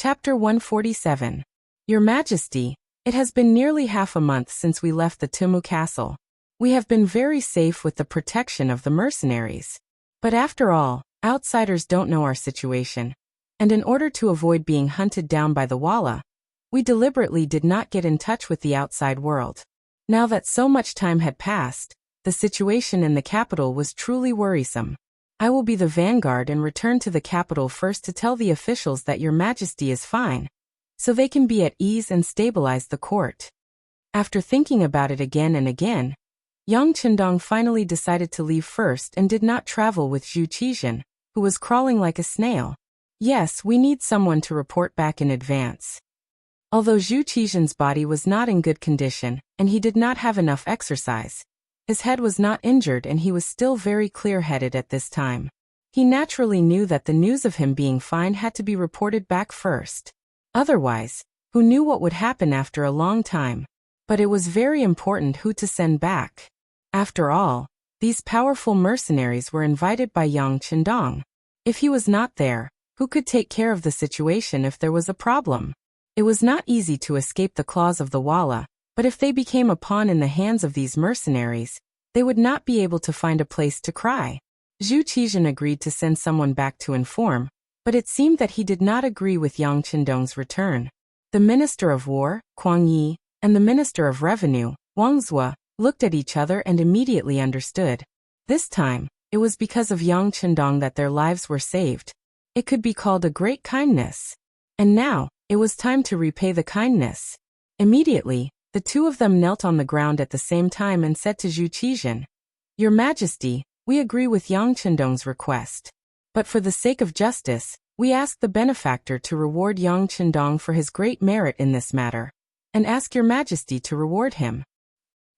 Chapter 147. Your Majesty, it has been nearly half a month since we left the Tumu castle. We have been very safe with the protection of the mercenaries. But after all, outsiders don't know our situation. And in order to avoid being hunted down by the Walla, we deliberately did not get in touch with the outside world. Now that so much time had passed, the situation in the capital was truly worrisome. I will be the vanguard and return to the capital first to tell the officials that Your Majesty is fine, so they can be at ease and stabilize the court. After thinking about it again and again, Yang Qindong finally decided to leave first and did not travel with Zhu Qizhan, who was crawling like a snail. Yes, we need someone to report back in advance. Although Zhu Qizhan's body was not in good condition, and he did not have enough exercise, his head was not injured and he was still very clear-headed at this time. He naturally knew that the news of him being fine had to be reported back first. Otherwise, who knew what would happen after a long time? But it was very important who to send back. After all, these powerful mercenaries were invited by Yang Qindong. If he was not there, who could take care of the situation if there was a problem? It was not easy to escape the claws of the Walla, but if they became a pawn in the hands of these mercenaries, they would not be able to find a place to cry. Zhu Qizhan agreed to send someone back to inform, but it seemed that he did not agree with Yang Qindong's return. The Minister of War, Kuang Yi, and the Minister of Revenue, Wang Zhua, looked at each other and immediately understood. This time, it was because of Yang Qindong that their lives were saved. It could be called a great kindness. And now, it was time to repay the kindness. Immediately, the two of them knelt on the ground at the same time and said to Zhu Qizhan, "Your Majesty, we agree with Yang Qindong's request. But for the sake of justice, we ask the benefactor to reward Yang Qindong for his great merit in this matter, and ask Your Majesty to reward him.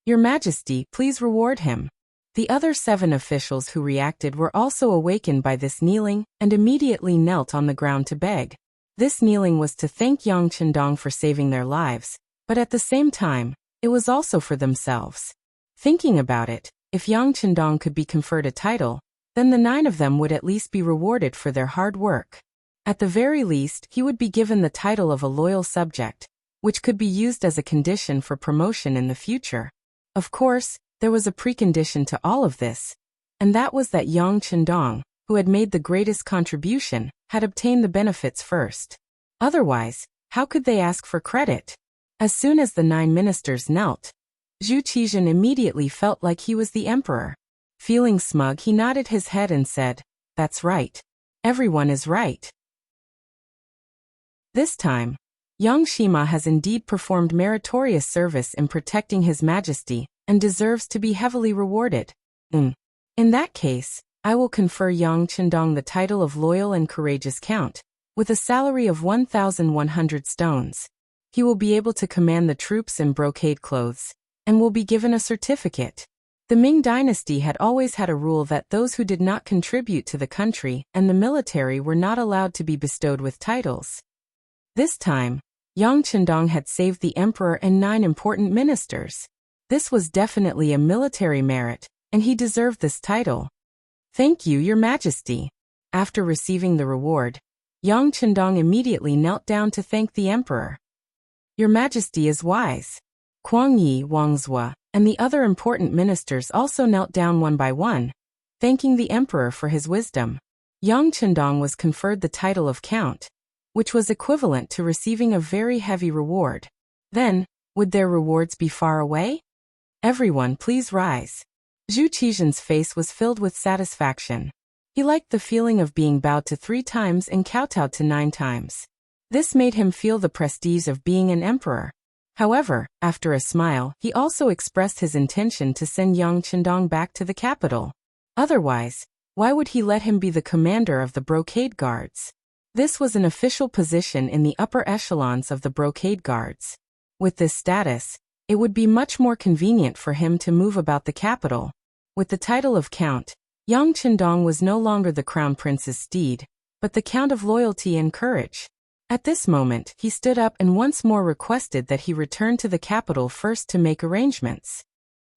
Your Majesty, please reward him." The other 7 officials who reacted were also awakened by this kneeling and immediately knelt on the ground to beg. This kneeling was to thank Yang Qindong for saving their lives, but at the same time, it was also for themselves. Thinking about it, if Yang Qindong could be conferred a title, then the 9 of them would at least be rewarded for their hard work. At the very least, he would be given the title of a loyal subject, which could be used as a condition for promotion in the future. Of course, there was a precondition to all of this, and that was that Yang Qindong, who had made the greatest contribution, had obtained the benefits first. Otherwise, how could they ask for credit? As soon as the 9 ministers knelt, Zhu Qizhan immediately felt like he was the emperor. Feeling smug, he nodded his head and said, "That's right. Everyone is right." This time, Yang Shima has indeed performed meritorious service in protecting His Majesty, and deserves to be heavily rewarded. In that case, I will confer Yang Qindong the title of Loyal and Courageous Count, with a salary of 1,100 stones. He will be able to command the troops in brocade clothes, and will be given a certificate. The Ming Dynasty had always had a rule that those who did not contribute to the country and the military were not allowed to be bestowed with titles. This time, Yang Qindong had saved the emperor and 9 important ministers. This was definitely a military merit, and he deserved this title. "Thank you, Your Majesty." After receiving the reward, Yang Qindong immediately knelt down to thank the emperor. "Your Majesty is wise." Kuang Yi, Wang Zhua, and the other important ministers also knelt down one by one, thanking the emperor for his wisdom. Yang Qindong was conferred the title of Count, which was equivalent to receiving a very heavy reward. Then, would their rewards be far away? "Everyone, please rise." Zhu Qizhan's face was filled with satisfaction. He liked the feeling of being bowed to 3 times and kowtowed to 9 times. This made him feel the prestige of being an emperor. However, after a smile, he also expressed his intention to send Yang Qindong back to the capital. Otherwise, why would he let him be the commander of the brocade guards? This was an official position in the upper echelons of the brocade guards. With this status, it would be much more convenient for him to move about the capital. With the title of Count, Yang Qindong was no longer the Crown Prince's steed, but the Count of Loyalty and Courage. At this moment, he stood up and once more requested that he return to the capital first to make arrangements.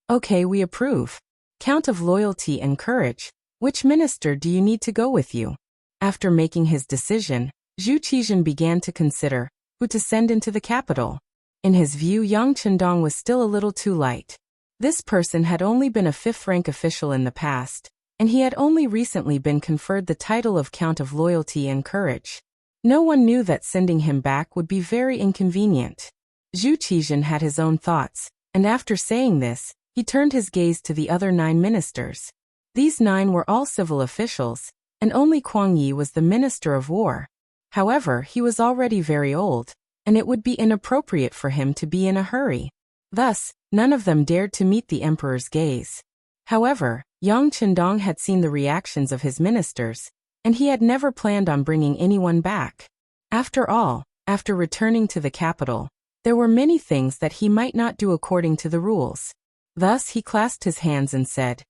"Okay, we approve. Count of Loyalty and Courage, which minister do you need to go with you?" After making his decision, Zhu Qizhen began to consider who to send into the capital. In his view, Yang Chendong was still a little too light. This person had only been a fifth-rank official in the past, and he had only recently been conferred the title of Count of Loyalty and Courage. No one knew that sending him back would be very inconvenient. Zhu Qizhen had his own thoughts, and after saying this, he turned his gaze to the other 9 ministers. These 9 were all civil officials, and only Kuang Yi was the Minister of War. However, he was already very old, and it would be inappropriate for him to be in a hurry. Thus, none of them dared to meet the emperor's gaze. However, Yang Chendong had seen the reactions of his ministers, and he had never planned on bringing anyone back. After all, after returning to the capital, there were many things that he might not do according to the rules. Thus he clasped his hands and said,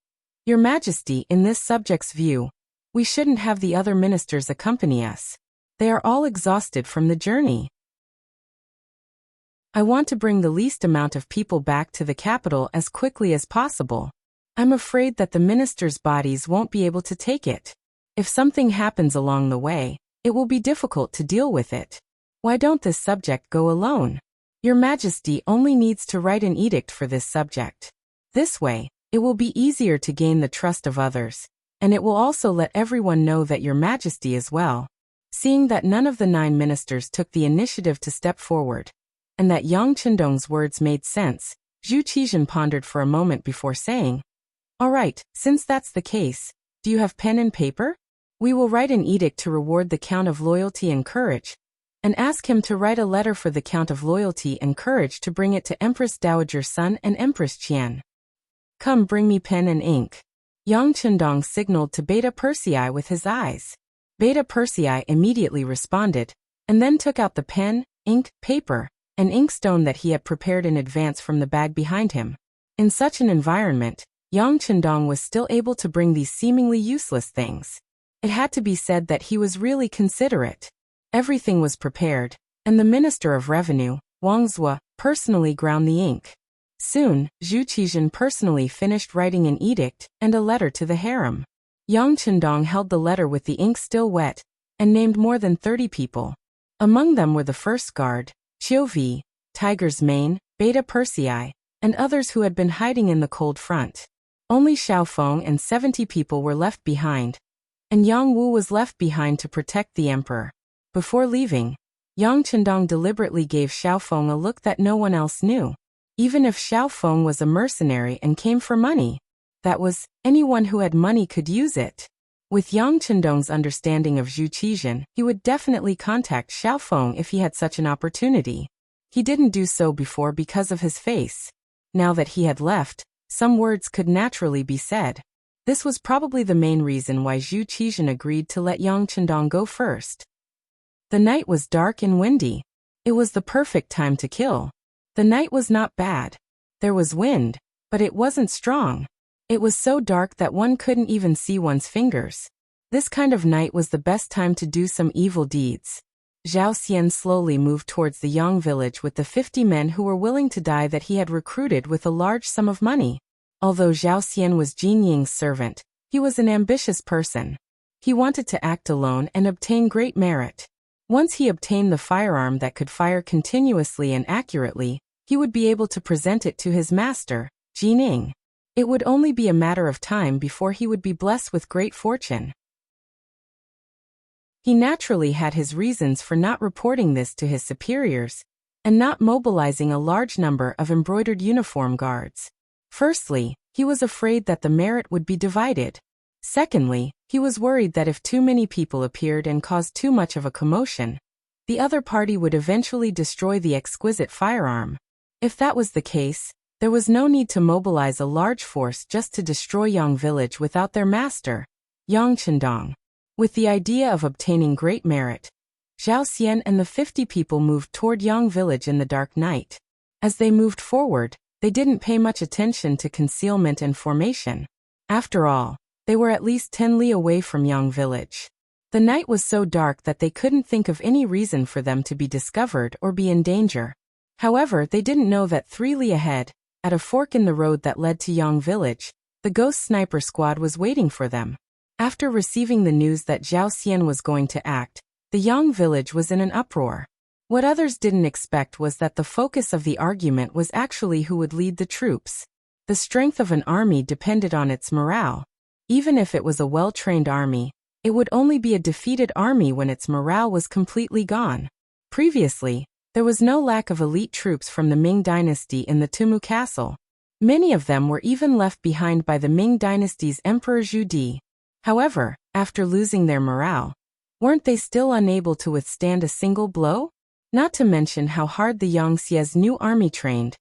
"Your Majesty, in this subject's view, we shouldn't have the other ministers accompany us. They are all exhausted from the journey. I want to bring the least amount of people back to the capital as quickly as possible. I'm afraid that the ministers' bodies won't be able to take it. If something happens along the way, it will be difficult to deal with it. Why don't this subject go alone? Your Majesty only needs to write an edict for this subject. This way, it will be easier to gain the trust of others, and it will also let everyone know that Your Majesty is well." Seeing that none of the 9 ministers took the initiative to step forward, and that Yang Chendong's words made sense, Zhu Qizhen pondered for a moment before saying, "All right, since that's the case, do you have pen and paper? We will write an edict to reward the Count of Loyalty and Courage, and ask him to write a letter for the Count of Loyalty and Courage to bring it to Empress Dowager Sun and Empress Qian. Come, bring me pen and ink." Yang Chendong signaled to Beta Persei with his eyes. Beta Persei immediately responded, and then took out the pen, ink, paper, and inkstone that he had prepared in advance from the bag behind him. In such an environment, Yang Chendong was still able to bring these seemingly useless things. It had to be said that he was really considerate. Everything was prepared, and the Minister of Revenue, Wang Zhuo, personally ground the ink. Soon, Zhu Qizhen personally finished writing an edict and a letter to the harem. Yang Chendong held the letter with the ink still wet, and named more than 30 people. Among them were the First Guard, Qiu Vi, Tiger's Mane, Beta Persei, and others who had been hiding in the cold front. Only Xiao Feng and 70 people were left behind, and Yang Wu was left behind to protect the emperor. Before leaving, Yang Chendong deliberately gave Xiao Feng a look that no one else knew. Even if Xiao Feng was a mercenary and came for money, that was, anyone who had money could use it. With Yang Chendong's understanding of Zhu Qizhen, he would definitely contact Xiao Feng if he had such an opportunity. He didn't do so before because of his face. Now that he had left, some words could naturally be said. This was probably the main reason why Zhu Qizhen agreed to let Yang Chendong go first. The night was dark and windy. It was the perfect time to kill. The night was not bad. There was wind, but it wasn't strong. It was so dark that one couldn't even see one's fingers. This kind of night was the best time to do some evil deeds. Zhao Xian slowly moved towards the Yang village with the 50 men who were willing to die that he had recruited with a large sum of money. Although Zhao Xian was Jin Ying's servant, he was an ambitious person. He wanted to act alone and obtain great merit. Once he obtained the firearm that could fire continuously and accurately, he would be able to present it to his master, Jin Ying. It would only be a matter of time before he would be blessed with great fortune. He naturally had his reasons for not reporting this to his superiors, and not mobilizing a large number of embroidered uniform guards. Firstly, he was afraid that the merit would be divided. Secondly, he was worried that if too many people appeared and caused too much of a commotion, the other party would eventually destroy the exquisite firearm. If that was the case, there was no need to mobilize a large force just to destroy Yang village without their master, Yang Chendong. With the idea of obtaining great merit, Zhao Xian and the 50 people moved toward Yang village in the dark night. As they moved forward, they didn't pay much attention to concealment and formation. After all, they were at least 10 li away from Yang village. The night was so dark that they couldn't think of any reason for them to be discovered or be in danger. However, they didn't know that 3 li ahead, at a fork in the road that led to Yang village, the ghost sniper squad was waiting for them. After receiving the news that Zhao Xian was going to act, The Yang village was in an uproar. What others didn't expect was that the focus of the argument was actually who would lead the troops. The strength of an army depended on its morale. Even if it was a well-trained army, it would only be a defeated army when its morale was completely gone. Previously, there was no lack of elite troops from the Ming Dynasty in the Timu Castle. Many of them were even left behind by the Ming Dynasty's Emperor Zhu Di. However, after losing their morale, weren't they still unable to withstand a single blow? Not to mention how hard the Yangtze's new army trained,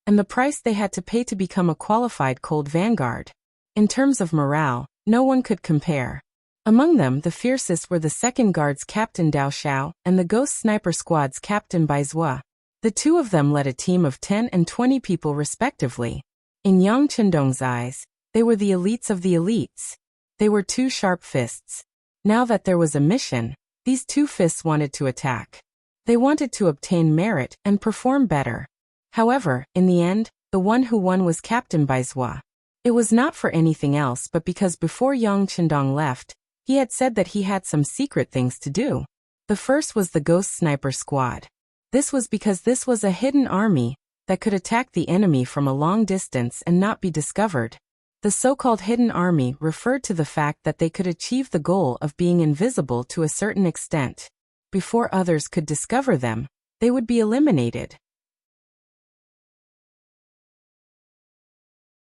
and the price they had to pay to become a qualified cold vanguard. In terms of morale, no one could compare. Among them, the fiercest were the Second Guard's Captain Dao Xiao and the Ghost Sniper Squad's Captain Bai Zhua. The two of them led a team of 10 and 20 people respectively. In Yang Chendong's eyes, they were the elites of the elites. They were two sharp fists. Now that there was a mission, these two fists wanted to attack. They wanted to obtain merit and perform better. However, in the end, the one who won was Captain Bai Zhua. It was not for anything else but because before Yang Chendong left, he had said that he had some secret things to do. The first was the Ghost Sniper Squad. This was because this was a hidden army that could attack the enemy from a long distance and not be discovered. The so-called hidden army referred to the fact that they could achieve the goal of being invisible to a certain extent. Before others could discover them, they would be eliminated.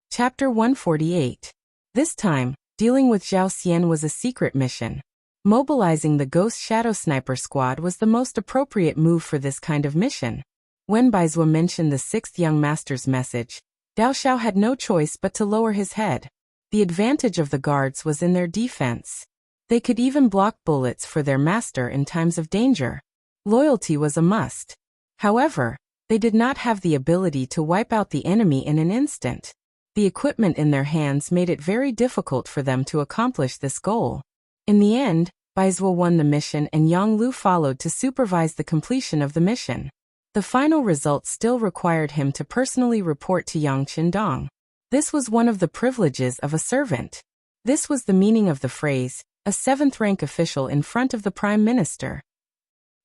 Chapter 148. This time, dealing with Zhao Xian was a secret mission. Mobilizing the Ghost Shadow Sniper Squad was the most appropriate move for this kind of mission. When Bai Zhua mentioned the sixth young master's message, Dao Xiao had no choice but to lower his head. The advantage of the guards was in their defense. They could even block bullets for their master in times of danger. Loyalty was a must. However, they did not have the ability to wipe out the enemy in an instant. The equipment in their hands made it very difficult for them to accomplish this goal. In the end, Bai Zhua won the mission and Yang Lu followed to supervise the completion of the mission. The final result still required him to personally report to Yang Chendong. This was one of the privileges of a servant. This was the meaning of the phrase, a seventh-rank official in front of the Prime Minister.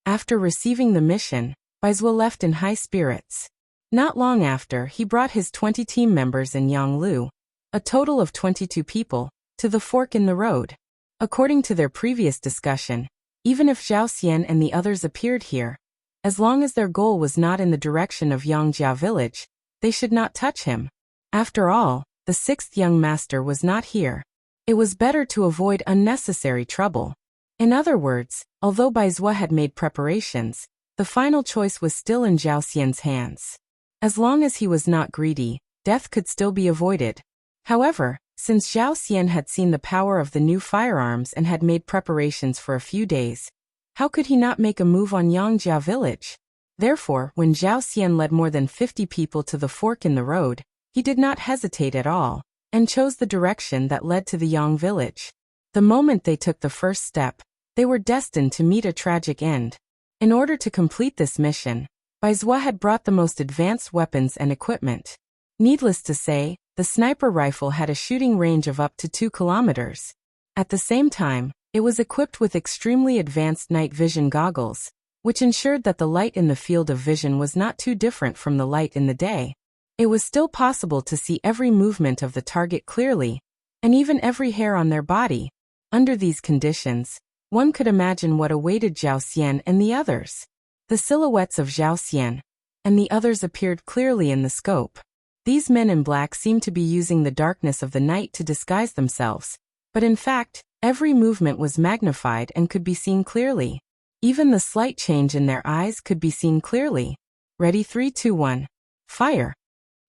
After receiving the mission, Bai Zhua left in high spirits. Not long after, he brought his 20 team members and Yang Lu, a total of 22 people, to the fork in the road. According to their previous discussion, even if Zhao Xian and the others appeared here, as long as their goal was not in the direction of Yangjia village, they should not touch him. After all, the sixth young master was not here. It was better to avoid unnecessary trouble. In other words, although Bai Zhua had made preparations, the final choice was still in Zhao Xian's hands. As long as he was not greedy, death could still be avoided. However, since Zhao Xian had seen the power of the new firearms and had made preparations for a few days, how could he not make a move on Yangjia village? Therefore, when Zhao Xian led more than 50 people to the fork in the road, he did not hesitate at all, and chose the direction that led to the Yang village. The moment they took the first step, they were destined to meet a tragic end. In order to complete this mission, Bai Zhua had brought the most advanced weapons and equipment. Needless to say, the sniper rifle had a shooting range of up to 2 kilometers. At the same time, it was equipped with extremely advanced night vision goggles, which ensured that the light in the field of vision was not too different from the light in the day. It was still possible to see every movement of the target clearly, and even every hair on their body. Under these conditions, one could imagine what awaited Zhao Xian and the others. The silhouettes of Zhao Xian and the others appeared clearly in the scope. These men in black seemed to be using the darkness of the night to disguise themselves, but in fact, every movement was magnified and could be seen clearly. Even the slight change in their eyes could be seen clearly. Ready, 3, 2, 1. Fire!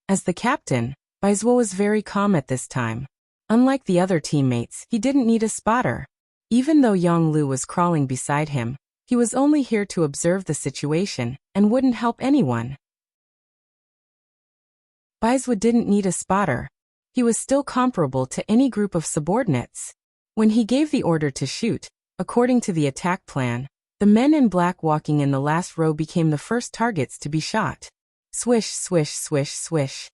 As the captain, Bai Zhua was very calm at this time. Unlike the other teammates, he didn't need a spotter. Even though Yang Lu was crawling beside him, he was only here to observe the situation and wouldn't help anyone. Bai Zhua didn't need a spotter. He was still comparable to any group of subordinates. When he gave the order to shoot, according to the attack plan, the men in black walking in the last row became the first targets to be shot. Swish, swish, swish, swish.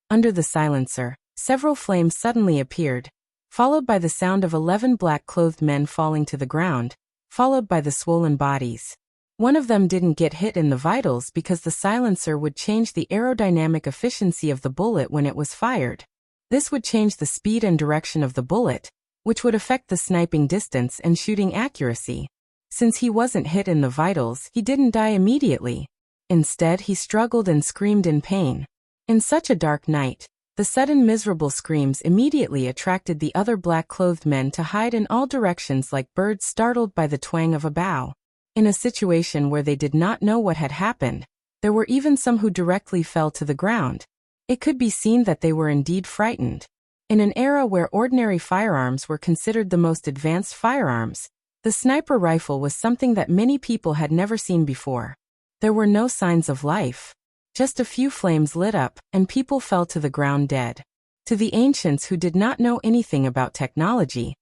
Under the silencer, several flames suddenly appeared, followed by the sound of 11 black-clothed men falling to the ground, followed by the swollen bodies. One of them didn't get hit in the vitals because the silencer would change the aerodynamic efficiency of the bullet when it was fired. This would change the speed and direction of the bullet, which would affect the sniping distance and shooting accuracy. Since he wasn't hit in the vitals, he didn't die immediately. Instead, he struggled and screamed in pain. In such a dark night, the sudden miserable screams immediately attracted the other black-clothed men to hide in all directions like birds startled by the twang of a bow. In a situation where they did not know what had happened, there were even some who directly fell to the ground. It could be seen that they were indeed frightened. In an era where ordinary firearms were considered the most advanced firearms, the sniper rifle was something that many people had never seen before. There were no signs of life. Just a few flames lit up, and people fell to the ground dead. To the ancients who did not know anything about technology,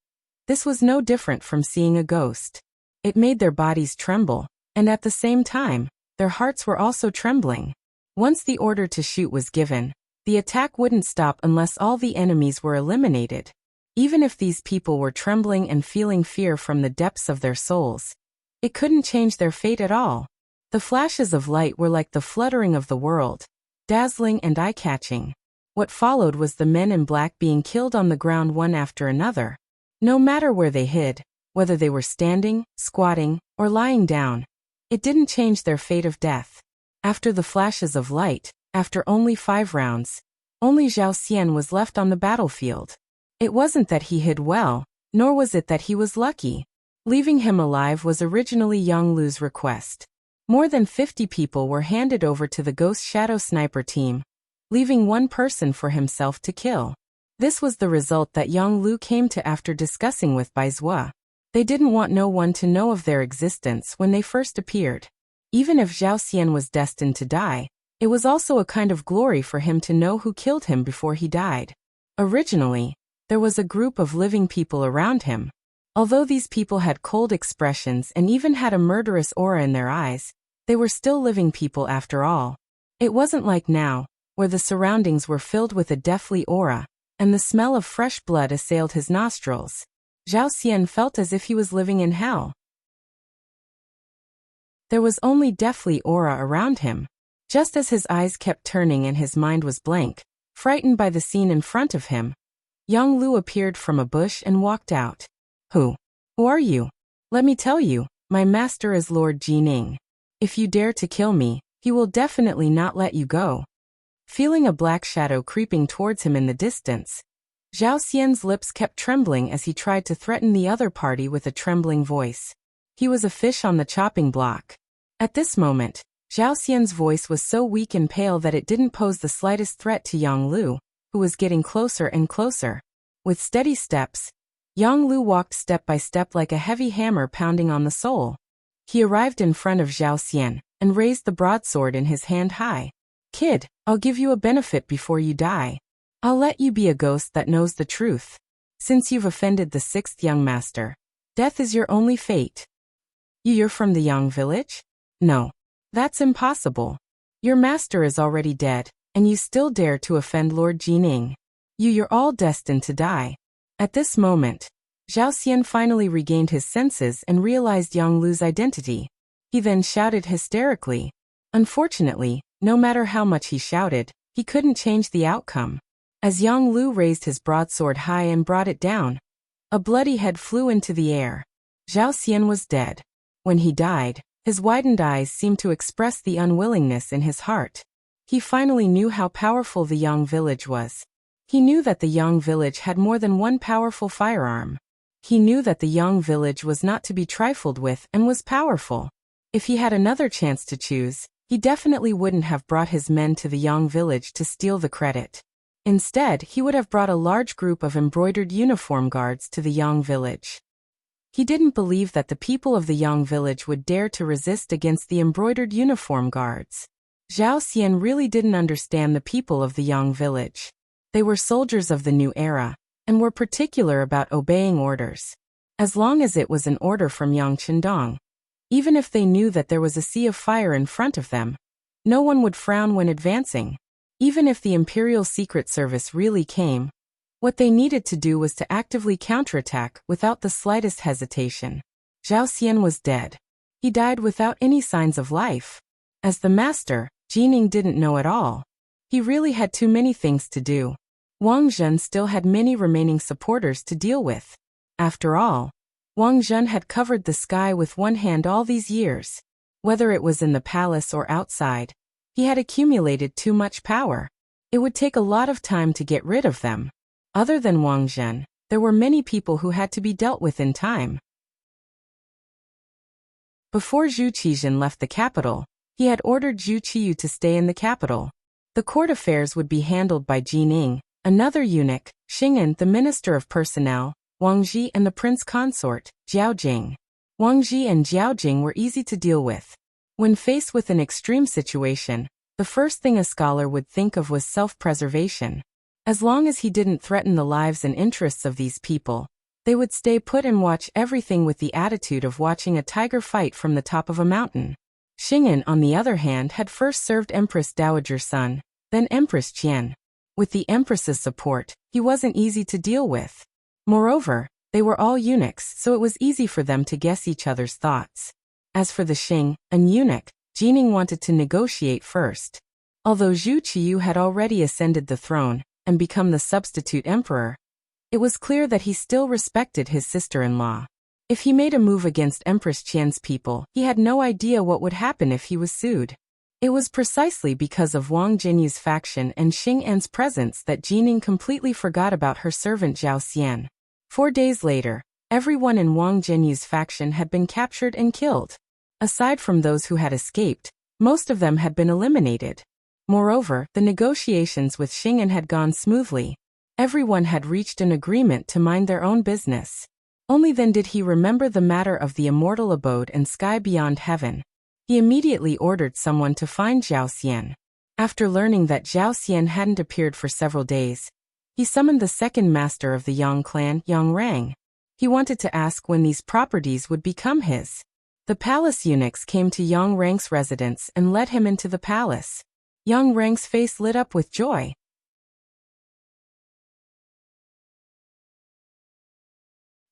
this was no different from seeing a ghost. It made their bodies tremble, and at the same time, their hearts were also trembling. Once the order to shoot was given, the attack wouldn't stop unless all the enemies were eliminated. Even if these people were trembling and feeling fear from the depths of their souls, it couldn't change their fate at all. The flashes of light were like the fluttering of the world, dazzling and eye-catching. What followed was the men in black being killed on the ground one after another. No matter where they hid, whether they were standing, squatting, or lying down, it didn't change their fate of death. After the flashes of light, after only 5 rounds, only Zhao Xian was left on the battlefield. It wasn't that he hid well, nor was it that he was lucky. Leaving him alive was originally Yang Lu's request. More than 50 people were handed over to the Ghost Shadow Sniper team, leaving one person for himself to kill. This was the result that Yang Lu came to after discussing with Bai Zhua. They didn't want no one to know of their existence when they first appeared. Even if Zhao Xian was destined to die, it was also a kind of glory for him to know who killed him before he died. Originally, there was a group of living people around him. Although these people had cold expressions and even had a murderous aura in their eyes, they were still living people after all. It wasn't like now, where the surroundings were filled with a deathly aura, and the smell of fresh blood assailed his nostrils. Zhao Xian felt as if he was living in hell. There was only deathly aura around him. Just as his eyes kept turning and his mind was blank, frightened by the scene in front of him, Yang Lu appeared from a bush and walked out. Who are you? Let me tell you, my master is Lord Jining. If you dare to kill me, he will definitely not let you go. Feeling a black shadow creeping towards him in the distance, Zhao Xian's lips kept trembling as he tried to threaten the other party with a trembling voice. He was a fish on the chopping block. At this moment, Zhao Xian's voice was so weak and pale that it didn't pose the slightest threat to Yang Lu, who was getting closer and closer. With steady steps, Yang Lu walked step by step like a heavy hammer pounding on the soul. He arrived in front of Zhao Xian and raised the broadsword in his hand high. Kid, I'll give you a benefit before you die. I'll let you be a ghost that knows the truth. Since you've offended the 6th young master, death is your only fate. You're from the Yang village? No. That's impossible. Your master is already dead, and you still dare to offend Lord Jining. You're all destined to die. At this moment, Zhao Xian finally regained his senses and realized Yang Lu's identity. He then shouted hysterically. Unfortunately, no matter how much he shouted, he couldn't change the outcome. As Yang Lu raised his broadsword high and brought it down, a bloody head flew into the air. Zhao Xian was dead. When he died, his widened eyes seemed to express the unwillingness in his heart. He finally knew how powerful the Yang village was. He knew that the Yang village had more than one powerful firearm. He knew that the Yang village was not to be trifled with and was powerful. If he had another chance to choose, he definitely wouldn't have brought his men to the Yang village to steal the credit. Instead, he would have brought a large group of embroidered uniform guards to the Yang village. He didn't believe that the people of the Yang village would dare to resist against the embroidered uniform guards. Zhao Xian really didn't understand the people of the Yang village. They were soldiers of the new era, and were particular about obeying orders. As long as it was an order from Yang Qindong, even if they knew that there was a sea of fire in front of them, no one would frown when advancing. Even if the Imperial Secret Service really came, what they needed to do was to actively counterattack without the slightest hesitation. Zhao Xian was dead. He died without any signs of life. As the master, Jining didn't know at all. He really had too many things to do. Wang Zhen still had many remaining supporters to deal with. After all, Wang Zhen had covered the sky with one hand all these years. Whether it was in the palace or outside, he had accumulated too much power. It would take a lot of time to get rid of them. Other than Wang Zhen, there were many people who had to be dealt with in time. Before Zhu Qizhen left the capital, he had ordered Zhu Qiyu to stay in the capital. The court affairs would be handled by Jining, another eunuch, Xing'an the Minister of Personnel, Wang Ji and the Prince Consort, Jiao Jing. Wang Ji and Jiao Jing were easy to deal with. When faced with an extreme situation, the first thing a scholar would think of was self-preservation. As long as he didn't threaten the lives and interests of these people, they would stay put and watch everything with the attitude of watching a tiger fight from the top of a mountain. Xing'an, on the other hand, had first served Empress Dowager Sun, then Empress Qian. With the Empress's support, he wasn't easy to deal with. Moreover, they were all eunuchs, so it was easy for them to guess each other's thoughts. As for the Xing, an eunuch, Jining wanted to negotiate first. Although Zhu Qiyu had already ascended the throne and become the substitute emperor, it was clear that he still respected his sister-in-law. If he made a move against Empress Qian's people, he had no idea what would happen if he was sued. It was precisely because of Wang Jinyu's faction and Xing'an's presence that Jining completely forgot about her servant Zhao Xian. 4 days later, everyone in Wang Jinyu's faction had been captured and killed. Aside from those who had escaped, most of them had been eliminated. Moreover, the negotiations with Xing'an had gone smoothly. Everyone had reached an agreement to mind their own business. Only then did he remember the matter of the immortal abode and sky beyond heaven. He immediately ordered someone to find Zhao Xian. After learning that Zhao Xian hadn't appeared for several days, he summoned the second master of the Yang clan, Yang Rang. He wanted to ask when these properties would become his. The palace eunuchs came to Yang Rang's residence and led him into the palace. Yang Rang's face lit up with joy.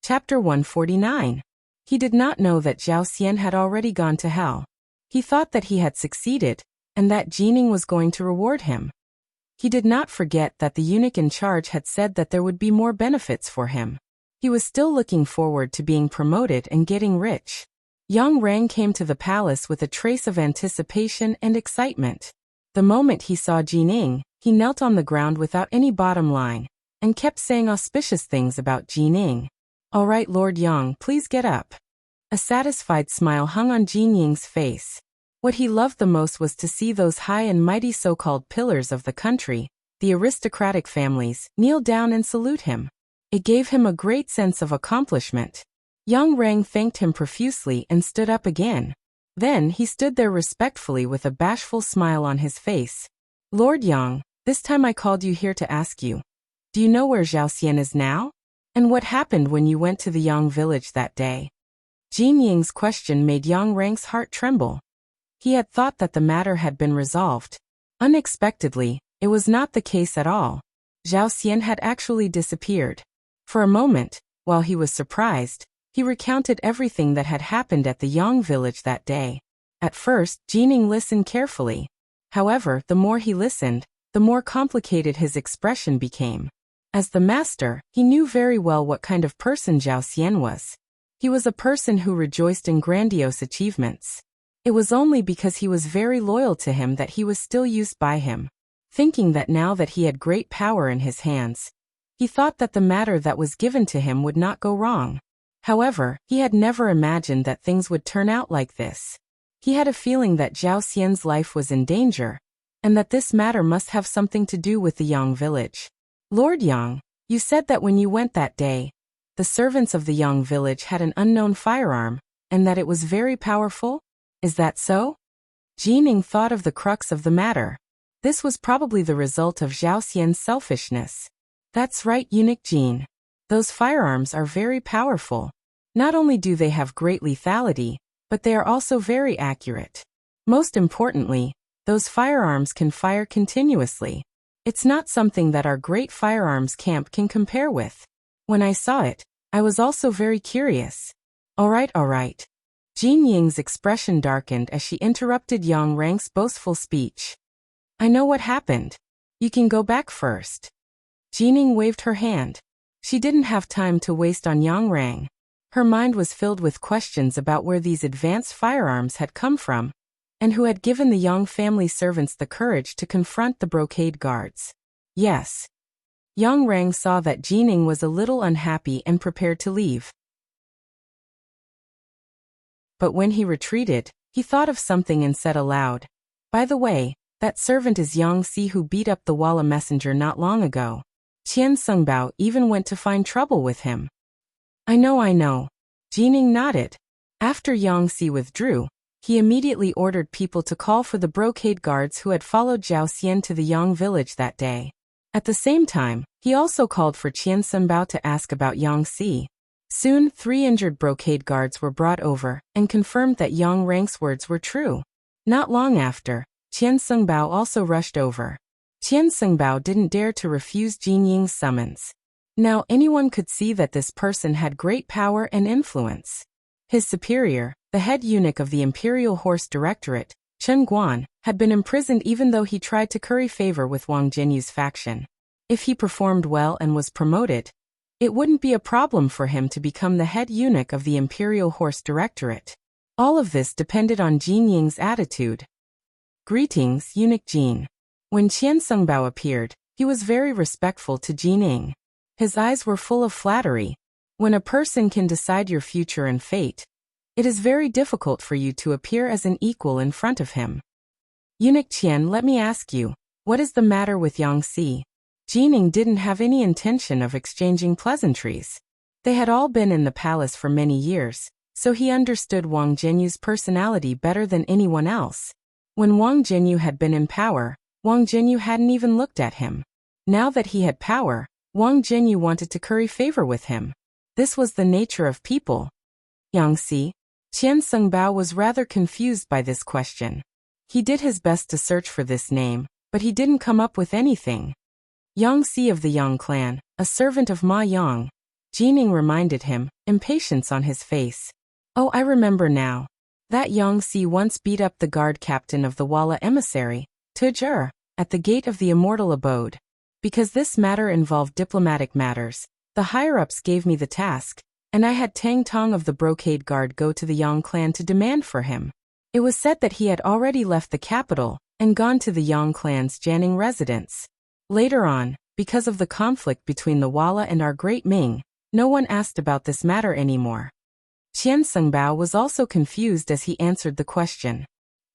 Chapter 149. He did not know that Zhao Xian had already gone to hell. He thought that he had succeeded, and that Jining was going to reward him. He did not forget that the eunuch in charge had said that there would be more benefits for him. He was still looking forward to being promoted and getting rich. Yang Rang came to the palace with a trace of anticipation and excitement. The moment he saw Jining, he knelt on the ground without any bottom line, and kept saying auspicious things about Jining. "All right, Lord Yang, please get up." A satisfied smile hung on Jining's face. What he loved the most was to see those high and mighty so-called pillars of the country, the aristocratic families, kneel down and salute him. It gave him a great sense of accomplishment. Yang Rang thanked him profusely and stood up again. Then he stood there respectfully with a bashful smile on his face. "Lord Yang, this time I called you here to ask you, do you know where Zhao Xian is now? And what happened when you went to the Yang village that day?" Jin Ying's question made Yang Rang's heart tremble. He had thought that the matter had been resolved. Unexpectedly, it was not the case at all. Zhao Xian had actually disappeared. For a moment, while he was surprised, he recounted everything that had happened at the Yang village that day. At first, Jining listened carefully. However, the more he listened, the more complicated his expression became. As the master, he knew very well what kind of person Zhao Xian was. He was a person who rejoiced in grandiose achievements. It was only because he was very loyal to him that he was still used by him. Thinking that now that he had great power in his hands, he thought that the matter that was given to him would not go wrong. However, he had never imagined that things would turn out like this. He had a feeling that Zhao Xian's life was in danger, and that this matter must have something to do with the Yang village. "Lord Yang, you said that when you went that day, the servants of the Yang village had an unknown firearm, and that it was very powerful? Is that so?" Jining thought of the crux of the matter. This was probably the result of Zhao Xian's selfishness. "That's right, Eunuch Jin. Those firearms are very powerful. Not only do they have great lethality, but they are also very accurate. Most importantly, those firearms can fire continuously. It's not something that our great firearms camp can compare with. When I saw it, I was also very curious." All right. Jin Ying's expression darkened as she interrupted Yang Rang's boastful speech. I know what happened. You can go back first. Jining waved her hand. She didn't have time to waste on Yang Rang. Her mind was filled with questions about where these advanced firearms had come from, and who had given the Yang family servants the courage to confront the brocade guards. Yes. Yang Rang saw that Jining was a little unhappy and prepared to leave. But when he retreated, he thought of something and said aloud, by the way, that servant is Yang Si who beat up the Walla messenger not long ago. Qian Sungbao even went to find trouble with him. I know. Jining nodded. After Yang Si withdrew, he immediately ordered people to call for the brocade guards who had followed Zhao Xian to the Yang village that day. At the same time, he also called for Qian Sungbao to ask about Yang Si. Soon, 3 injured brocade guards were brought over and confirmed that Yang Rang's words were true. Not long after, Qian Sungbao also rushed over. Qian Sungbao didn't dare to refuse Jin Ying's summons. Now anyone could see that this person had great power and influence. His superior, the head eunuch of the Imperial Horse Directorate, Chen Guan, had been imprisoned even though he tried to curry favor with Wang Jinyu's faction. If he performed well and was promoted, it wouldn't be a problem for him to become the head eunuch of the Imperial Horse Directorate. All of this depended on Jin Ying's attitude. Greetings, Eunuch Jin. When Qian Sungbao appeared, he was very respectful to Jin Ying. His eyes were full of flattery. When a person can decide your future and fate, it is very difficult for you to appear as an equal in front of him. Eunuch Qian, let me ask you, what is the matter with Yang Si? Jining didn't have any intention of exchanging pleasantries. They had all been in the palace for many years, so he understood Wang Jinyu's personality better than anyone else. When Wang Jinyu had been in power, Wang Jinyu hadn't even looked at him. Now that he had power, Wang Jinyu wanted to curry favor with him. This was the nature of people. Yang Si? Qian Sungbao was rather confused by this question. He did his best to search for this name, but he didn't come up with anything. Yang Si of the Yang clan, a servant of Ma Yang. Jining reminded him, impatience on his face. Oh, I remember now. That Yang Si once beat up the guard captain of the Walla emissary, Tujur, at the gate of the immortal abode. Because this matter involved diplomatic matters, the higher-ups gave me the task, and I had Tang Tong of the brocade guard go to the Yang clan to demand for him. It was said that he had already left the capital and gone to the Yang clan's Jianing residence. Later on, because of the conflict between the Walla and our great Ming, no one asked about this matter anymore. Qian Sungbao was also confused as he answered the question.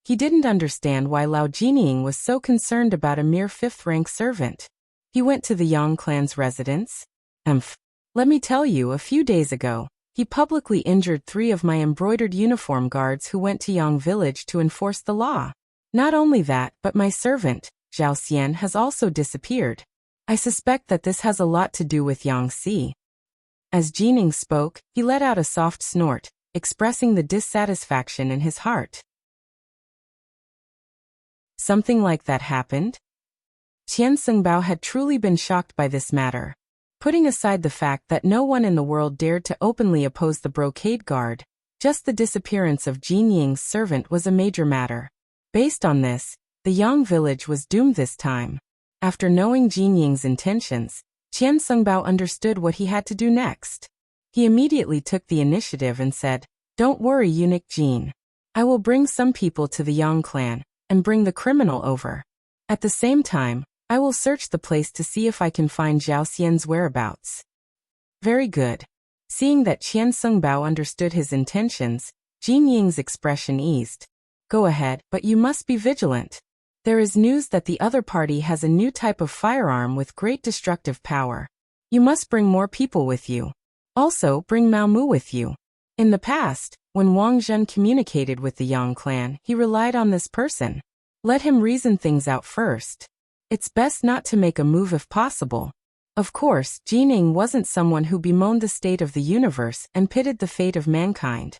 He didn't understand why Lao Jining was so concerned about a mere 5th-rank servant. He went to the Yang clan's residence. Let me tell you, a few days ago, he publicly injured 3 of my embroidered uniform guards who went to Yang village to enforce the law. Not only that, but my servant, Zhao Xian, has also disappeared. I suspect that this has a lot to do with Yang Si. As Jining spoke, he let out a soft snort, expressing the dissatisfaction in his heart. Something like that happened? Qian Sungbao had truly been shocked by this matter. Putting aside the fact that no one in the world dared to openly oppose the brocade guard, just the disappearance of Jin Ying's servant was a major matter. Based on this, the Yang village was doomed this time. After knowing Jin Ying's intentions, Qian Sungbao understood what he had to do next. He immediately took the initiative and said, Don't worry, Eunuch Jin. I will bring some people to the Yang clan and bring the criminal over. At the same time, I will search the place to see if I can find Zhao Xian's whereabouts. Very good. Seeing that Qian Sungbao understood his intentions, Jin Ying's expression eased. Go ahead, but you must be vigilant. There is news that the other party has a new type of firearm with great destructive power. You must bring more people with you. Also, bring Mao Mu with you. In the past, when Wang Zhen communicated with the Yang clan, he relied on this person. Let him reason things out first. It's best not to make a move if possible. Of course, Jining wasn't someone who bemoaned the state of the universe and pitted the fate of mankind.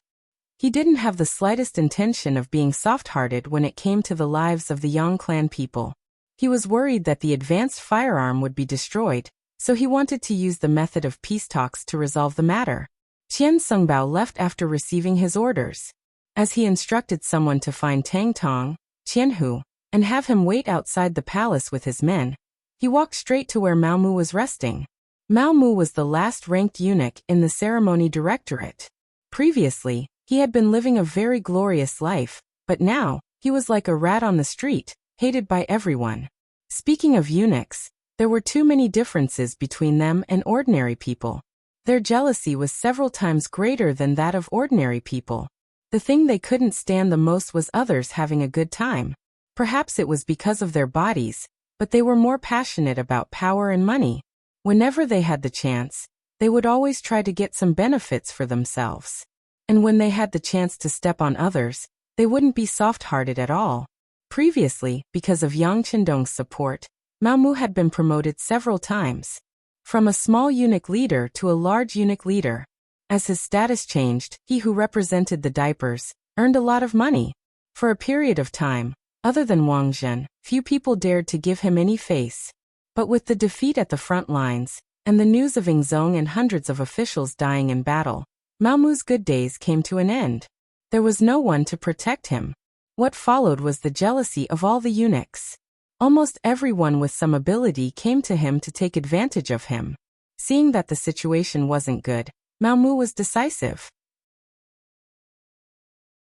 He didn't have the slightest intention of being soft-hearted when it came to the lives of the Yang clan people. He was worried that the advanced firearm would be destroyed, so he wanted to use the method of peace talks to resolve the matter. Qian Sungbao left after receiving his orders. As he instructed someone to find Tang Tong, Qianhu, and have him wait outside the palace with his men, he walked straight to where Mao Mu was resting. Mao Mu was the last-ranked eunuch in the ceremony directorate. Previously, he had been living a very glorious life, but now, he was like a rat on the street, hated by everyone. Speaking of eunuchs, there were too many differences between them and ordinary people. Their jealousy was several times greater than that of ordinary people. The thing they couldn't stand the most was others having a good time. Perhaps it was because of their bodies, but they were more passionate about power and money. Whenever they had the chance, they would always try to get some benefits for themselves. And when they had the chance to step on others, they wouldn't be soft-hearted at all. Previously, because of Yang Qindong's support, Mao Mu had been promoted several times. From a small eunuch leader to a large eunuch leader. As his status changed, he who represented the diapers earned a lot of money. For a period of time, other than Wang Zhen, few people dared to give him any face. But with the defeat at the front lines, and the news of Yingzong and hundreds of officials dying in battle, Mao Mu's good days came to an end. There was no one to protect him. What followed was the jealousy of all the eunuchs. Almost everyone with some ability came to him to take advantage of him. Seeing that the situation wasn't good, Mao Mu was decisive.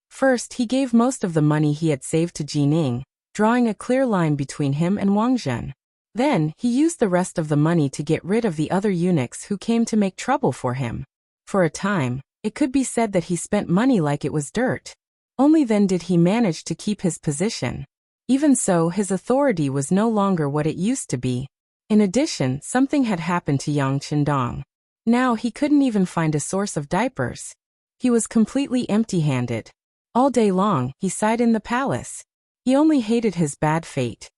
First, he gave most of the money he had saved to Jining, drawing a clear line between him and Wang Zhen. Then, he used the rest of the money to get rid of the other eunuchs who came to make trouble for him. For a time, it could be said that he spent money like it was dirt. Only then did he manage to keep his position. Even so, his authority was no longer what it used to be. In addition, something had happened to Yang Qindong. Now he couldn't even find a source of diapers. He was completely empty-handed. All day long, he sighed in the palace. He only hated his bad fate.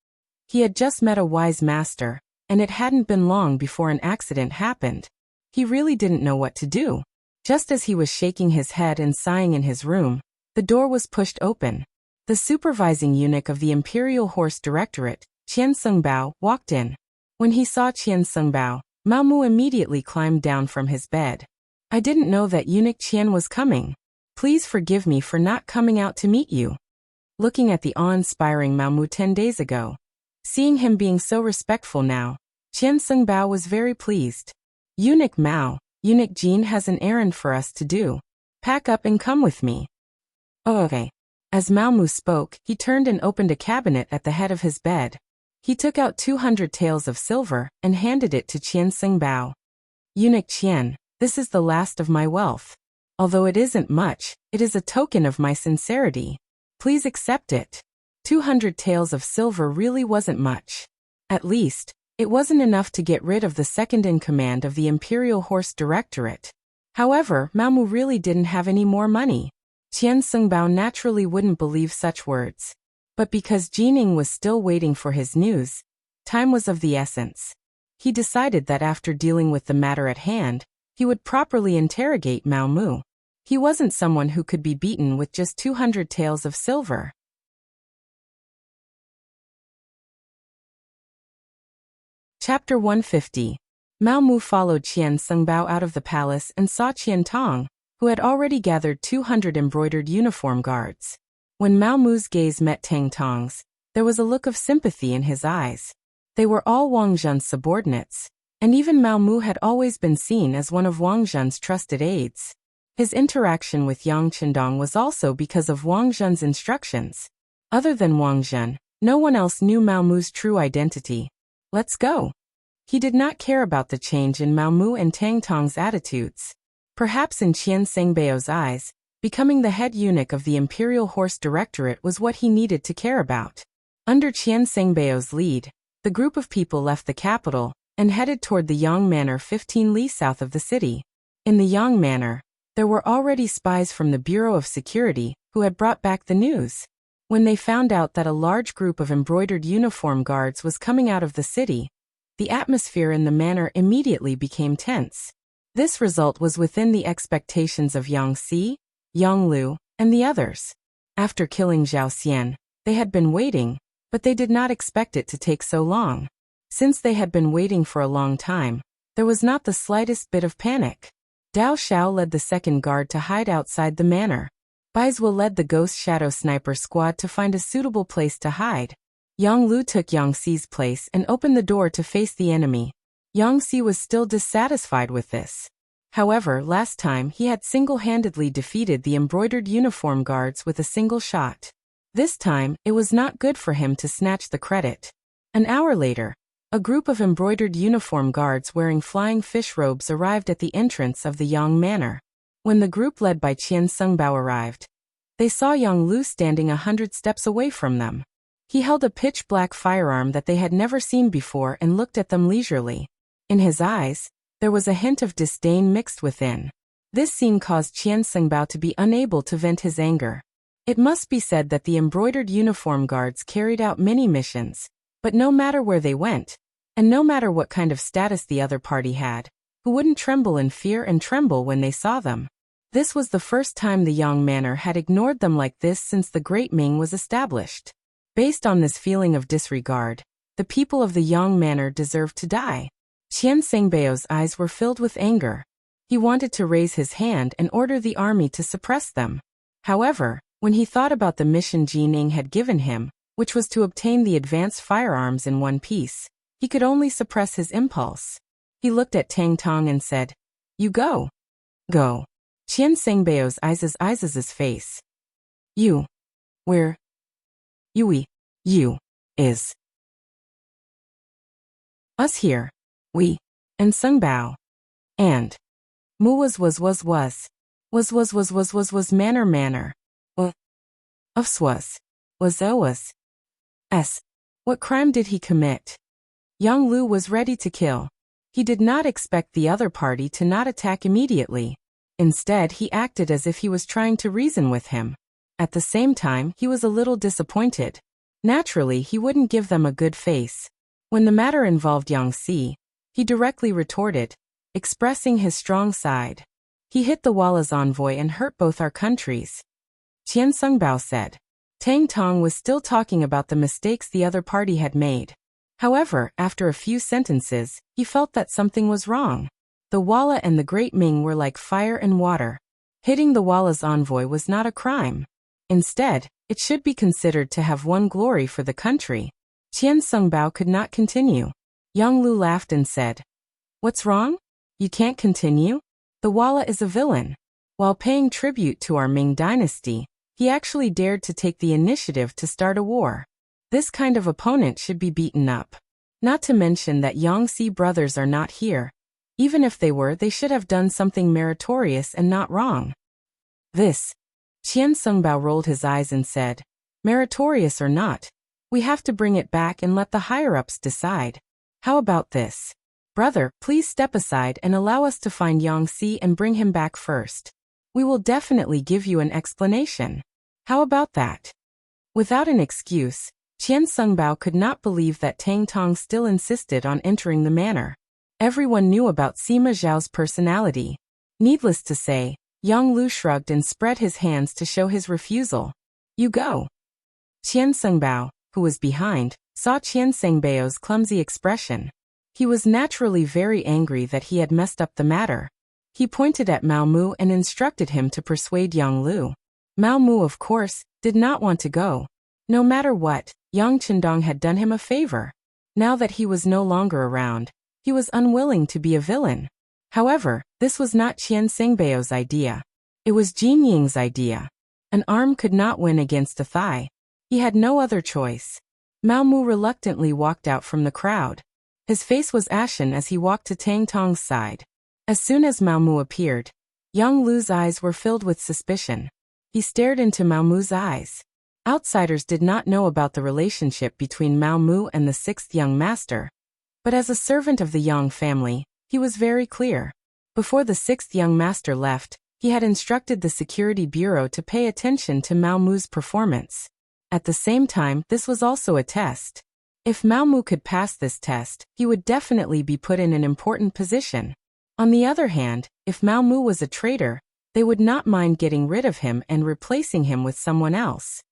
He had just met a wise master, and it hadn't been long before an accident happened. He really didn't know what to do. Just as he was shaking his head and sighing in his room, the door was pushed open. The supervising eunuch of the Imperial Horse Directorate, Qian Sungbao, walked in. When he saw Qian Sungbao, Mao Mu immediately climbed down from his bed. I didn't know that eunuch Qian was coming. Please forgive me for not coming out to meet you. Looking at the awe-inspiring Mao Mu 10 days ago, seeing him being so respectful now, Qian Sungbao was very pleased. Eunuch Mao, eunuch Jin has an errand for us to do. Pack up and come with me. Oh, okay. As Mao Mu spoke, he turned and opened a cabinet at the head of his bed. He took out 200 taels of silver and handed it to Qian Sungbao. Eunuch Qian, this is the last of my wealth. Although it isn't much, it is a token of my sincerity. Please accept it. 200 taels of silver really wasn't much. At least, it wasn't enough to get rid of the second-in-command of the Imperial Horse Directorate. However, Mao Mu really didn't have any more money. Qian Sungbao naturally wouldn't believe such words. But because Jining was still waiting for his news, time was of the essence. He decided that after dealing with the matter at hand, he would properly interrogate Mao Mu. He wasn't someone who could be beaten with just 200 taels of silver. Chapter 150. Mao Mu followed Qian Sungbao out of the palace and saw Qian Tong, who had already gathered 200 embroidered uniform guards. When Mao Mu's gaze met Tang Tong's, there was a look of sympathy in his eyes. They were all Wang Zhen's subordinates, and even Mao Mu had always been seen as one of Wang Zhen's trusted aides. His interaction with Yang Qindong was also because of Wang Zhen's instructions. Other than Wang Zhen, no one else knew Mao Mu's true identity. Let's go. He did not care about the change in Mao Mu and Tang Tong's attitudes. Perhaps in Qian Sengbao's eyes, becoming the head eunuch of the Imperial Horse Directorate was what he needed to care about. Under Qian Sengbao's lead, the group of people left the capital and headed toward the Yang Manor 15 li south of the city. In the Yang Manor, there were already spies from the Bureau of Security who had brought back the news. When they found out that a large group of embroidered uniform guards was coming out of the city, the atmosphere in the manor immediately became tense. This result was within the expectations of Yang Si, Yang Lu, and the others. After killing Zhao Xian, they had been waiting, but they did not expect it to take so long. Since they had been waiting for a long time, there was not the slightest bit of panic. Dao Xiao led the second guard to hide outside the manor. Baizhou led the ghost shadow sniper squad to find a suitable place to hide. Yang Lu took Yang Xi's place and opened the door to face the enemy. Yang Xi was still dissatisfied with this. However, last time he had single-handedly defeated the embroidered uniform guards with a single shot. This time, it was not good for him to snatch the credit. An hour later, a group of embroidered uniform guards wearing flying fish robes arrived at the entrance of the Yang Manor. When the group led by Qian Sengbao arrived, they saw Yang Lu standing 100 steps away from them. He held a pitch-black firearm that they had never seen before and looked at them leisurely. In his eyes, there was a hint of disdain mixed within. This scene caused Qian Sengbao to be unable to vent his anger. It must be said that the embroidered uniform guards carried out many missions, but no matter where they went, and no matter what kind of status the other party had, who wouldn't tremble in fear and tremble when they saw them? This was the first time the Yang Manor had ignored them like this since the Great Ming was established. Based on this feeling of disregard, the people of the Yang Manor deserved to die. Qian Sengbao's eyes were filled with anger. He wanted to raise his hand and order the army to suppress them. However, when he thought about the mission Ji Ning had given him, which was to obtain the advanced firearms in one piece, he could only suppress his impulse. He looked at Tang Tong and said, "You go." Go. Qian Sengbao's eyes' face. You. Where? You is. Us here. We. And Sengbao. And. Mu was manner. Us was s. What crime did he commit? Yang Lu was ready to kill. He did not expect the other party to not attack immediately. Instead, he acted as if he was trying to reason with him. At the same time, he was a little disappointed. Naturally, he wouldn't give them a good face. When the matter involved Yang Xi, he directly retorted, expressing his strong side. He hit the Walla's envoy and hurt both our countries. Qian Sengbao said. Tang Tong was still talking about the mistakes the other party had made. However, after a few sentences, he felt that something was wrong. The Walla and the Great Ming were like fire and water. Hitting the Walla's envoy was not a crime. Instead, it should be considered to have won glory for the country. Qian Sengbao could not continue. Yang Lu laughed and said, "What's wrong? You can't continue? The Walla is a villain. While paying tribute to our Ming dynasty, he actually dared to take the initiative to start a war. This kind of opponent should be beaten up. Not to mention that Yang Xi brothers are not here. Even if they were, they should have done something meritorious and not wrong." This. Qian Sengbao rolled his eyes and said, "Meritorious or not, we have to bring it back and let the higher-ups decide. How about this? Brother, please step aside and allow us to find Yang Xi and bring him back first. We will definitely give you an explanation. How about that?" Without an excuse, Qian Sengbao could not believe that Tang Tong still insisted on entering the manor. Everyone knew about Sima Zhao's personality. Needless to say, Yang Lu shrugged and spread his hands to show his refusal. "You go." Qian Sengbao, who was behind, saw Qian Sengbao's clumsy expression. He was naturally very angry that he had messed up the matter. He pointed at Mao Mu and instructed him to persuade Yang Lu. Mao Mu, of course, did not want to go. No matter what, Yang Chendong had done him a favor. Now that he was no longer around, he was unwilling to be a villain. However, this was not Qian Sengbao's idea. It was Jin Ying's idea. An arm could not win against a thigh. He had no other choice. Mao Mu reluctantly walked out from the crowd. His face was ashen as he walked to Tang Tong's side. As soon as Mao Mu appeared, Yang Lu's eyes were filled with suspicion. He stared into Mao Mu's eyes. Outsiders did not know about the relationship between Mao Mu and the sixth young master. But as a servant of the Yang family, he was very clear. Before the sixth young master left, he had instructed the security bureau to pay attention to Mao Mu's performance. At the same time, this was also a test. If Mao Mu could pass this test, he would definitely be put in an important position. On the other hand, if Mao Mu was a traitor, they would not mind getting rid of him and replacing him with someone else.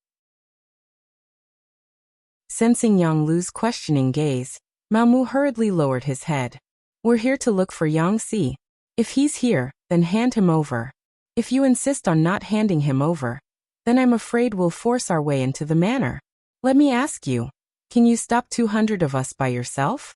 Sensing Yang Lu's questioning gaze, Mao Mu hurriedly lowered his head. "We're here to look for Yang Xi." If he's here, then hand him over. If you insist on not handing him over, then I'm afraid we'll force our way into the manor. Let me ask you, can you stop 200 of us by yourself?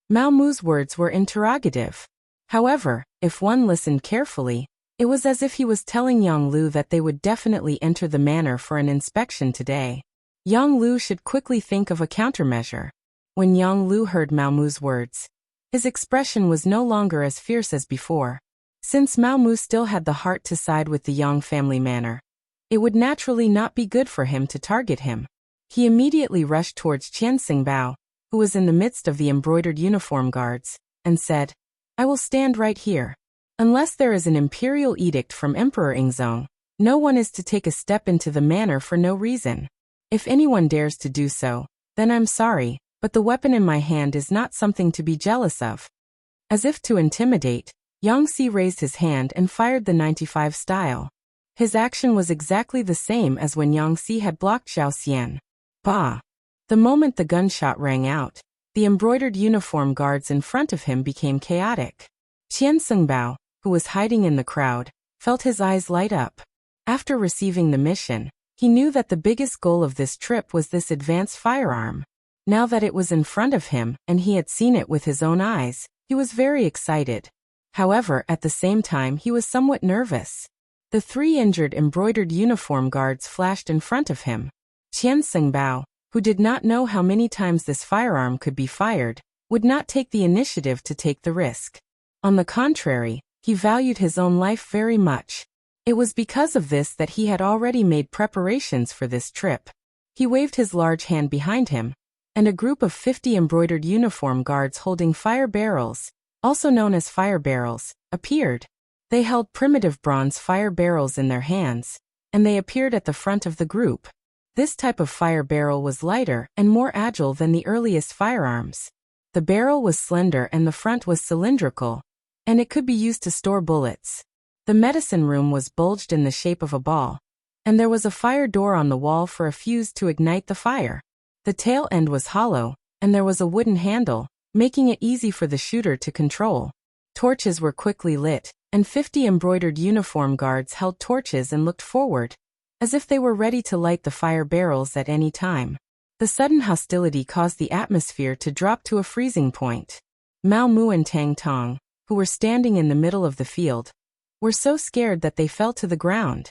Mao Mu's words were interrogative. However, if one listened carefully, it was as if he was telling Yang Lu that they would definitely enter the manor for an inspection today. Yang Lu should quickly think of a countermeasure. When Yang Lu heard Mao Mu's words, his expression was no longer as fierce as before. Since Mao Mu still had the heart to side with the Yang family manor, it would naturally not be good for him to target him. He immediately rushed towards Qian Xingbao, who was in the midst of the embroidered uniform guards, and said, I will stand right here. Unless there is an imperial edict from Emperor Ingzong, no one is to take a step into the manor for no reason. If anyone dares to do so, then I'm sorry, but the weapon in my hand is not something to be jealous of. As if to intimidate, Yang Si raised his hand and fired the 95 style. His action was exactly the same as when Yang Si had blocked Zhao Xian. Bah! The moment the gunshot rang out, the embroidered uniform guards in front of him became chaotic. Qian Xingbao, who was hiding in the crowd, felt his eyes light up. After receiving the mission, he knew that the biggest goal of this trip was this advanced firearm. Now that it was in front of him and he had seen it with his own eyes, he was very excited. However, at the same time he was somewhat nervous. The 3 injured embroidered uniform guards flashed in front of him. Qian Xingbao, who did not know how many times this firearm could be fired, would not take the initiative to take the risk. On the contrary, he valued his own life very much. It was because of this that he had already made preparations for this trip. He waved his large hand behind him, and a group of 50 embroidered uniform guards holding fire barrels, also known as fire barrels, appeared. They held primitive bronze fire barrels in their hands, and they appeared at the front of the group. This type of fire barrel was lighter and more agile than the earliest firearms. The barrel was slender and the front was cylindrical, and it could be used to store bullets. The medicine room was bulged in the shape of a ball, and there was a fire door on the wall for a fuse to ignite the fire. The tail end was hollow, and there was a wooden handle, making it easy for the shooter to control. Torches were quickly lit, and 50 embroidered uniform guards held torches and looked forward, as if they were ready to light the fire barrels at any time. The sudden hostility caused the atmosphere to drop to a freezing point. Mao Mu and Tang Tong, who were standing in the middle of the field, were so scared that they fell to the ground.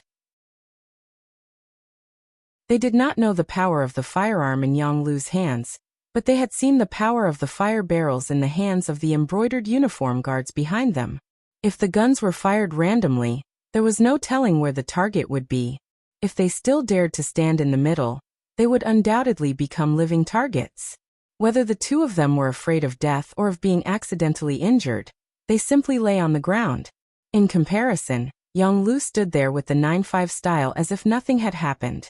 They did not know the power of the firearm in Yang Lu's hands, but they had seen the power of the fire barrels in the hands of the embroidered uniform guards behind them. If the guns were fired randomly, there was no telling where the target would be. If they still dared to stand in the middle, they would undoubtedly become living targets. Whether the two of them were afraid of death or of being accidentally injured, they simply lay on the ground. In comparison, Yang Lu stood there with the 9-5 style as if nothing had happened.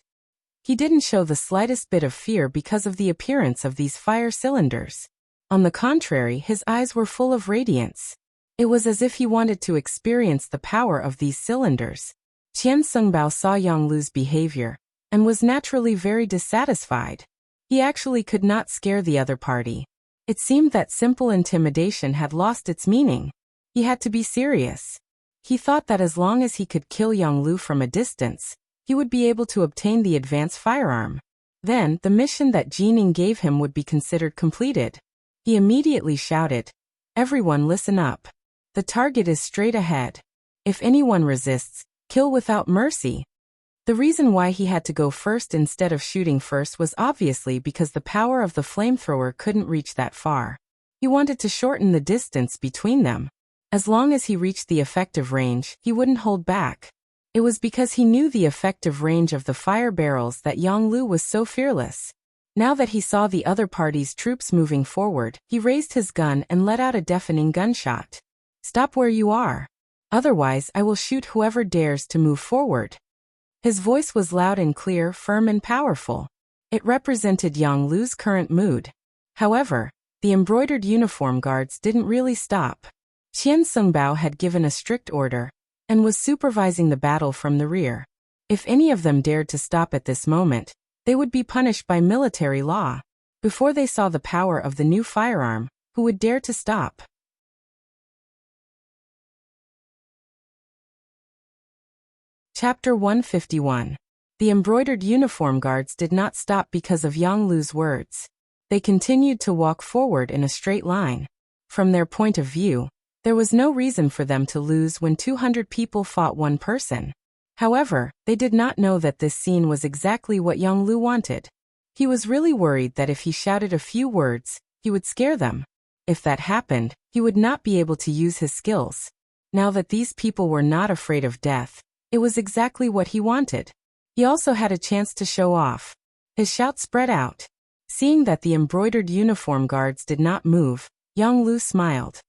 He didn't show the slightest bit of fear because of the appearance of these fire cylinders. On the contrary, his eyes were full of radiance. It was as if he wanted to experience the power of these cylinders. Qian Xingbao saw Yang Lu's behavior, and was naturally very dissatisfied. He actually could not scare the other party. It seemed that simple intimidation had lost its meaning. He had to be serious. He thought that as long as he could kill Yang Lu from a distance, he would be able to obtain the advanced firearm. Then, the mission that Jining gave him would be considered completed. He immediately shouted, "Everyone listen up. The target is straight ahead. If anyone resists, kill without mercy." The reason why he had to go first instead of shooting first was obviously because the power of the flamethrower couldn't reach that far. He wanted to shorten the distance between them. As long as he reached the effective range, he wouldn't hold back. It was because he knew the effective range of the fire barrels that Yang Lu was so fearless. Now that he saw the other party's troops moving forward, he raised his gun and let out a deafening gunshot. "Stop where you are. Otherwise, I will shoot whoever dares to move forward." His voice was loud and clear, firm and powerful. It represented Yang Lu's current mood. However, the embroidered uniform guards didn't really stop. Qian Xingbao had given a strict order, and was supervising the battle from the rear. If any of them dared to stop at this moment, they would be punished by military law. Before they saw the power of the new firearm, who would dare to stop? Chapter 151. The embroidered uniform guards did not stop because of Yang Lu's words. They continued to walk forward in a straight line. From their point of view, there was no reason for them to lose when 200 people fought one person. However, they did not know that this scene was exactly what Yang Lu wanted. He was really worried that if he shouted a few words, he would scare them. If that happened, he would not be able to use his skills. Now that these people were not afraid of death, it was exactly what he wanted. He also had a chance to show off. His shout spread out. Seeing that the embroidered uniform guards did not move, Yang Lu smiled.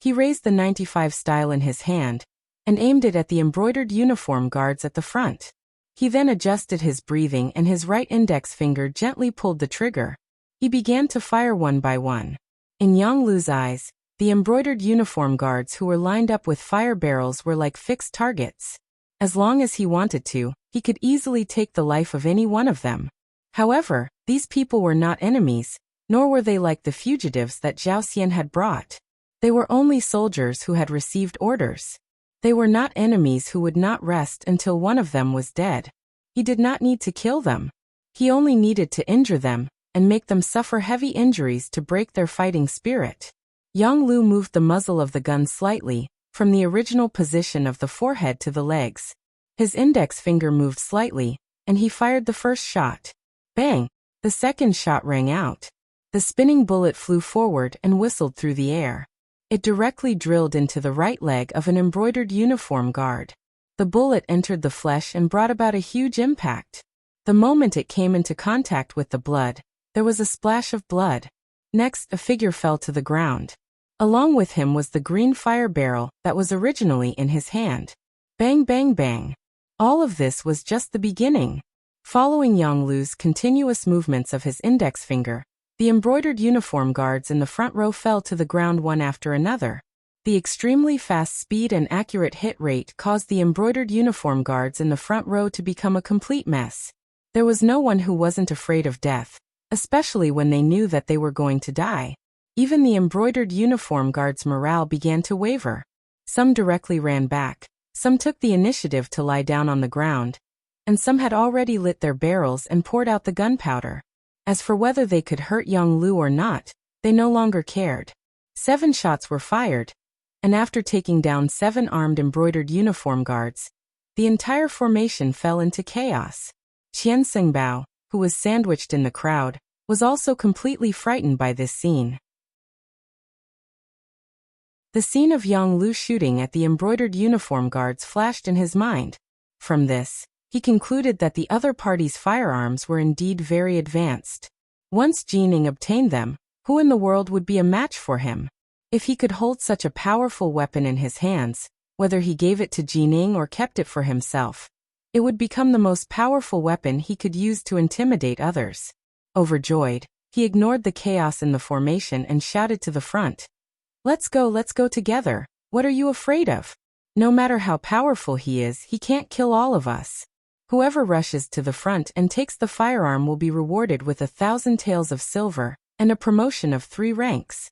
He raised the 95 style in his hand and aimed it at the embroidered uniform guards at the front. He then adjusted his breathing and his right index finger gently pulled the trigger. He began to fire one by one. In Yang Lu's eyes, the embroidered uniform guards who were lined up with fire barrels were like fixed targets. As long as he wanted to, he could easily take the life of any one of them. However, these people were not enemies, nor were they like the fugitives that Zhao Xian had brought. They were only soldiers who had received orders. They were not enemies who would not rest until one of them was dead. He did not need to kill them. He only needed to injure them and make them suffer heavy injuries to break their fighting spirit. Yang Lu moved the muzzle of the gun slightly, from the original position of the forehead to the legs. His index finger moved slightly, and he fired the first shot. Bang! The second shot rang out. The spinning bullet flew forward and whistled through the air. It directly drilled into the right leg of an embroidered uniform guard. The bullet entered the flesh and brought about a huge impact. The moment it came into contact with the blood, there was a splash of blood. Next, a figure fell to the ground. Along with him was the green fire barrel that was originally in his hand. Bang, bang, bang. All of this was just the beginning. Following Yang Lu's continuous movements of his index finger, the embroidered uniform guards in the front row fell to the ground one after another. The extremely fast speed and accurate hit rate caused the embroidered uniform guards in the front row to become a complete mess. There was no one who wasn't afraid of death, especially when they knew that they were going to die. Even the embroidered uniform guards' morale began to waver. Some directly ran back, some took the initiative to lie down on the ground, and some had already lit their barrels and poured out the gunpowder. As for whether they could hurt Yang Lu or not, they no longer cared. 7 shots were fired, and after taking down 7 armed embroidered uniform guards, the entire formation fell into chaos. Qian Xingbao, who was sandwiched in the crowd, was also completely frightened by this scene. The scene of Yang Lu shooting at the embroidered uniform guards flashed in his mind. From this, he concluded that the other party's firearms were indeed very advanced. Once Jining obtained them, who in the world would be a match for him? If he could hold such a powerful weapon in his hands, whether he gave it to Jining or kept it for himself, it would become the most powerful weapon he could use to intimidate others. Overjoyed, he ignored the chaos in the formation and shouted to the front. Let's go together. What are you afraid of? No matter how powerful he is, he can't kill all of us. Whoever rushes to the front and takes the firearm will be rewarded with 1,000 taels of silver and a promotion of 3 ranks.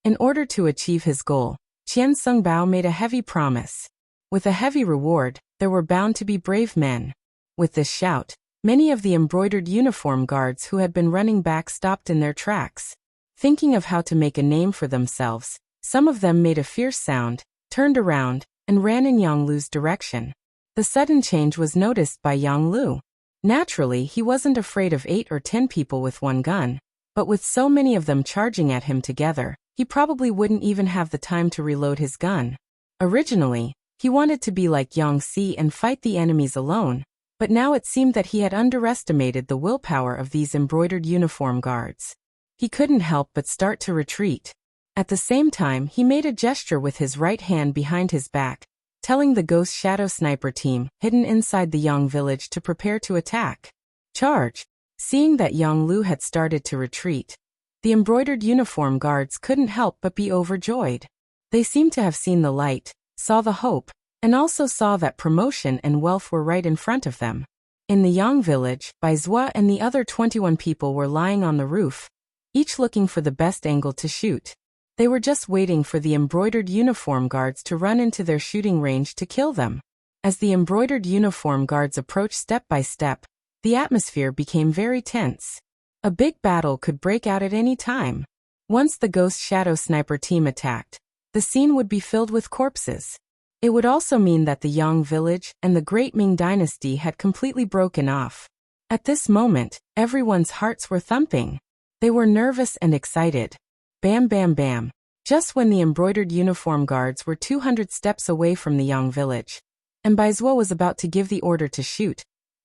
In order to achieve his goal, Qian Xingbao made a heavy promise. With a heavy reward, there were bound to be brave men. With this shout, many of the embroidered uniform guards who had been running back stopped in their tracks. Thinking of how to make a name for themselves, some of them made a fierce sound, turned around, and ran in Yang Lu's direction. The sudden change was noticed by Yang Lu. Naturally, he wasn't afraid of 8 or 10 people with one gun, but with so many of them charging at him together, he probably wouldn't even have the time to reload his gun. Originally, he wanted to be like Yang Si and fight the enemies alone, but now it seemed that he had underestimated the willpower of these embroidered uniform guards. He couldn't help but start to retreat. At the same time, he made a gesture with his right hand behind his back, telling the Ghost Shadow Sniper team, hidden inside the Yang village, to prepare to attack. Charge! Seeing that Yang Lu had started to retreat, the embroidered uniform guards couldn't help but be overjoyed. They seemed to have seen the light, saw the hope, and also saw that promotion and wealth were right in front of them. In the Yang village, Bai Zhua and the other 21 people were lying on the roof, each looking for the best angle to shoot. They were just waiting for the embroidered uniform guards to run into their shooting range to kill them. As the embroidered uniform guards approached step by step, the atmosphere became very tense. A big battle could break out at any time. Once the Ghost Shadow Sniper team attacked, the scene would be filled with corpses. It would also mean that the Yang village and the Great Ming Dynasty had completely broken off. At this moment, everyone's hearts were thumping. They were nervous and excited. Bam bam bam. Just when the embroidered uniform guards were 200 steps away from the Yang village, and Baizhuo was about to give the order to shoot,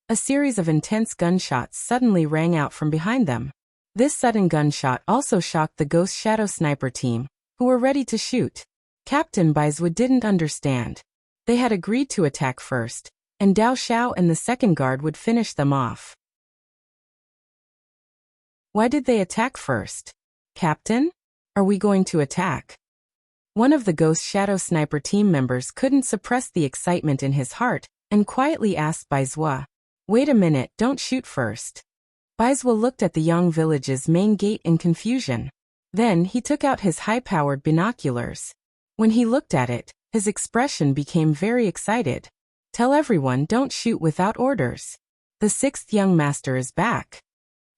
a series of intense gunshots suddenly rang out from behind them. This sudden gunshot also shocked the Ghost Shadow Sniper team, who were ready to shoot. Captain Baizhuo didn't understand. They had agreed to attack first, and Dao Xiao and the second guard would finish them off. Why did they attack first? Captain? Are we going to attack? One of the Ghost Shadow Sniper team members couldn't suppress the excitement in his heart and quietly asked Baizhuo, "Wait a minute, don't shoot first." Baizhuo looked at the Yang village's main gate in confusion. Then he took out his high-powered binoculars. When he looked at it, his expression became very excited. "Tell everyone don't shoot without orders. The sixth young master is back."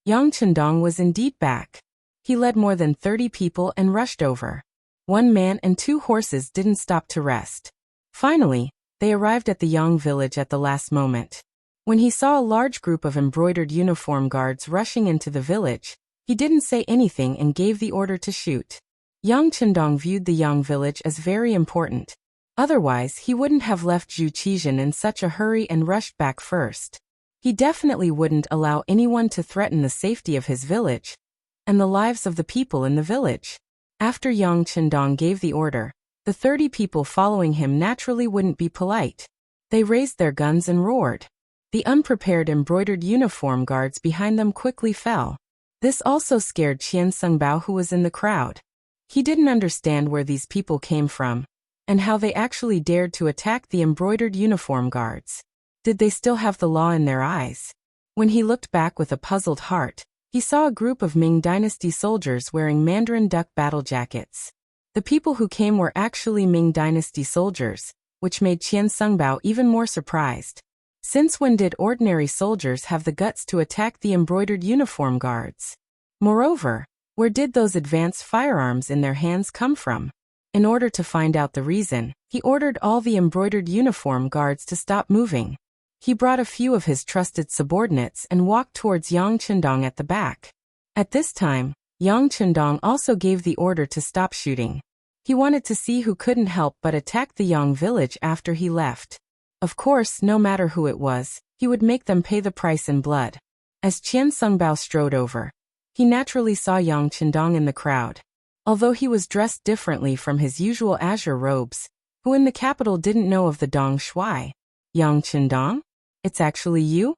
Yang Chendong was indeed back. He led more than 30 people and rushed over. One man and 2 horses didn't stop to rest. Finally, they arrived at the Yang village at the last moment. When he saw a large group of embroidered uniform guards rushing into the village, he didn't say anything and gave the order to shoot. Yang Chendong viewed the Yang village as very important. Otherwise, he wouldn't have left Zhu Qizhen in such a hurry and rushed back first. He definitely wouldn't allow anyone to threaten the safety of his village and the lives of the people in the village. After Yang Chendong gave the order, the 30 people following him naturally wouldn't be polite. They raised their guns and roared. The unprepared embroidered uniform guards behind them quickly fell. This also scared Qian Sungbao, who was in the crowd. He didn't understand where these people came from, and how they actually dared to attack the embroidered uniform guards. Did they still have the law in their eyes? When he looked back with a puzzled heart, he saw a group of Ming Dynasty soldiers wearing Mandarin duck battle jackets. The people who came were actually Ming Dynasty soldiers, which made Qian Sungbao even more surprised. Since when did ordinary soldiers have the guts to attack the embroidered uniform guards? Moreover, where did those advanced firearms in their hands come from? In order to find out the reason, he ordered all the embroidered uniform guards to stop moving. He brought a few of his trusted subordinates and walked towards Yang Chendong at the back. At this time, Yang Chendong also gave the order to stop shooting. He wanted to see who couldn't help but attack the Yang village after he left. Of course, no matter who it was, he would make them pay the price in blood. As Qian Sungbao strode over, he naturally saw Yang Chendong in the crowd. Although he was dressed differently from his usual azure robes, who in the capital didn't know of the Dong Shui? Yang Chendong? It's actually you?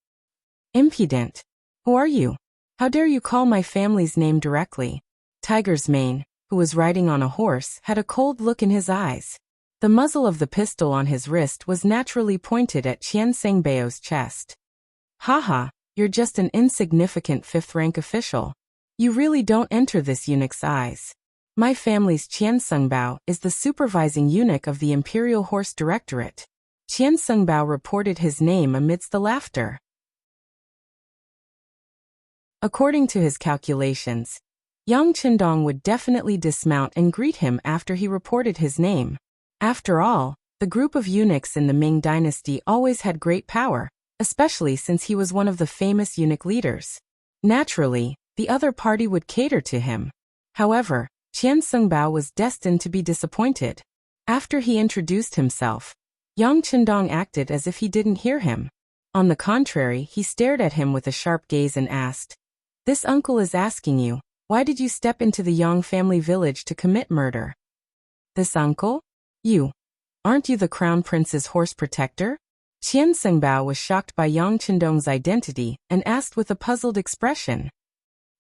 Impudent. Who are you? How dare you call my family's name directly? Tiger's Mane, who was riding on a horse, had a cold look in his eyes. The muzzle of the pistol on his wrist was naturally pointed at Qian Sengbao's chest. Haha, you're just an insignificant 5th-rank official. You really don't enter this eunuch's eyes. My family's Qian Sungbao is the supervising eunuch of the Imperial Horse Directorate. Qian Sungbao reported his name amidst the laughter. According to his calculations, Yang Chendong would definitely dismount and greet him after he reported his name. After all, the group of eunuchs in the Ming Dynasty always had great power, especially since he was one of the famous eunuch leaders. Naturally, the other party would cater to him. However, Qian Sungbao was destined to be disappointed. After he introduced himself, Yang Chendong acted as if he didn't hear him. On the contrary, he stared at him with a sharp gaze and asked, "This uncle is asking you, why did you step into the Yang family village to commit murder?" "This uncle? You. Aren't you the Crown Prince's horse protector?" Qian Sungbao was shocked by Yang Chendong's identity and asked with a puzzled expression.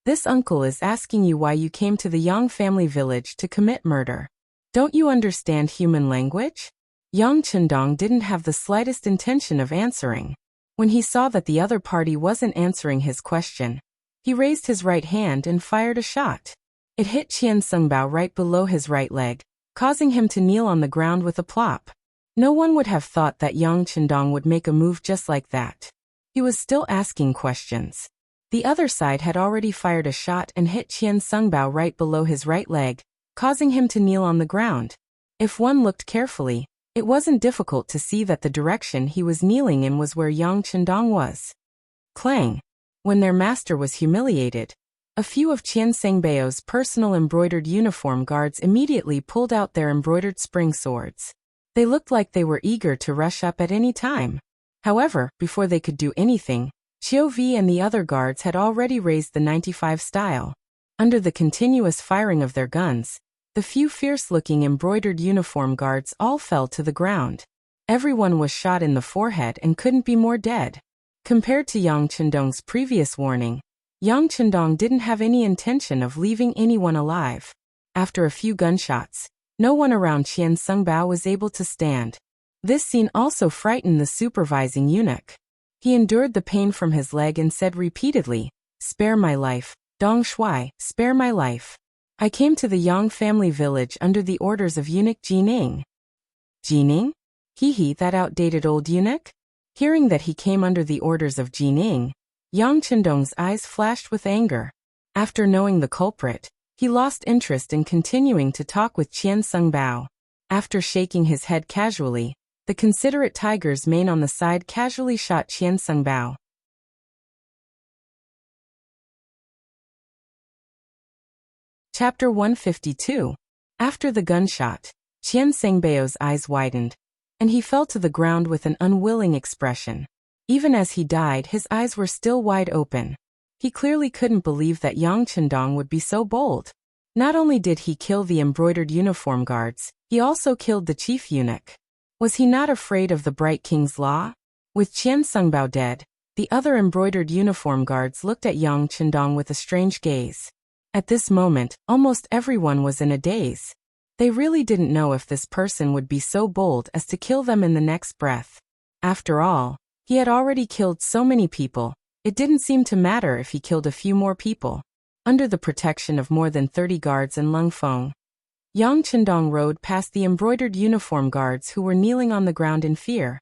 "This uncle is asking you why you came to the Yang family village to commit murder. Don't you understand human language?" Yang Chendong didn't have the slightest intention of answering. When he saw that the other party wasn't answering his question, he raised his right hand and fired a shot. It hit Qian Sungbao right below his right leg, causing him to kneel on the ground with a plop. No one would have thought that Yang Chendong would make a move just like that. He was still asking questions. The other side had already fired a shot and hit Qian Sungbao right below his right leg, causing him to kneel on the ground. If one looked carefully, it wasn't difficult to see that the direction he was kneeling in was where Yang Chendong was. Clang! When their master was humiliated, a few of Qian Sengbao's personal embroidered uniform guards immediately pulled out their embroidered spring swords. They looked like they were eager to rush up at any time. However, before they could do anything, Qiu Vi and the other guards had already raised the 95 style. Under the continuous firing of their guns, the few fierce-looking embroidered uniform guards all fell to the ground. Everyone was shot in the forehead and couldn't be more dead. Compared to Yang Chendong's previous warning, Yang Chendong didn't have any intention of leaving anyone alive. After a few gunshots, no one around Qian Sungbao was able to stand. This scene also frightened the supervising eunuch. He endured the pain from his leg and said repeatedly, "Spare my life, Dong Shuai, spare my life. I came to the Yang family village under the orders of eunuch Jining." Jining? He, that outdated old eunuch? Hearing that he came under the orders of Jining, Yang Chendong's eyes flashed with anger. After knowing the culprit, he lost interest in continuing to talk with Qian Sungbao. After shaking his head casually, the considerate tiger's mane on the side casually shot Qian Sungbao. Chapter 152. After the gunshot, Qian Sengbao's eyes widened, and he fell to the ground with an unwilling expression. Even as he died, his eyes were still wide open. He clearly couldn't believe that Yang Chendong would be so bold. Not only did he kill the embroidered uniform guards, he also killed the chief eunuch. Was he not afraid of the Bright King's law? With Qian Sungbao dead, the other embroidered uniform guards looked at Yang Chendong with a strange gaze. At this moment, almost everyone was in a daze. They really didn't know if this person would be so bold as to kill them in the next breath. After all, he had already killed so many people, it didn't seem to matter if he killed a few more people. Under the protection of more than 30 guards in Lungfeng, Yang Chendong rode past the embroidered uniform guards who were kneeling on the ground in fear.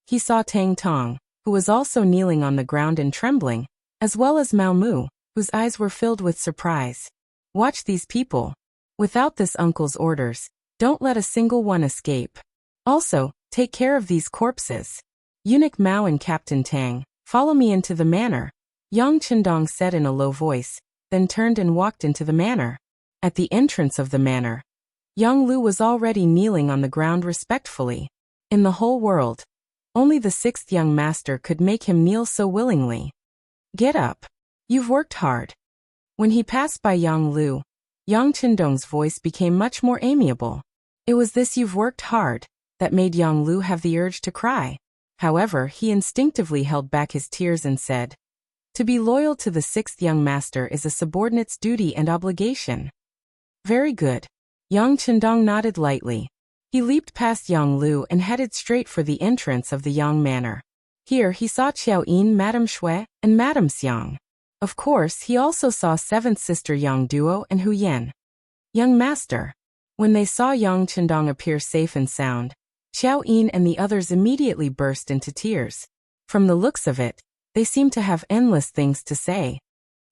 He saw Tang Tong, who was also kneeling on the ground and trembling, as well as Mao Mu, whose eyes were filled with surprise. Watch these people. Without this uncle's orders, don't let a single one escape. Also, take care of these corpses. Eunuch Mao and Captain Tang, follow me into the manor, Yang Chendong said in a low voice, then turned and walked into the manor. At the entrance of the manor, Yang Lu was already kneeling on the ground respectfully. In the whole world, only the 6th young master could make him kneel so willingly. Get up. You've worked hard. When he passed by Yang Lu, Yang Chendong's voice became much more amiable. It was this "you've worked hard" that made Yang Lu have the urge to cry. However, he instinctively held back his tears and said, "To be loyal to the 6th young master is a subordinate's duty and obligation." Very good. Yang Chendong nodded lightly. He leaped past Yang Lu and headed straight for the entrance of the Yang Manor. Here he saw Qiao Yin, Madame Shui, and Madame Xiang. Of course, he also saw 7th sister Yang Duo and Hu Yan. Young master. When they saw Yang Chendong appear safe and sound, Qiao Yin and the others immediately burst into tears. From the looks of it, they seemed to have endless things to say.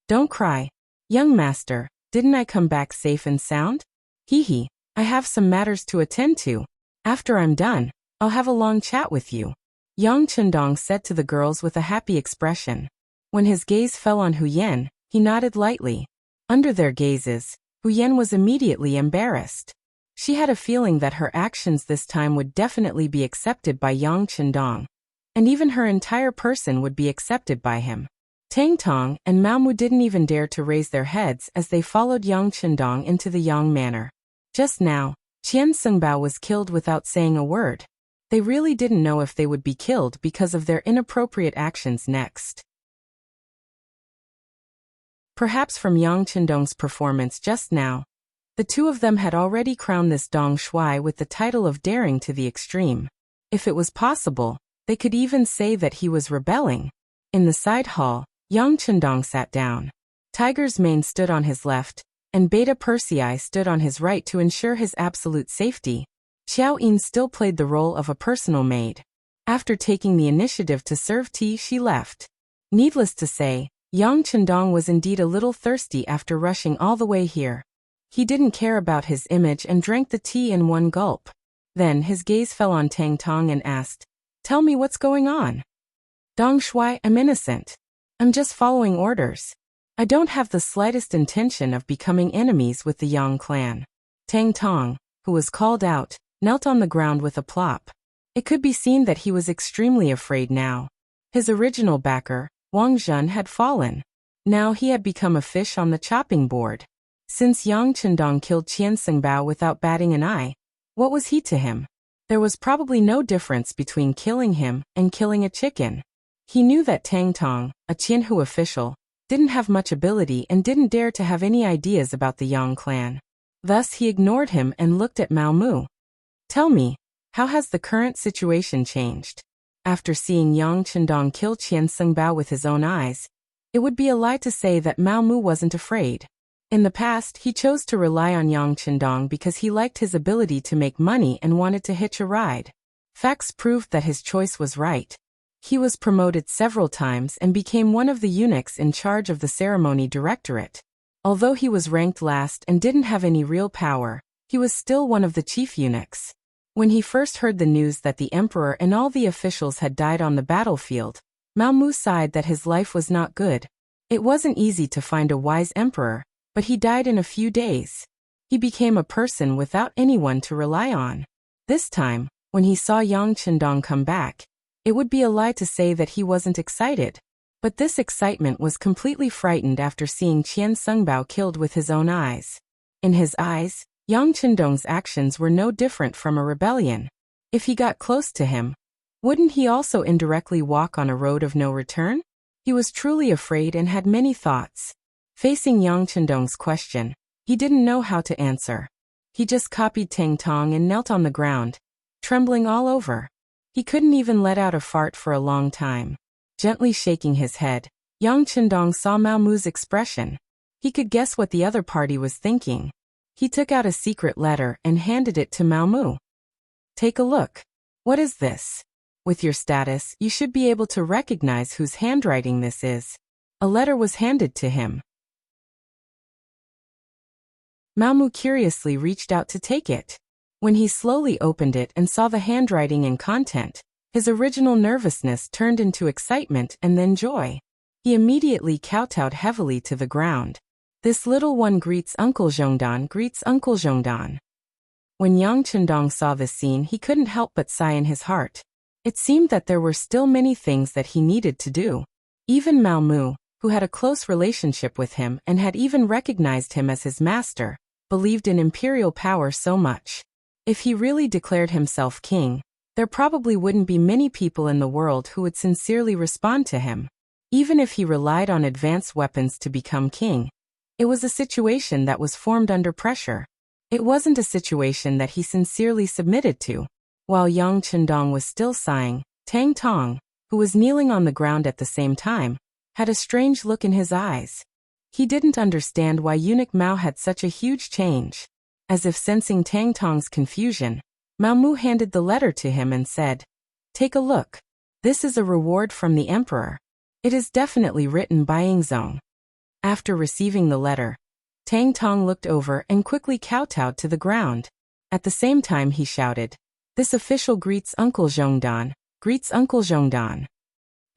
Don't cry. Young master, didn't I come back safe and sound? Hee, I have some matters to attend to. After I'm done, I'll have a long chat with you, Yang Chendong said to the girls with a happy expression. When his gaze fell on Hu Yan, he nodded lightly. Under their gazes, Hu Yan was immediately embarrassed. She had a feeling that her actions this time would definitely be accepted by Yang Chendong, and even her entire person would be accepted by him. Tang Tong and Mao Mu didn't even dare to raise their heads as they followed Yang Chendong into the Yang Manor. Just now, Qian Sungbao was killed without saying a word. They really didn't know if they would be killed because of their inappropriate actions next. Perhaps from Yang Chendong's performance just now, the two of them had already crowned this Dong Shuai with the title of daring to the extreme. If it was possible, they could even say that he was rebelling. In the side hall, Yang Chendong sat down. Tiger's Mane stood on his left, and Beta Persei stood on his right to ensure his absolute safety. Xiao Yin still played the role of a personal maid. After taking the initiative to serve tea, she left. Needless to say, Yang Chendong was indeed a little thirsty after rushing all the way here. He didn't care about his image and drank the tea in one gulp. Then his gaze fell on Tang Tong and asked, "Tell me what's going on." "Dong Shui, I'm innocent. I'm just following orders. I don't have the slightest intention of becoming enemies with the Yang clan." Tang Tong, who was called out, knelt on the ground with a plop. It could be seen that he was extremely afraid now. His original backer, Wang Zhen, had fallen. Now he had become a fish on the chopping board. Since Yang Chendong killed Qian Sengbao without batting an eye, what was he to him? There was probably no difference between killing him and killing a chicken. He knew that Tang Tong, a Qianhu official, didn't have much ability and didn't dare to have any ideas about the Yang clan. Thus he ignored him and looked at Mao Mu. "Tell me, how has the current situation changed?" After seeing Yang Chendong kill Qian Sengbao with his own eyes, it would be a lie to say that Mao Mu wasn't afraid. In the past, he chose to rely on Yang Chendong because he liked his ability to make money and wanted to hitch a ride. Facts proved that his choice was right. He was promoted several times and became one of the eunuchs in charge of the ceremony directorate. Although he was ranked last and didn't have any real power, he was still one of the chief eunuchs. When he first heard the news that the emperor and all the officials had died on the battlefield, Mao Mu sighed that his life was not good. It wasn't easy to find a wise emperor, but he died in a few days. He became a person without anyone to rely on. This time, when he saw Yang Chendong come back, it would be a lie to say that he wasn't excited. But this excitement was completely frightened after seeing Qian Sengbao killed with his own eyes. In his eyes, Yang Chendong's actions were no different from a rebellion. If he got close to him, wouldn't he also indirectly walk on a road of no return? He was truly afraid and had many thoughts. Facing Yang Chendong's question, he didn't know how to answer. He just copied Tang Tong and knelt on the ground, trembling all over. He couldn't even let out a fart for a long time. Gently shaking his head, Yang Chendong saw Mao Mu's expression. He could guess what the other party was thinking. He took out a secret letter and handed it to Mao Mu. "Take a look. What is this? With your status, you should be able to recognize whose handwriting this is." A letter was handed to him. Mao Mu curiously reached out to take it. When he slowly opened it and saw the handwriting and content, his original nervousness turned into excitement and then joy. He immediately kowtowed heavily to the ground. "This little one greets Uncle Zhongdan, greets Uncle Zhongdan." When Yang Chendong saw this scene, he couldn't help but sigh in his heart. It seemed that there were still many things that he needed to do. Even Mao Mu, who had a close relationship with him and had even recognized him as his master, believed in imperial power so much. If he really declared himself king, there probably wouldn't be many people in the world who would sincerely respond to him. Even if he relied on advanced weapons to become king, it was a situation that was formed under pressure. It wasn't a situation that he sincerely submitted to. While Yang Chendong was still sighing, Tang Tong, who was kneeling on the ground at the same time, had a strange look in his eyes. He didn't understand why eunuch Mao had such a huge change. As if sensing Tang Tong's confusion, Mao Mu handed the letter to him and said, "Take a look. This is a reward from the emperor. It is definitely written by Yingzong." After receiving the letter, Tang Tong looked over and quickly kowtowed to the ground. At the same time he shouted, "This official greets Uncle Zhongdan, greets Uncle Zhongdan.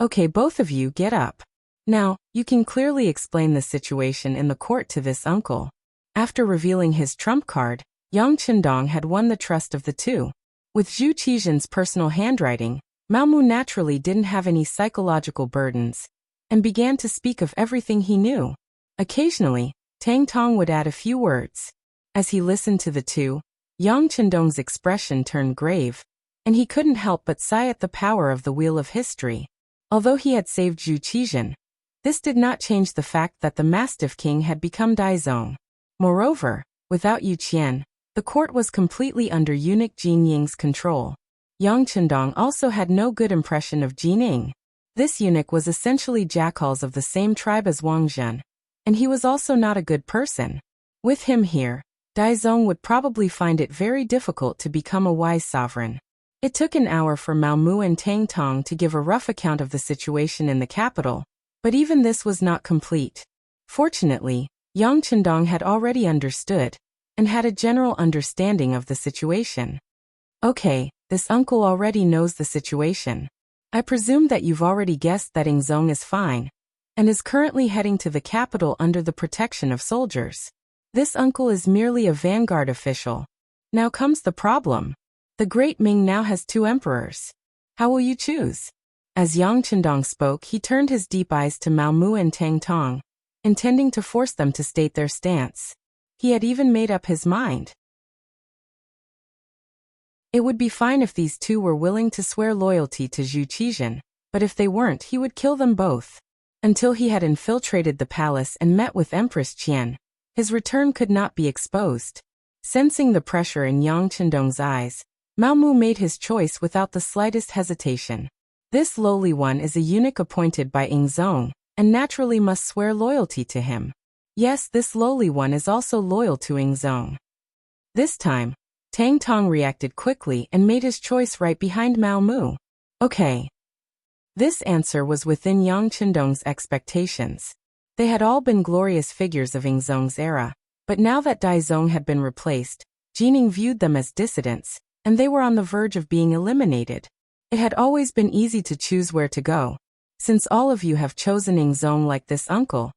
Okay, both of you get up. Now, you can clearly explain the situation in the court to this uncle." After revealing his trump card, Yang Chendong had won the trust of the two. With Zhu Qizhen's personal handwriting, Mao Mu naturally didn't have any psychological burdens, and began to speak of everything he knew. Occasionally, Tang Tong would add a few words. As he listened to the two, Yang Chendong's expression turned grave, and he couldn't help but sigh at the power of the wheel of history. Although he had saved Zhu Qizhen, this did not change the fact that the Mastiff King had become Daizong. Moreover, without Yu Qian, the court was completely under eunuch Jin Ying's control. Yang Chendong also had no good impression of Jin Ying. This eunuch was essentially jackals of the same tribe as Wang Zhen, and he was also not a good person. With him here, Daizong would probably find it very difficult to become a wise sovereign. It took an hour for Mao Mu and Tang Tong to give a rough account of the situation in the capital, but even this was not complete. Fortunately, Yang Chendong had already understood, and had a general understanding of the situation. Okay, this uncle already knows the situation. I presume that you've already guessed that Ingzong is fine, and is currently heading to the capital under the protection of soldiers. This uncle is merely a vanguard official. Now comes the problem. The Great Ming now has 2 emperors. How will you choose? As Yang Chendong spoke, he turned his deep eyes to Mao Mu and Tang Tong, intending to force them to state their stance. He had even made up his mind. It would be fine if these 2 were willing to swear loyalty to Zhu Qizhen, but if they weren't, he would kill them both. Until he had infiltrated the palace and met with Empress Qian, his return could not be exposed. Sensing the pressure in Yang Chendong's eyes, Mao Mu made his choice without the slightest hesitation. This lowly one is a eunuch appointed by Ingzong, and naturally must swear loyalty to him. Yes, this lowly one is also loyal to Ingzong. This time, Tang Tong reacted quickly and made his choice right behind Mao Mu. Okay. This answer was within Yang Chendong's expectations. They had all been glorious figures of Ingzong's era, but now that Daizong had been replaced, Jining viewed them as dissidents, and they were on the verge of being eliminated. It had always been easy to choose where to go. Since all of you have chosen Ingzong like this uncle,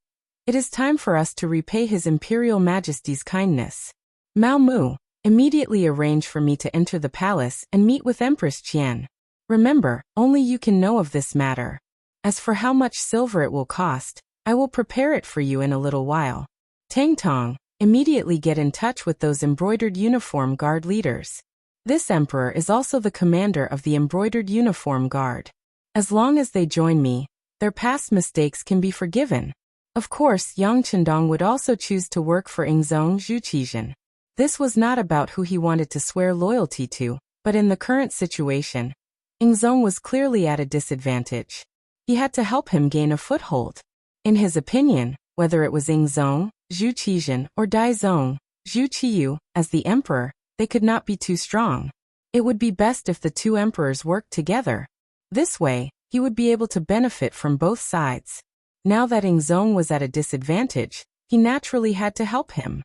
it is time for us to repay His Imperial Majesty's kindness. Mao Mu, immediately arrange for me to enter the palace and meet with Empress Qian. Remember, only you can know of this matter. As for how much silver it will cost, I will prepare it for you in a little while. Tang Tong, immediately get in touch with those embroidered uniform guard leaders. This emperor is also the commander of the embroidered uniform guard. As long as they join me, their past mistakes can be forgiven. Of course, Yang Chendong would also choose to work for Ingzong Zhu Qizhen. This was not about who he wanted to swear loyalty to, but in the current situation, Ingzong was clearly at a disadvantage. He had to help him gain a foothold. In his opinion, whether it was Ingzong, Zhu Qizhen, or Daizong, Zhu Qiyu, as the emperor, they could not be too strong. It would be best if the 2 emperors worked together. This way, he would be able to benefit from both sides. Now that Ingzong was at a disadvantage, he naturally had to help him.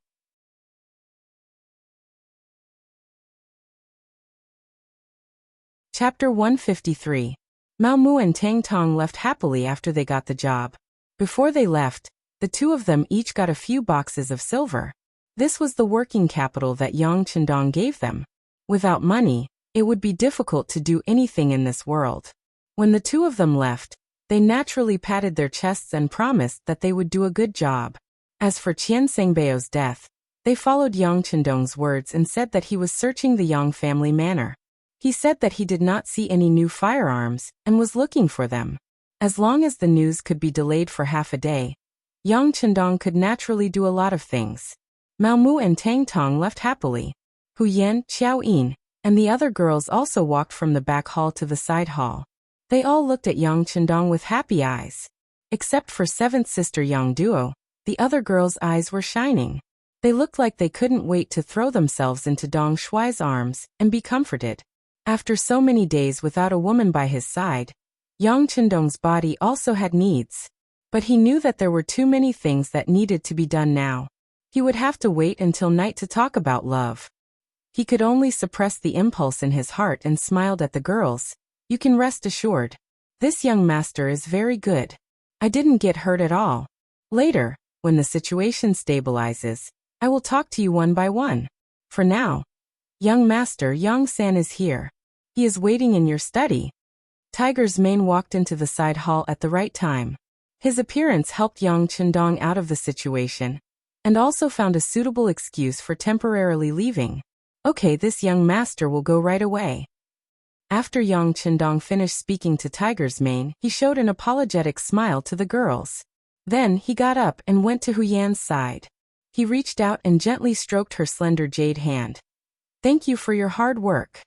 Chapter 153. Mao Mu and Tang Tong left happily after they got the job. Before they left, the 2 of them each got a few boxes of silver. This was the working capital that Yang Chendong gave them. Without money, it would be difficult to do anything in this world. When the 2 of them left, they naturally patted their chests and promised that they would do a good job. As for Qian Sengbao's death, they followed Yang Chendong's words and said that he was searching the Yang family manor. He said that he did not see any new firearms and was looking for them. As long as the news could be delayed for half a day, Yang Chendong could naturally do a lot of things. Mao Mu and Tang Tong left happily. Hu Yan, Xiao Yin, and the other girls also walked from the back hall to the side hall. They all looked at Yang Chendong with happy eyes. Except for 7th sister Yang Duo, the other girls' eyes were shining. They looked like they couldn't wait to throw themselves into Dong Shuai's arms and be comforted. After so many days without a woman by his side, Yang Chendong's body also had needs. But he knew that there were too many things that needed to be done now. He would have to wait until night to talk about love. He could only suppress the impulse in his heart and smiled at the girls. You can rest assured. This young master is very good. I didn't get hurt at all. Later, when the situation stabilizes, I will talk to you one by one. For now, young master Yang San is here. He is waiting in your study. Tiger's Mane walked into the side hall at the right time. His appearance helped Yang Chendong out of the situation, and also found a suitable excuse for temporarily leaving. Okay, this young master will go right away. After Yang Chendong finished speaking to Tiger's Mane, he showed an apologetic smile to the girls. Then he got up and went to Hu Yan's side. He reached out and gently stroked her slender jade hand. Thank you for your hard work.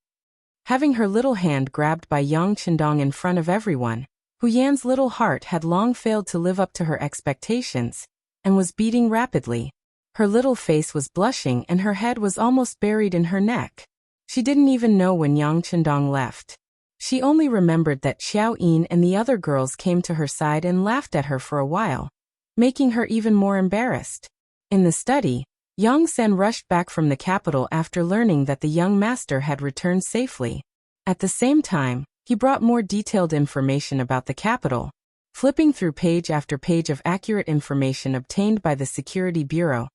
Having her little hand grabbed by Yang Chendong in front of everyone, Hu Yan's little heart had long failed to live up to her expectations, and was beating rapidly. Her little face was blushing and her head was almost buried in her neck. She didn't even know when Yang Chendong left. She only remembered that Xiao Yin and the other girls came to her side and laughed at her for a while, making her even more embarrassed. In the study, Yang Sen rushed back from the capital after learning that the young master had returned safely. At the same time, he brought more detailed information about the capital. Flipping through page after page of accurate information obtained by the Security Bureau,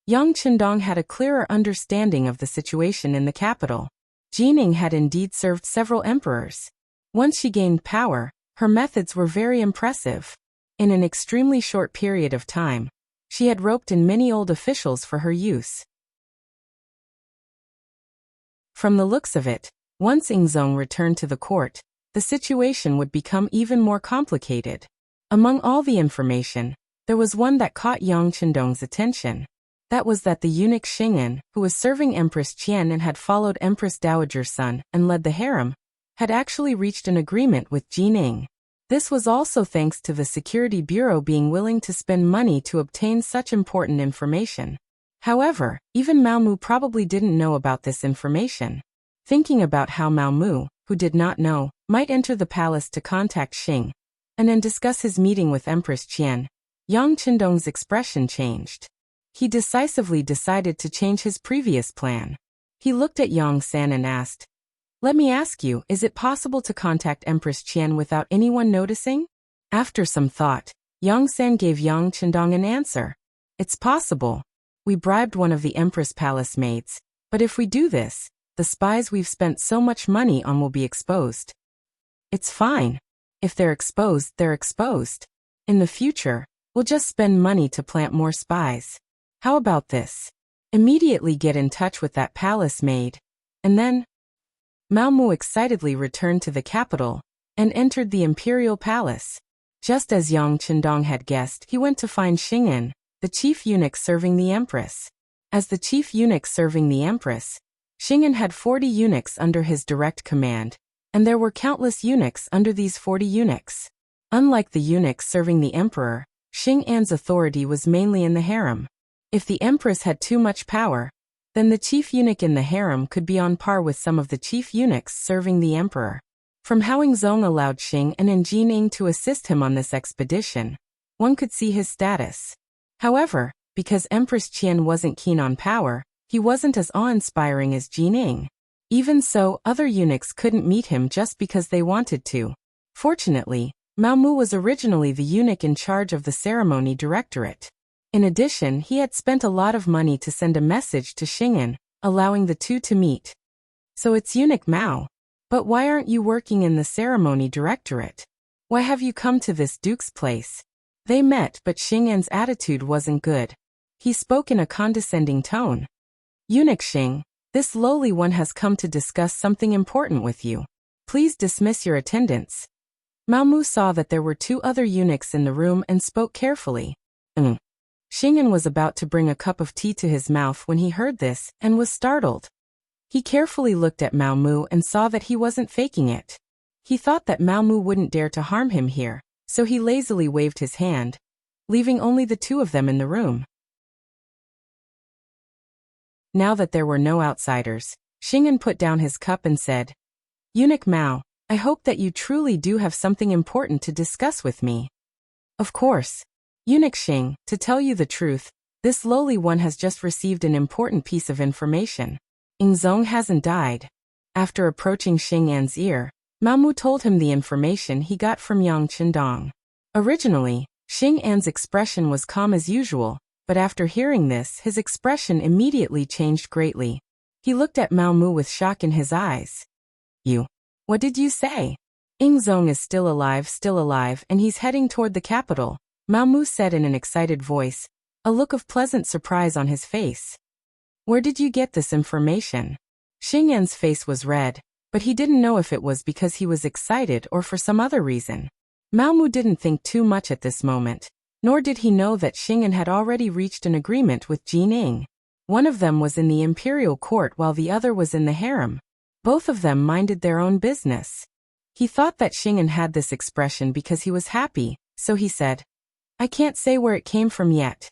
Yang Chendong had a clearer understanding of the situation in the capital. Jining had indeed served several emperors. Once she gained power, her methods were very impressive. In an extremely short period of time, she had roped in many old officials for her use. From the looks of it, once Ingzong returned to the court, the situation would become even more complicated. Among all the information, there was one that caught Yang Chendong's attention. That was that the eunuch Xing'an, who was serving Empress Qian and had followed Empress Dowager's son and led the harem, had actually reached an agreement with Jining. This was also thanks to the Security Bureau being willing to spend money to obtain such important information. However, even Mao Mu probably didn't know about this information. Thinking about how Mao Mu, who did not know, might enter the palace to contact Xing and then discuss his meeting with Empress Qian, Yang Chendong's expression changed. He decisively decided to change his previous plan. He looked at Yang San and asked, "Let me ask you, is it possible to contact Empress Qian without anyone noticing?" After some thought, Yang San gave Yang Chendong an answer. "It's possible. We bribed one of the Empress Palace maids, but if we do this, the spies we've spent so much money on will be exposed." "It's fine. If they're exposed, they're exposed. In the future, we'll just spend money to plant more spies. How about this? Immediately get in touch with that palace maid, and then..." Mao Mu excitedly returned to the capital and entered the imperial palace. Just as Yang Chendong had guessed, he went to find Xing'an, the chief eunuch serving the empress. As the chief eunuch serving the empress, Xing'an had 40 eunuchs under his direct command, and there were countless eunuchs under these 40 eunuchs. Unlike the eunuchs serving the emperor, Xing'an's authority was mainly in the harem. If the empress had too much power, then the chief eunuch in the harem could be on par with some of the chief eunuchs serving the emperor. From how Ingzong allowed Xing and Jining to assist him on this expedition, one could see his status. However, because Empress Qian wasn't keen on power, he wasn't as awe-inspiring as Jining. Even so, other eunuchs couldn't meet him just because they wanted to. Fortunately, Mao Mu was originally the eunuch in charge of the ceremony directorate. In addition, he had spent a lot of money to send a message to Xing'an, allowing the two to meet. "So it's eunuch Mao. But why aren't you working in the ceremony directorate? Why have you come to this duke's place?" They met, but Xing'an's attitude wasn't good. He spoke in a condescending tone. "Eunuch Xing, this lowly one has come to discuss something important with you. Please dismiss your attendants." Mao Mu saw that there were 2 other eunuchs in the room and spoke carefully. Xing'an was about to bring a cup of tea to his mouth when he heard this and was startled. He carefully looked at Mao Mu and saw that he wasn't faking it. He thought that Mao Mu wouldn't dare to harm him here, so he lazily waved his hand, leaving only the 2 of them in the room. Now that there were no outsiders, Xing'an put down his cup and said, "Eunuch Mao, I hope that you truly do have something important to discuss with me." "Of course. Eunuch Xing, to tell you the truth, this lowly one has just received an important piece of information. Ingzong hasn't died." After approaching Xing'an's ear, Mao Mu told him the information he got from Yang Chendong. Originally, Xing'an's expression was calm as usual, but after hearing this, his expression immediately changed greatly. He looked at Mao Mu with shock in his eyes. What did you say?" "Ingzong is still alive, and he's heading toward the capital," Mao Mu said in an excited voice, a look of pleasant surprise on his face. "Where did you get this information?" Xing'an's face was red, but he didn't know if it was because he was excited or for some other reason. Mao Mu didn't think too much at this moment, nor did he know that Xing'an had already reached an agreement with Jining. One of them was in the imperial court while the other was in the harem. Both of them minded their own business. He thought that Xing'an had this expression because he was happy, so he said, "I can't say where it came from yet.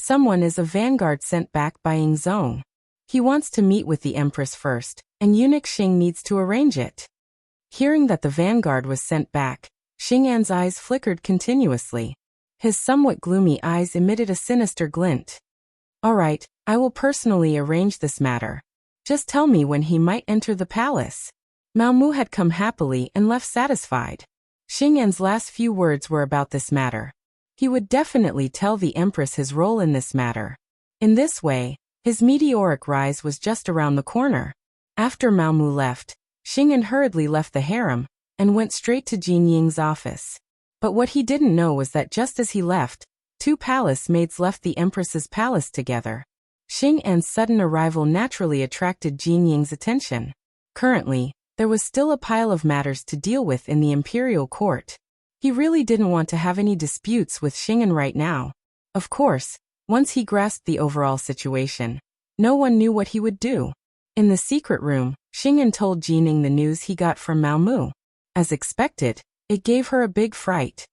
Someone is a vanguard sent back by Yingzong. He wants to meet with the Empress first, and eunuch Xing needs to arrange it. Hearing that the vanguard was sent back, Xing'an's eyes flickered continuously. His somewhat gloomy eyes emitted a sinister glint. All right, I will personally arrange this matter. Just tell me when he might enter the palace. Mao Mu had come happily and left satisfied. Xing'an's last few words were about this matter. He would definitely tell the Empress his role in this matter. In this way, his meteoric rise was just around the corner. After Mao Mu left, Xing'an hurriedly left the harem and went straight to Jin Ying's office. But what he didn't know was that just as he left, 2 palace maids left the Empress's palace together. Xing'an's sudden arrival naturally attracted Jin Ying's attention. Currently, there was still a pile of matters to deal with in the imperial court. He really didn't want to have any disputes with Xing'an right now. Of course, once he grasped the overall situation, no one knew what he would do. In the secret room, Xing'an told Jining the news he got from Mao Mu. As expected, it gave her a big fright.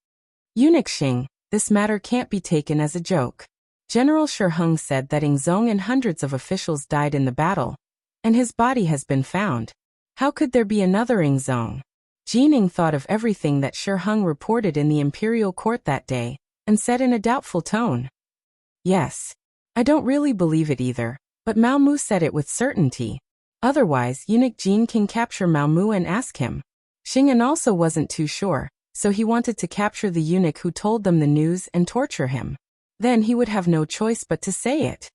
Eunuch Xing, this matter can't be taken as a joke. General Shi Heng said that Yingzong and hundreds of officials died in the battle, and his body has been found. How could there be another Yingzong? Jining thought of everything that Shi Heng reported in the imperial court that day, and said in a doubtful tone. Yes. I don't really believe it either, but Mao Mu said it with certainty. Otherwise, eunuch Jin can capture Mao Mu and ask him. Xing'an also wasn't too sure, so he wanted to capture the eunuch who told them the news and torture him. Then he would have no choice but to say it.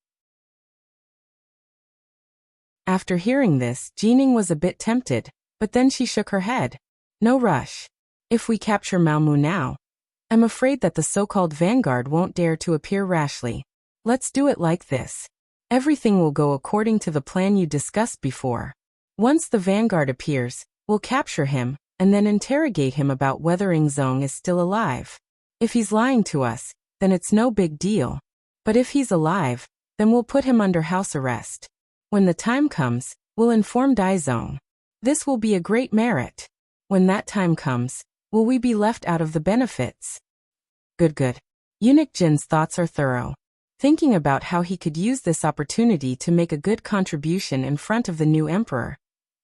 After hearing this, Jining was a bit tempted, but then she shook her head. No rush. If we capture Mao Mu now, I'm afraid that the so-called vanguard won't dare to appear rashly. Let's do it like this. Everything will go according to the plan you discussed before. Once the vanguard appears, we'll capture him, and then interrogate him about whether Yingzong is still alive. If he's lying to us, then it's no big deal. But if he's alive, then we'll put him under house arrest. When the time comes, we'll inform Daizong. This will be a great merit. When that time comes, will we be left out of the benefits? Good. Eunuch Jin's thoughts are thorough. Thinking about how he could use this opportunity to make a good contribution in front of the new emperor,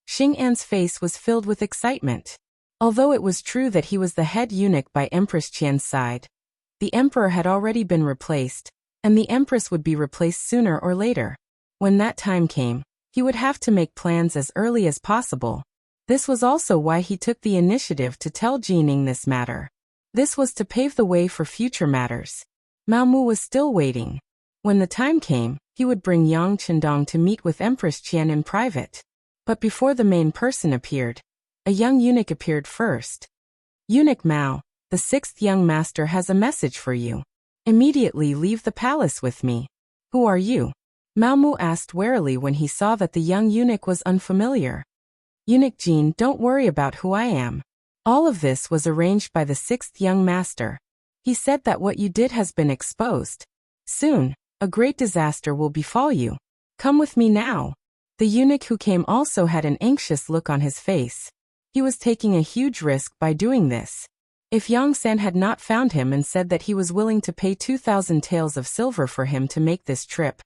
Xing'an's face was filled with excitement. Although it was true that he was the head eunuch by Empress Qian's side, the emperor had already been replaced, and the empress would be replaced sooner or later. When that time came, he would have to make plans as early as possible. This was also why he took the initiative to tell Jining this matter. This was to pave the way for future matters. Mao Mu was still waiting. When the time came, he would bring Yang Chendong to meet with Empress Qian in private. But before the main person appeared, a young eunuch appeared first. Eunuch Mao, the 6th young master has a message for you. Immediately leave the palace with me. Who are you? Mao Mu asked warily when he saw that the young eunuch was unfamiliar. Eunuch Jin, don't worry about who I am. All of this was arranged by the 6th young master. He said that what you did has been exposed. Soon, a great disaster will befall you. Come with me now. The eunuch who came also had an anxious look on his face. He was taking a huge risk by doing this. If Yang San had not found him and said that he was willing to pay 2,000 taels of silver for him to make this trip,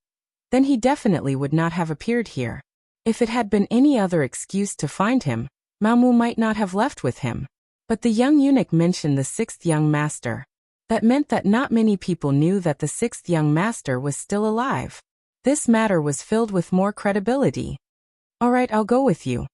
then he definitely would not have appeared here. If it had been any other excuse to find him, Mao Mu might not have left with him. But the young eunuch mentioned the 6th young master. That meant that not many people knew that the 6th young master was still alive. This matter was filled with more credibility. All right, I'll go with you.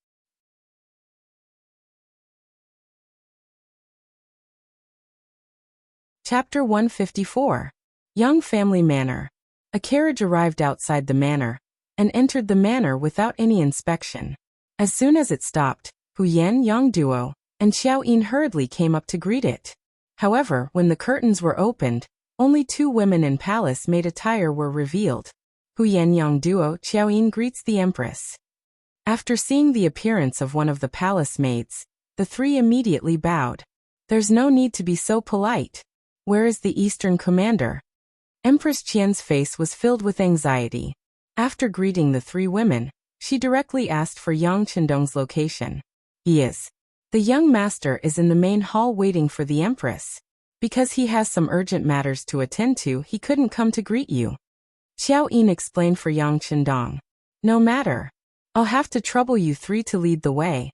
Chapter 154. Young Family Manor. A carriage arrived outside the manor, and entered the manor without any inspection. As soon as it stopped, Hu Yan, Yang Duo, and Xiao Yin hurriedly came up to greet it. However, when the curtains were opened, only 2 women in palace-made attire were revealed. Hu Yan, Yang Duo, Xiao Yin greets the empress. After seeing the appearance of one of the palace maids, the 3 immediately bowed. There's no need to be so polite. Where is the Eastern commander? Empress Qian's face was filled with anxiety. After greeting the 3 women, she directly asked for Yang Chendong's location. He is. The young master is in the main hall waiting for the empress. Because he has some urgent matters to attend to, he couldn't come to greet you. Xiao Yin explained for Yang Chendong. No matter. I'll have to trouble you three to lead the way.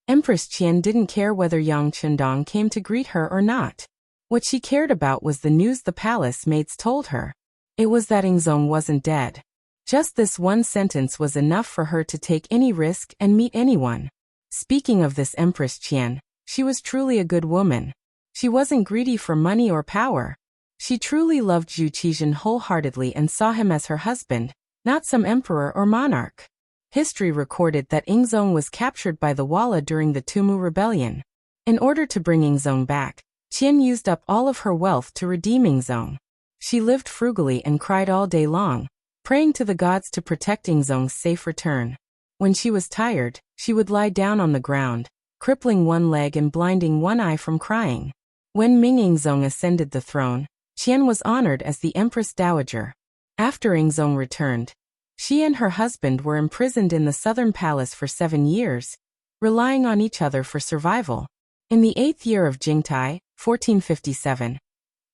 Empress Qian didn't care whether Yang Chendong came to greet her or not. What she cared about was the news the palace maids told her. It was that Ingzong wasn't dead. Just this one sentence was enough for her to take any risk and meet anyone. Speaking of this Empress Qian, she was truly a good woman. She wasn't greedy for money or power. She truly loved Zhu Qizhen wholeheartedly and saw him as her husband, not some emperor or monarch. History recorded that Ingzong was captured by the Walla during the Tumu Rebellion. In order to bring Ingzong back, Qian used up all of her wealth to redeem Ingzong. She lived frugally and cried all day long, praying to the gods to protect Ingzong's safe return. When she was tired, she would lie down on the ground, crippling one leg and blinding one eye from crying. When Ming Ingzong ascended the throne, Qian was honored as the Empress Dowager. After Ingzong returned, she and her husband were imprisoned in the southern palace for 7 years, relying on each other for survival. In the 8th year of Jingtai, 1457,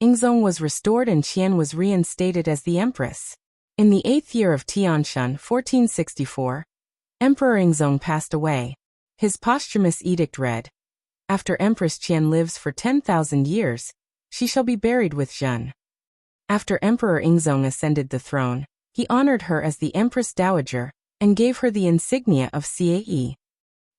Ingzong was restored and Qian was reinstated as the empress. In the 8th year of Tianshun, 1464, Emperor Ingzong passed away. His posthumous edict read, "After Empress Qian lives for 10,000 years, she shall be buried with Zhen." After Emperor Ingzong ascended the throne, he honored her as the Empress Dowager and gave her the insignia of Cae.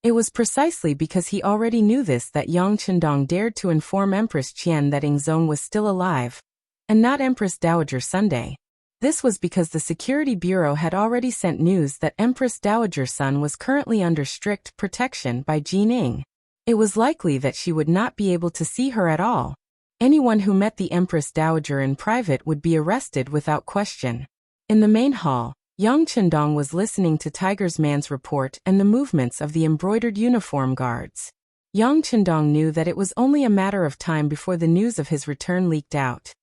It was precisely because he already knew this that Yang Chendong dared to inform Empress Qian that Ingzong was still alive, and not Empress Dowager Sunday. This was because the Security Bureau had already sent news that Empress Dowager Sun was currently under strict protection by Jining. It was likely that she would not be able to see her at all. Anyone who met the Empress Dowager in private would be arrested without question. In the main hall, Yang Chendong was listening to Tiger's Man's report and the movements of the embroidered uniform guards. Yang Chendong knew that it was only a matter of time before the news of his return leaked out.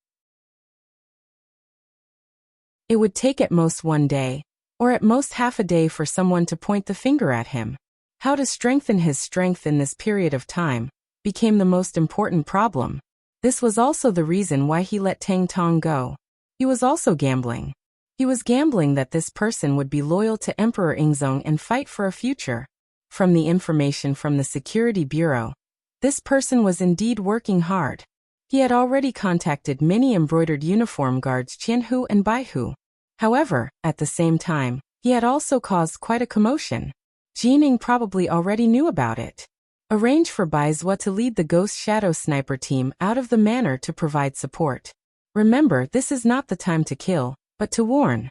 It would take at most 1 day, or at most half a day for someone to point the finger at him. How to strengthen his strength in this period of time became the most important problem. This was also the reason why he let Tang Tong go. He was also gambling. He was gambling that this person would be loyal to Emperor Ingzong and fight for a future. From the information from the Security Bureau, this person was indeed working hard. He had already contacted many embroidered uniform guards Qianhu and Baihu. However, at the same time, he had also caused quite a commotion. Jining probably already knew about it. Arrange for Bai Zhua to lead the Ghost Shadow Sniper team out of the manor to provide support. Remember, this is not the time to kill, but to warn.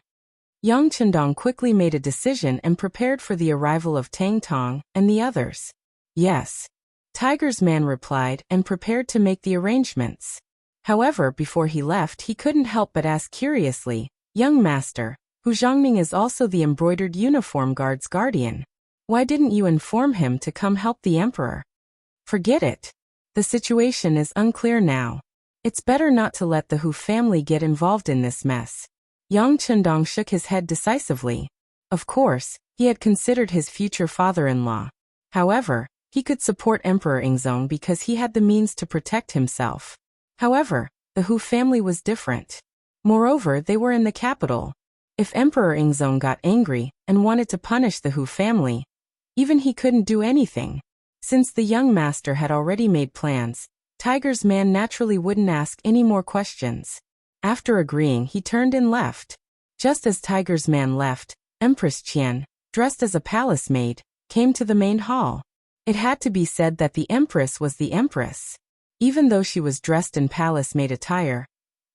Yang Chendong quickly made a decision and prepared for the arrival of Tang Tong and the others. Yes. Tiger's Man replied and prepared to make the arrangements. However, before he left, he couldn't help but ask curiously, "Young master, Hu Zhangning is also the embroidered uniform guard's guardian. Why didn't you inform him to come help the emperor?" "Forget it. The situation is unclear now. It's better not to let the Hu family get involved in this mess." Yang Chendong shook his head decisively. Of course, he had considered his future father-in-law. However, he could support Emperor Ingzong because he had the means to protect himself. However, the Hu family was different. Moreover, they were in the capital. If Emperor Ingzong got angry and wanted to punish the Hu family, even he couldn't do anything. Since the young master had already made plans, Tiger's Man naturally wouldn't ask any more questions. After agreeing, he turned and left. Just as Tiger's Man left, Empress Qian, dressed as a palace maid, came to the main hall. It had to be said that the empress was the empress. Even though she was dressed in palace maid attire,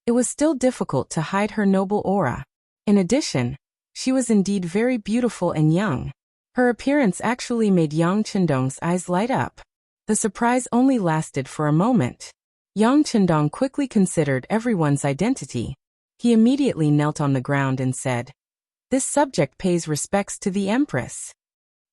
it was still difficult to hide her noble aura. In addition, she was indeed very beautiful and young. Her appearance actually made Yang Chendong's eyes light up. The surprise only lasted for a moment. Yang Chendong quickly considered everyone's identity. He immediately knelt on the ground and said, "This subject pays respects to the empress.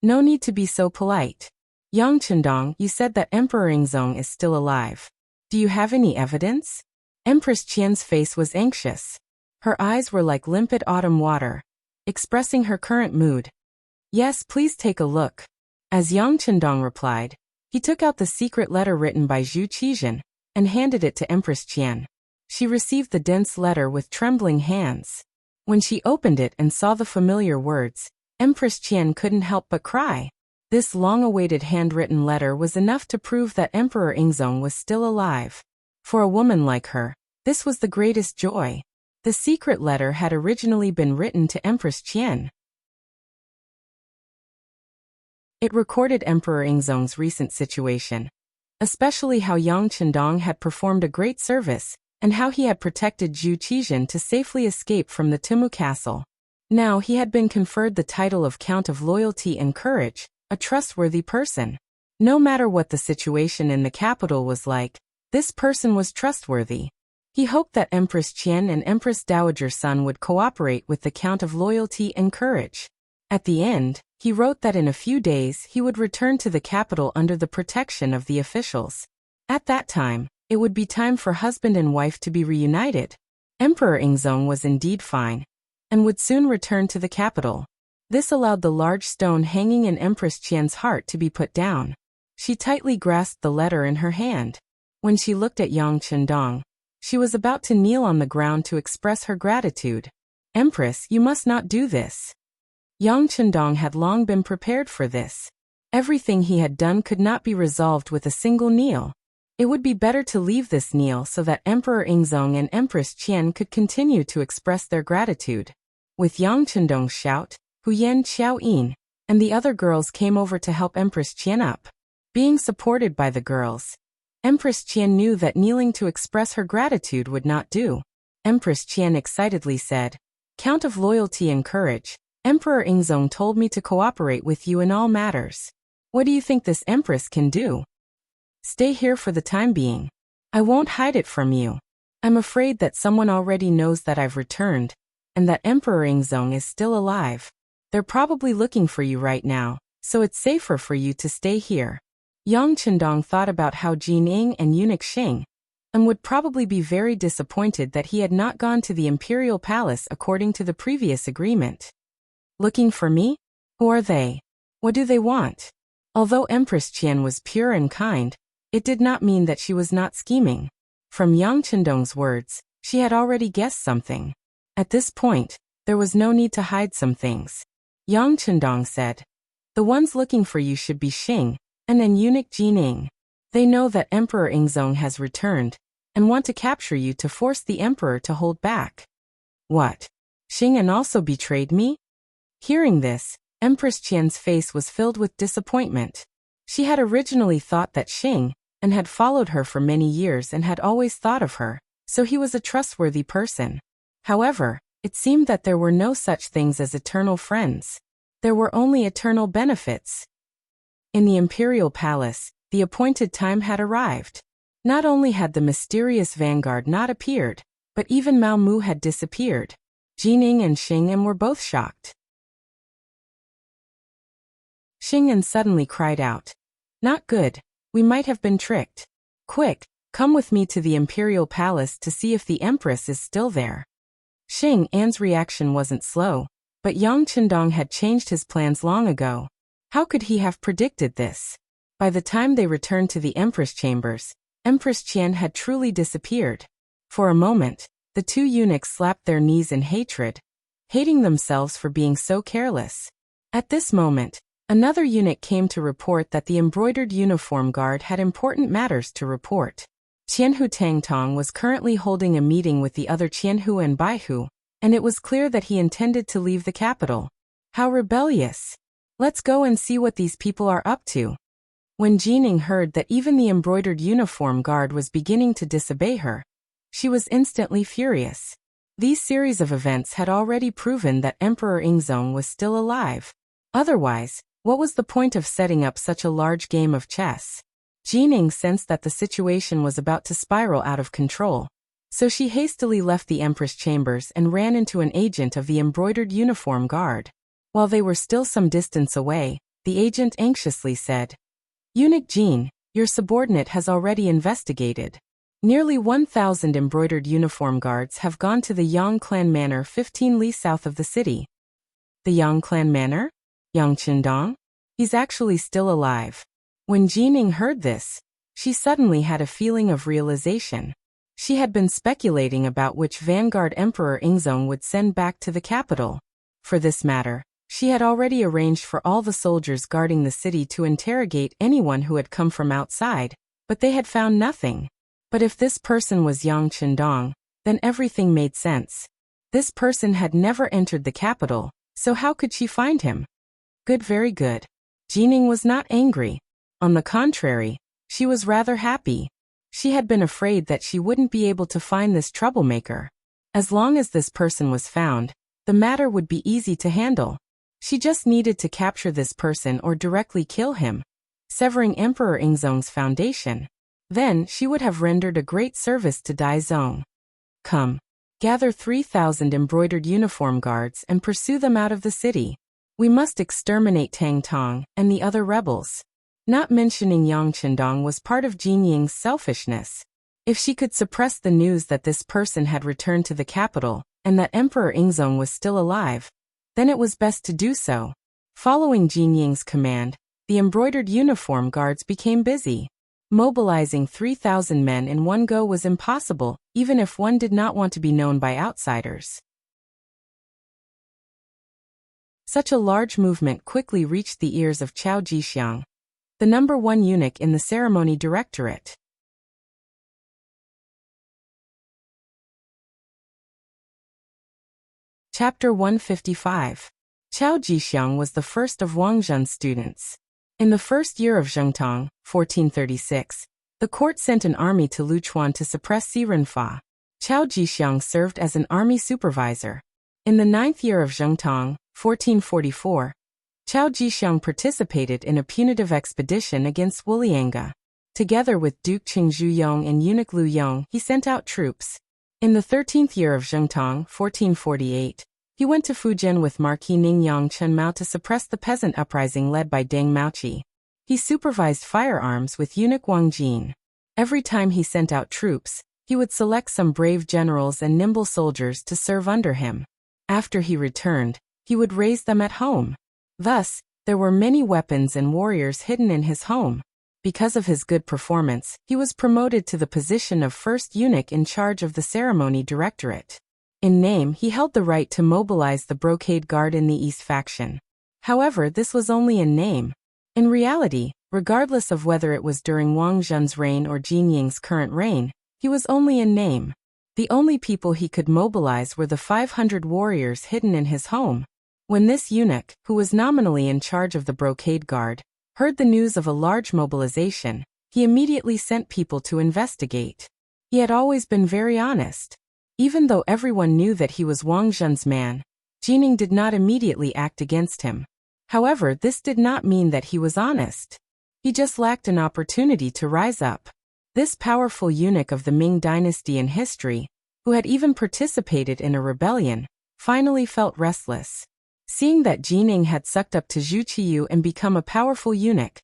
No need to be so polite. Yang Chendong, you said that Emperor Ingzong is still alive. Do you have any evidence?" Empress Qian's face was anxious. Her eyes were like limpid autumn water, expressing her current mood. "Yes, please take a look." As Yang Chendong replied, he took out the secret letter written by Zhu Qizhen, and handed it to Empress Qian. She received the dense letter with trembling hands. When she opened it and saw the familiar words, Empress Qian couldn't help but cry. This long-awaited handwritten letter was enough to prove that Emperor Ingzong was still alive. For a woman like her, this was the greatest joy. The secret letter had originally been written to Empress Qian. It recorded Emperor Ingzong's recent situation, especially how Yang Chendong had performed a great service, and how he had protected Zhu Qizhen to safely escape from the Timu castle. Now he had been conferred the title of Count of Loyalty and Courage, a trustworthy person. No matter what the situation in the capital was like, this person was trustworthy. He hoped that Empress Qian and Empress Dowager Sun would cooperate with the Count of Loyalty and Courage. At the end, he wrote that in a few days he would return to the capital under the protection of the officials. At that time, it would be time for husband and wife to be reunited. Emperor Ingzong was indeed fine, and would soon return to the capital. This allowed the large stone hanging in Empress Qian's heart to be put down. She tightly grasped the letter in her hand. When she looked at Yang Chendong, she was about to kneel on the ground to express her gratitude. "Empress, you must not do this." Yang Chendong had long been prepared for this. Everything he had done could not be resolved with a single kneel. It would be better to leave this kneel so that Emperor Ingzong and Empress Qian could continue to express their gratitude. With Yang Chendong's shout, Huyen Xiaoyin and the other girls came over to help Empress Qian up. Being supported by the girls, Empress Qian knew that kneeling to express her gratitude would not do. Empress Qian excitedly said, "Count of Loyalty and Courage, Emperor Ingzong told me to cooperate with you in all matters. What do you think this empress can do? Stay here for the time being. I won't hide it from you. I'm afraid that someone already knows that I've returned, and that Emperor Ingzong is still alive. They're probably looking for you right now, so it's safer for you to stay here." Yang Chendong thought about how Jin Ing and eunuch Xing, and would probably be very disappointed that he had not gone to the imperial palace according to the previous agreement. Looking for me? Who are they? What do they want? Although Empress Qian was pure and kind, it did not mean that she was not scheming. From Yang Chendong's words, she had already guessed something. At this point, there was no need to hide some things. Yang Chendong said, "The ones looking for you should be Xing, and then eunuch Jining. They know that Emperor Ingzong has returned, and want to capture you to force the emperor to hold back." "What? Xing also betrayed me?" Hearing this, Empress Qian's face was filled with disappointment. She had originally thought that Xing, and had followed her for many years and had always thought of her, so he was a trustworthy person. However, it seemed that there were no such things as eternal friends. There were only eternal benefits. In the imperial palace, the appointed time had arrived. Not only had the mysterious vanguard not appeared, but even Mao Mu had disappeared. Jining and Xing were both shocked. Xing suddenly cried out, "Not good, we might have been tricked. Quick, come with me to the imperial palace to see if the empress is still there." Xing An's reaction wasn't slow, but Yang Chendong had changed his plans long ago. How could he have predicted this? By the time they returned to the Empress chambers, Empress Qian had truly disappeared. For a moment, the two eunuchs slapped their knees in hatred, hating themselves for being so careless. At this moment, another eunuch came to report that the embroidered uniform guard had important matters to report. Qianhu Tangtong was currently holding a meeting with the other Qianhu and Baihu, and it was clear that he intended to leave the capital. How rebellious! Let's go and see what these people are up to. When Jining heard that even the embroidered uniform guard was beginning to disobey her, she was instantly furious. These series of events had already proven that Emperor Ingzong was still alive. Otherwise, what was the point of setting up such a large game of chess? Jining sensed that the situation was about to spiral out of control, so she hastily left the Empress chambers and ran into an agent of the embroidered uniform guard. While they were still some distance away, the agent anxiously said, "Eunuch Jin, your subordinate has already investigated. Nearly 1,000 embroidered uniform guards have gone to the Yang Clan Manor 15 li south of the city." "The Yang Clan Manor? Yang Chendong? He's actually still alive." When Jining heard this, She suddenly had a feeling of realization. She had been speculating about which vanguard Emperor Ingzong would send back to the capital. For this matter, she had already arranged for all the soldiers guarding the city to interrogate anyone who had come from outside, but they had found nothing. But if this person was Yang Chendong, then everything made sense. This person had never entered the capital, so how could she find him? Good, very good. Jining was not angry. On the contrary, she was rather happy. She had been afraid that she wouldn't be able to find this troublemaker. As long as this person was found, the matter would be easy to handle. She just needed to capture this person or directly kill him, severing Emperor Ingzong's foundation. Then she would have rendered a great service to Daizong. Come, gather 3,000 embroidered uniform guards and pursue them out of the city. We must exterminate Tang Tong and the other rebels. Not mentioning Yang Chendong was part of Jin Ying's selfishness. If she could suppress the news that this person had returned to the capital and that Emperor Ingzong was still alive, then it was best to do so. Following Jin Ying's command, the embroidered uniform guards became busy. Mobilizing 3,000 men in one go was impossible, even if one did not want to be known by outsiders. Such a large movement quickly reached the ears of Chao Jixiang, the #1 eunuch in the ceremony directorate. Chapter 155. Chao Jixiang was the first of Wang Zhen's students. In the first year of Zhengtang, 1436, the court sent an army to Luchuan to suppress Si Renfa. Chao Jixiang served as an army supervisor. In the 9th year of Zhengtang, 1444, Chao Jixiang participated in a punitive expedition against Wulianga. Together with Duke Qingzhu Yong and eunuch Lu Yong, he sent out troops. In the 13th year of Zhengtang, 1448, he went to Fujian with Marquis Ningyang Chen Mao to suppress the peasant uprising led by Deng Maoqi. He supervised firearms with eunuch Wang Jin. Every time he sent out troops, he would select some brave generals and nimble soldiers to serve under him. After he returned, he would raise them at home. Thus, there were many weapons and warriors hidden in his home. Because of his good performance, he was promoted to the position of first eunuch in charge of the ceremony directorate. In name, he held the right to mobilize the brocade guard in the East faction. However, this was only in name. In reality, regardless of whether it was during Wang Zhen's reign or Jin Ying's current reign, he was only in name. The only people he could mobilize were the 500 warriors hidden in his home. When this eunuch, who was nominally in charge of the brocade guard, heard the news of a large mobilization, he immediately sent people to investigate. He had always been very honest. Even though everyone knew that he was Wang Zhen's man, Jining did not immediately act against him. However, this did not mean that he was honest. He just lacked an opportunity to rise up. This powerful eunuch of the Ming Dynasty in history, who had even participated in a rebellion, finally felt restless. Seeing that Jining had sucked up to Zhu Qiyu and become a powerful eunuch,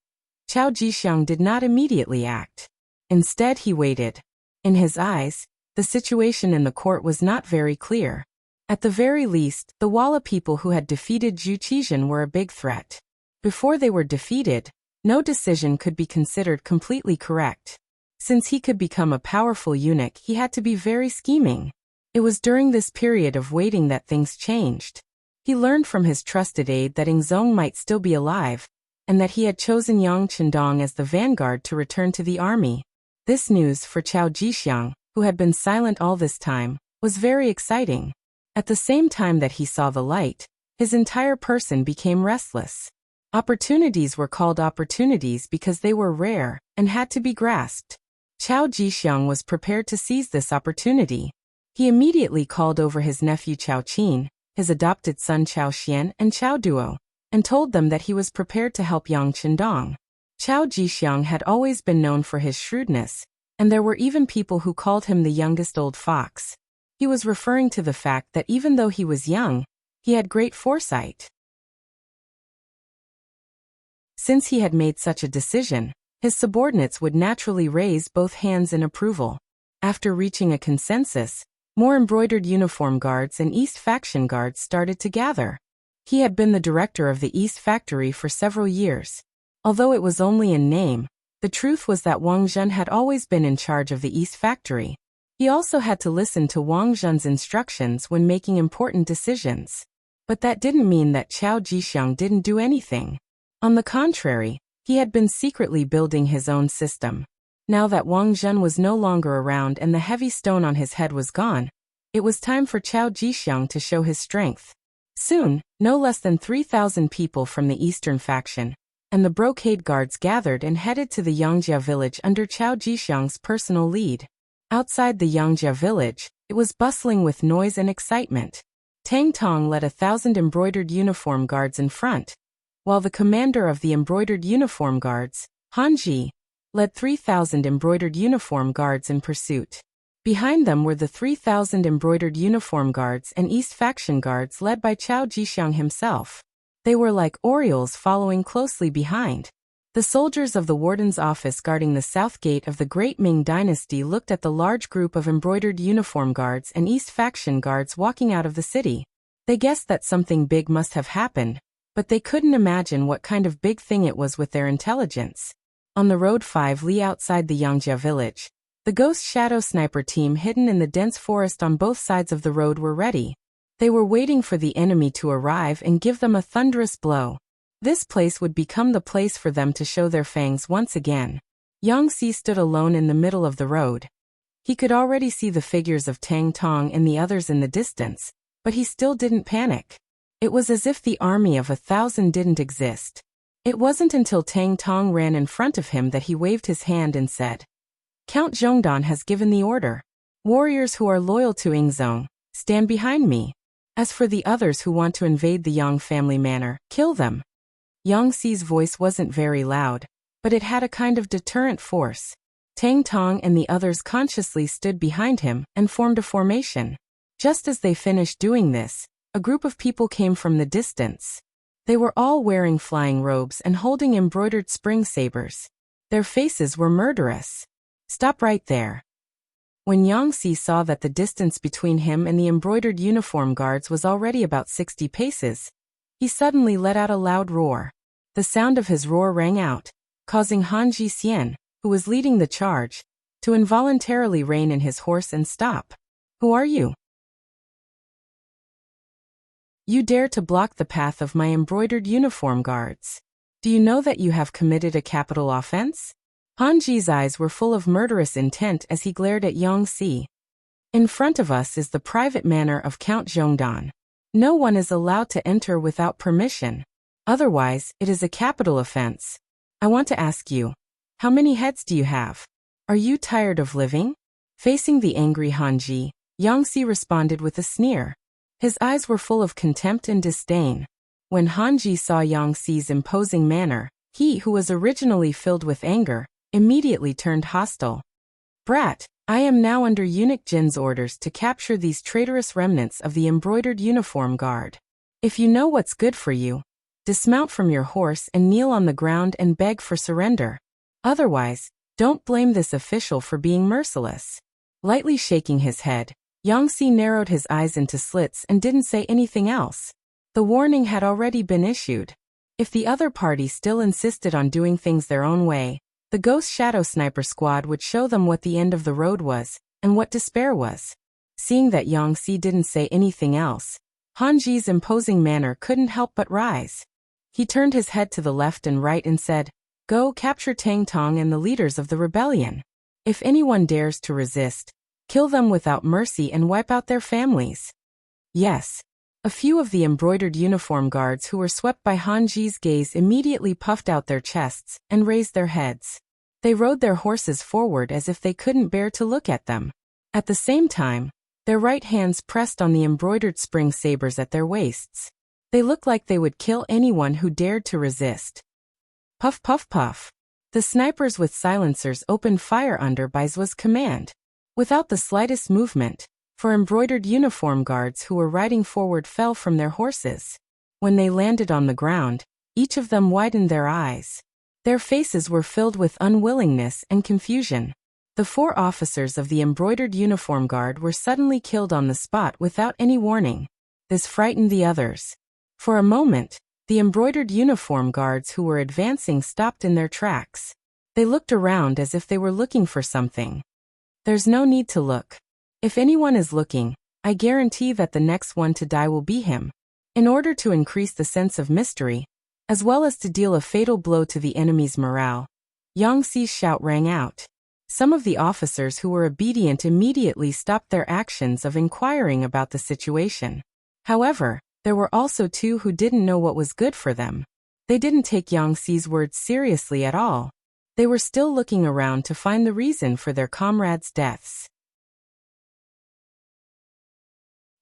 Chao Jixiang did not immediately act. Instead, he waited. In his eyes, the situation in the court was not very clear. At the very least, the Walla people who had defeated Zhu Qizhen were a big threat. Before they were defeated, no decision could be considered completely correct. Since he could become a powerful eunuch, he had to be very scheming. It was during this period of waiting that things changed. He learned from his trusted aide that Ingzong might still be alive, and that he had chosen Yang Chendong as the vanguard to return to the army. This news for Chao Jixiang, who had been silent all this time, was very exciting. At the same time that he saw the light, his entire person became restless. Opportunities were called opportunities because they were rare and had to be grasped. Chao Jixiang was prepared to seize this opportunity. He immediately called over his nephew Chao Qin, his adopted son Chao Xian and Chao Duo, and told them that he was prepared to help Yang Chendong. Chao Jixiang had always been known for his shrewdness, and there were even people who called him the youngest old fox. He was referring to the fact that even though he was young, he had great foresight. Since he had made such a decision, his subordinates would naturally raise both hands in approval. After reaching a consensus, more embroidered uniform guards and East faction guards started to gather. He had been the director of the East factory for several years. Although it was only in name, The truth was that Wang Zhen had always been in charge of the East Factory. He also had to listen to Wang Zhen's instructions when making important decisions. But that didn't mean that Qiao Jixiang didn't do anything. On the contrary, he had been secretly building his own system. Now that Wang Zhen was no longer around and the heavy stone on his head was gone, it was time for Qiao Jixiang to show his strength. Soon, no less than 3,000 people from the eastern faction and the brocade guards gathered and headed to the Yangjia village under Qiao Jixiang's personal lead. Outside the Yangjia village, it was bustling with noise and excitement. Tang Tong led 1,000 embroidered uniform guards in front, while the commander of the embroidered uniform guards, Han Ji, led 3,000 embroidered uniform guards in pursuit. Behind them were the 3,000 embroidered uniform guards and East Faction guards led by Qiao Jixiang himself. They were like Orioles following closely behind. The soldiers of the warden's office guarding the south gate of the Great Ming Dynasty looked at the large group of embroidered uniform guards and East Faction guards walking out of the city. They guessed that something big must have happened, but they couldn't imagine what kind of big thing it was with their intelligence. On the road 5 li outside the Yangjia village, the Ghost Shadow Sniper team hidden in the dense forest on both sides of the road were ready. They were waiting for the enemy to arrive and give them a thunderous blow. This place would become the place for them to show their fangs once again. Yang Si stood alone in the middle of the road. He could already see the figures of Tang Tong and the others in the distance, but he still didn't panic. It was as if the army of 1,000 didn't exist. It wasn't until Tang Tong ran in front of him that he waved his hand and said, "Count Zhongdan has given the order. Warriors who are loyal to Yingzong, stand behind me. As for the others who want to invade the Yang family manor, kill them." Yang Si's voice wasn't very loud, but it had a kind of deterrent force. Tang Tong and the others consciously stood behind him and formed a formation. Just as they finished doing this, a group of people came from the distance. They were all wearing flying robes and holding embroidered spring sabers. Their faces were murderous. "Stop right there." When Yang Si saw that the distance between him and the embroidered uniform guards was already about 60 paces, he suddenly let out a loud roar. The sound of his roar rang out, causing Han Ji Xian, who was leading the charge, to involuntarily rein in his horse and stop. "Who are you? You dare to block the path of my embroidered uniform guards. Do you know that you have committed a capital offense?" Han Ji's eyes were full of murderous intent as he glared at Yang Si. "In front of us is the private manor of Count Zhongdan. No one is allowed to enter without permission. Otherwise, it is a capital offense. I want to ask you, how many heads do you have? Are you tired of living?" Facing the angry Han Ji, Yang Si responded with a sneer. His eyes were full of contempt and disdain. When Han Ji saw Yang Si's imposing manner, he who was originally filled with anger, immediately turned hostile. "Brat, I am now under Eunuch Jin's orders to capture these traitorous remnants of the embroidered uniform guard. If you know what's good for you, dismount from your horse and kneel on the ground and beg for surrender. Otherwise, don't blame this official for being merciless." Lightly shaking his head, Yang Si narrowed his eyes into slits and didn't say anything else. The warning had already been issued. If the other party still insisted on doing things their own way, the Ghost Shadow Sniper squad would show them what the end of the road was, and what despair was. Seeing that Yang Si didn't say anything else, Han Ji's imposing manner couldn't help but rise. He turned his head to the left and right and said, "Go capture Tang Tong and the leaders of the rebellion. If anyone dares to resist, kill them without mercy and wipe out their families." Yes. A few of the embroidered uniform guards who were swept by Han Ji's gaze immediately puffed out their chests and raised their heads. They rode their horses forward as if they couldn't bear to look at them. At the same time, their right hands pressed on the embroidered spring sabers at their waists. They looked like they would kill anyone who dared to resist. Puff puff puff. The snipers with silencers opened fire under Baizua's command. Without the slightest movement, for embroidered uniform guards who were riding forward fell from their horses. When they landed on the ground, each of them widened their eyes. Their faces were filled with unwillingness and confusion. The 4 officers of the embroidered uniform guard were suddenly killed on the spot without any warning. This frightened the others. For a moment, the embroidered uniform guards who were advancing stopped in their tracks. They looked around as if they were looking for something. There's no need to look. If anyone is looking, I guarantee that the next one to die will be him. In order to increase the sense of mystery, as well as to deal a fatal blow to the enemy's morale, Yang Xi's shout rang out. Some of the officers who were obedient immediately stopped their actions of inquiring about the situation. However, there were also two who didn't know what was good for them. They didn't take Yang Xi's words seriously at all. They were still looking around to find the reason for their comrades' deaths.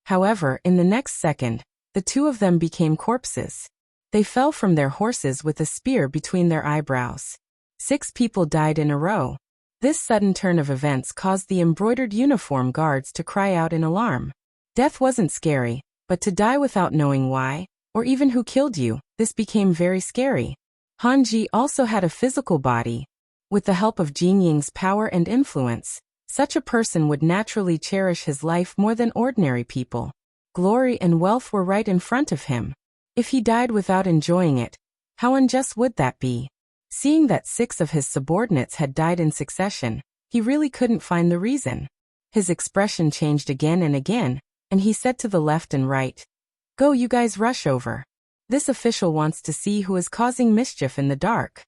However, in the next second, the two of them became corpses. They fell from their horses with a spear between their eyebrows. 6 people died in a row. This sudden turn of events caused the embroidered uniform guards to cry out in alarm. Death wasn't scary, but to die without knowing why, or even who killed you, this became very scary. Han Ji also had a physical body. With the help of Jin Ying's power and influence, such a person would naturally cherish his life more than ordinary people. Glory and wealth were right in front of him. If he died without enjoying it, how unjust would that be? Seeing that 6 of his subordinates had died in succession, he really couldn't find the reason. His expression changed again and again, and he said to the left and right, "Go, you guys, rush over. This official wants to see who is causing mischief in the dark."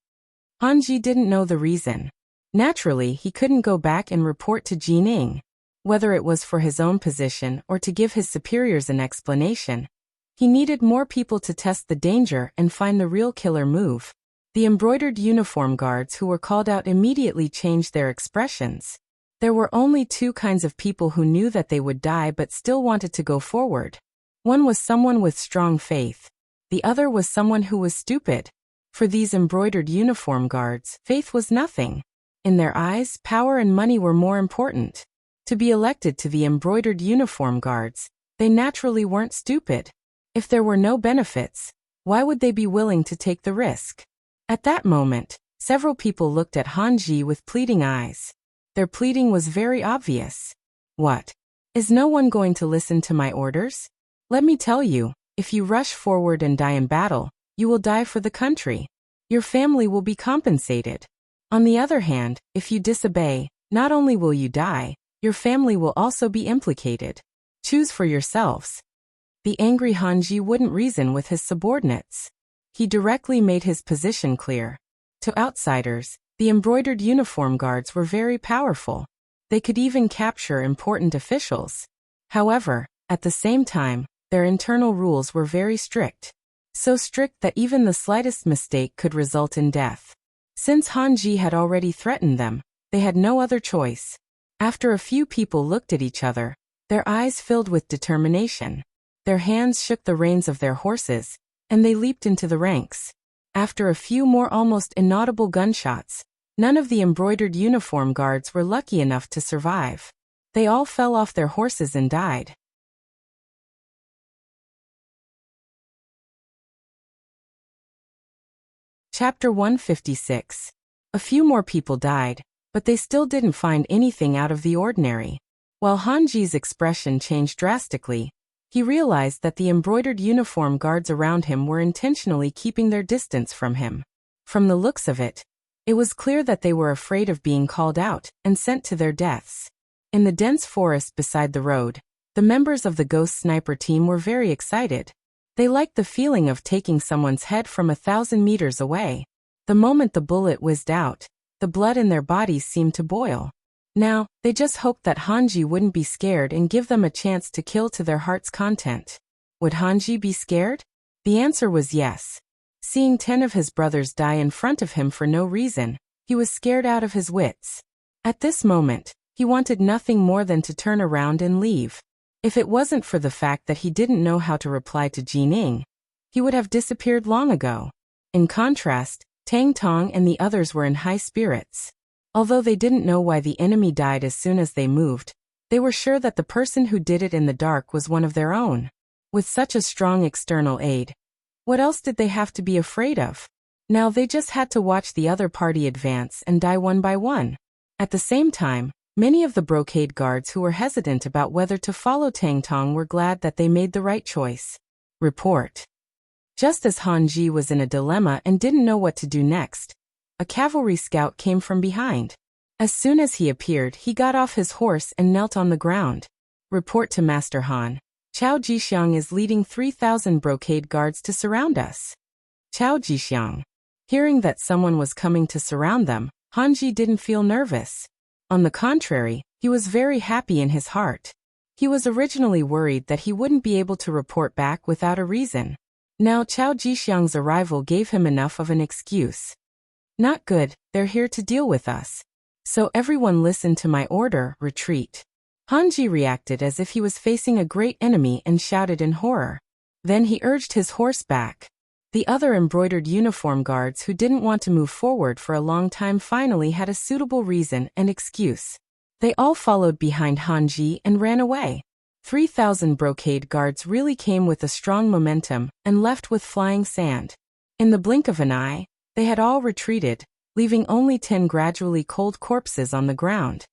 Han Ji didn't know the reason. Naturally, he couldn't go back and report to Jin Ying. Whether it was for his own position or to give his superiors an explanation, he needed more people to test the danger and find the real killer move. The embroidered uniform guards who were called out immediately changed their expressions. There were only 2 kinds of people who knew that they would die but still wanted to go forward. One was someone with strong faith. The other was someone who was stupid. For these embroidered uniform guards, faith was nothing. In their eyes, power and money were more important. To be elected to the embroidered uniform guards, they naturally weren't stupid. If there were no benefits, why would they be willing to take the risk? At that moment, several people looked at Han Ji with pleading eyes. Their pleading was very obvious. What? Is no one going to listen to my orders? Let me tell you, if you rush forward and die in battle, you will die for the country. Your family will be compensated. On the other hand, if you disobey, not only will you die, your family will also be implicated. Choose for yourselves. The angry Han Ji wouldn't reason with his subordinates. He directly made his position clear. To outsiders, the embroidered uniform guards were very powerful. They could even capture important officials. However, at the same time, their internal rules were very strict. So strict that even the slightest mistake could result in death. Since Han Ji had already threatened them, they had no other choice. After a few people looked at each other, their eyes filled with determination. Their hands shook the reins of their horses, and they leaped into the ranks. After a few more almost inaudible gunshots, none of the embroidered uniform guards were lucky enough to survive. They all fell off their horses and died. Chapter 156. A few more people died, but they still didn't find anything out of the ordinary. While Han Ji's expression changed drastically, he realized that the embroidered uniform guards around him were intentionally keeping their distance from him. From the looks of it, it was clear that they were afraid of being called out and sent to their deaths. In the dense forest beside the road, the members of the Ghost Sniper team were very excited. They liked the feeling of taking someone's head from 1,000 meters away. The moment the bullet whizzed out, the blood in their bodies seemed to boil. Now, they just hoped that Han Ji wouldn't be scared and give them a chance to kill to their heart's content. Would Han Ji be scared? The answer was yes. Seeing 10 of his brothers die in front of him for no reason, he was scared out of his wits. At this moment, he wanted nothing more than to turn around and leave. If it wasn't for the fact that he didn't know how to reply to Jin Ying, he would have disappeared long ago. In contrast, Tang Tong and the others were in high spirits. Although they didn't know why the enemy died as soon as they moved, they were sure that the person who did it in the dark was one of their own. With such a strong external aid, what else did they have to be afraid of? Now they just had to watch the other party advance and die one by one. At the same time, many of the brocade guards who were hesitant about whether to follow Tang Tong were glad that they made the right choice. Report. Just as Han Ji was in a dilemma and didn't know what to do next, a cavalry scout came from behind. As soon as he appeared, he got off his horse and knelt on the ground. Report to Master Han. Chao Jixiang is leading 3,000 brocade guards to surround us. Chao Jixiang. Hearing that someone was coming to surround them, Hanji didn't feel nervous. On the contrary, he was very happy in his heart. He was originally worried that he wouldn't be able to report back without a reason. Now Chao Jixiang's arrival gave him enough of an excuse. Not good, they're here to deal with us. So everyone listen to my order, retreat. Hanji reacted as if he was facing a great enemy and shouted in horror. Then he urged his horse back. The other embroidered uniform guards who didn't want to move forward for a long time finally had a suitable reason and excuse. They all followed behind Hanji and ran away. 3,000 brocade guards really came with a strong momentum and left with flying sand. In the blink of an eye, they had all retreated, leaving only 10 gradually cold corpses on the ground.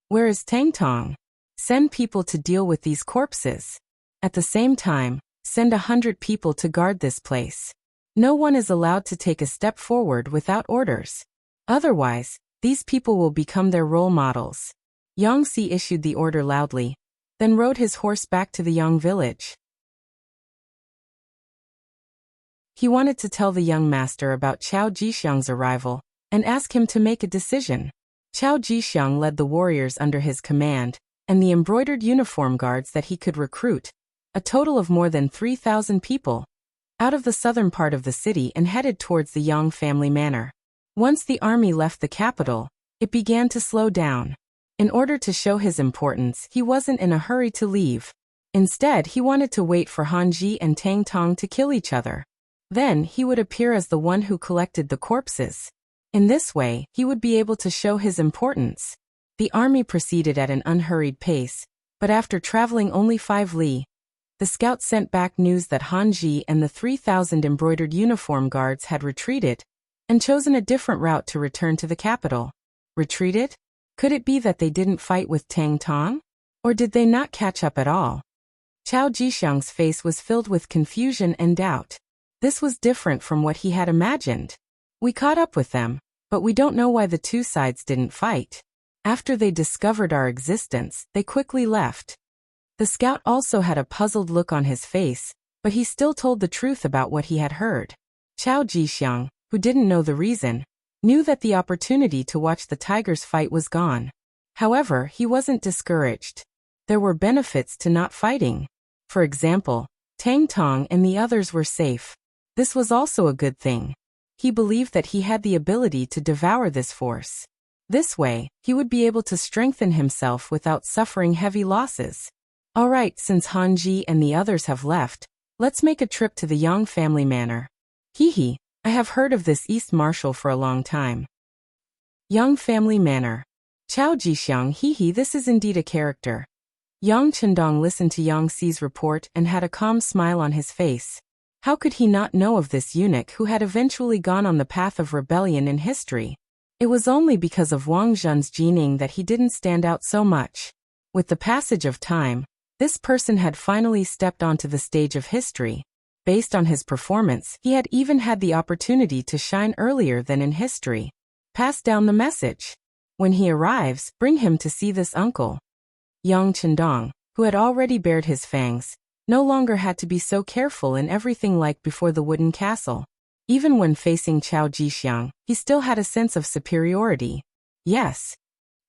Where is Tang Tong? Send people to deal with these corpses. At the same time, send 100 people to guard this place. No one is allowed to take a step forward without orders. Otherwise, these people will become their role models. Yang Si issued the order loudly, then rode his horse back to the Yang village. He wanted to tell the young master about Chao Jixiang's arrival and ask him to make a decision. Chao Jixiang led the warriors under his command and the embroidered uniform guards that he could recruit, a total of more than 3,000 people, out of the southern part of the city and headed towards the Yang family manor. Once the army left the capital, it began to slow down. In order to show his importance, he wasn't in a hurry to leave. Instead, he wanted to wait for Hanji and Tang Tong to kill each other. Then, he would appear as the one who collected the corpses. In this way, he would be able to show his importance. The army proceeded at an unhurried pace, but after traveling only 5 li, the scouts sent back news that Hanji and the 3,000 embroidered uniform guards had retreated and chosen a different route to return to the capital. Retreated? Could it be that they didn't fight with Tang Tong? Or did they not catch up at all? Chao Jixiang's face was filled with confusion and doubt. This was different from what he had imagined. We caught up with them, but we don't know why the two sides didn't fight. After they discovered our existence, they quickly left. The scout also had a puzzled look on his face, but he still told the truth about what he had heard. Chao Jixiang, who didn't know the reason, knew that the opportunity to watch the tigers fight was gone. However, he wasn't discouraged. There were benefits to not fighting. For example, Tang Tong and the others were safe. This was also a good thing. He believed that he had the ability to devour this force. This way, he would be able to strengthen himself without suffering heavy losses. Alright, since Hanji and the others have left, let's make a trip to the Yang family manor. Hehe, I have heard of this East Marshal for a long time. Yang family manor. Chao Jixiang, hehe, this is indeed a character. Yang Chendong listened to Yang Si's report and had a calm smile on his face. How could he not know of this eunuch who had eventually gone on the path of rebellion in history? It was only because of Wang Zhen's Jining that he didn't stand out so much. With the passage of time, this person had finally stepped onto the stage of history. Based on his performance, he had even had the opportunity to shine earlier than in history. Pass down the message. When he arrives, bring him to see this uncle. Yang Chendong, who had already bared his fangs, no longer had to be so careful in everything like before the wooden castle. Even when facing Chao Jixiang, he still had a sense of superiority. Yes.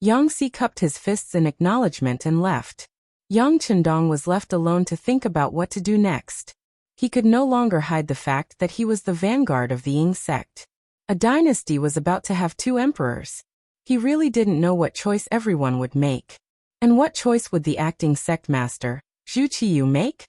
Yang Si cupped his fists in acknowledgement and left. Yang Chendong was left alone to think about what to do next. He could no longer hide the fact that he was the vanguard of the Ying sect. A dynasty was about to have 2 emperors. He really didn't know what choice everyone would make. And what choice would the acting sect master, Zhu Qiyu, make?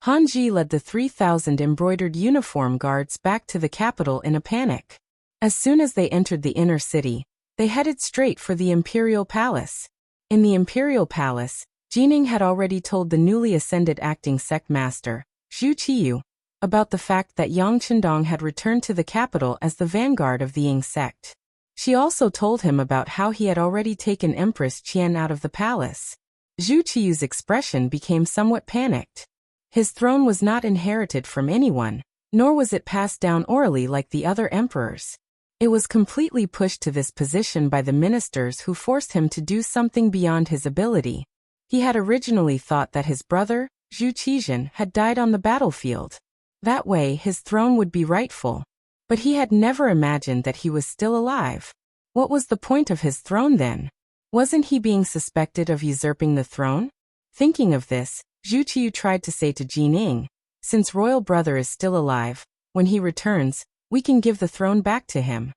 Hanji led the 3,000 embroidered uniform guards back to the capital in a panic. As soon as they entered the inner city, they headed straight for the imperial palace. In the imperial palace, Jining had already told the newly ascended acting sect master, Zhu Qiyu, about the fact that Yang Chendong had returned to the capital as the vanguard of the Ying sect. She also told him about how he had already taken Empress Qian out of the palace. Zhu Qiyu's expression became somewhat panicked. His throne was not inherited from anyone, nor was it passed down orally like the other emperors. It was completely pushed to this position by the ministers who forced him to do something beyond his ability. He had originally thought that his brother, Zhu Qizhan, had died on the battlefield. That way his throne would be rightful. But he had never imagined that he was still alive. What was the point of his throne then? Wasn't he being suspected of usurping the throne? Thinking of this, Zhu Qiyu tried to say to Jining, "Since royal brother is still alive, when he returns, we can give the throne back to him."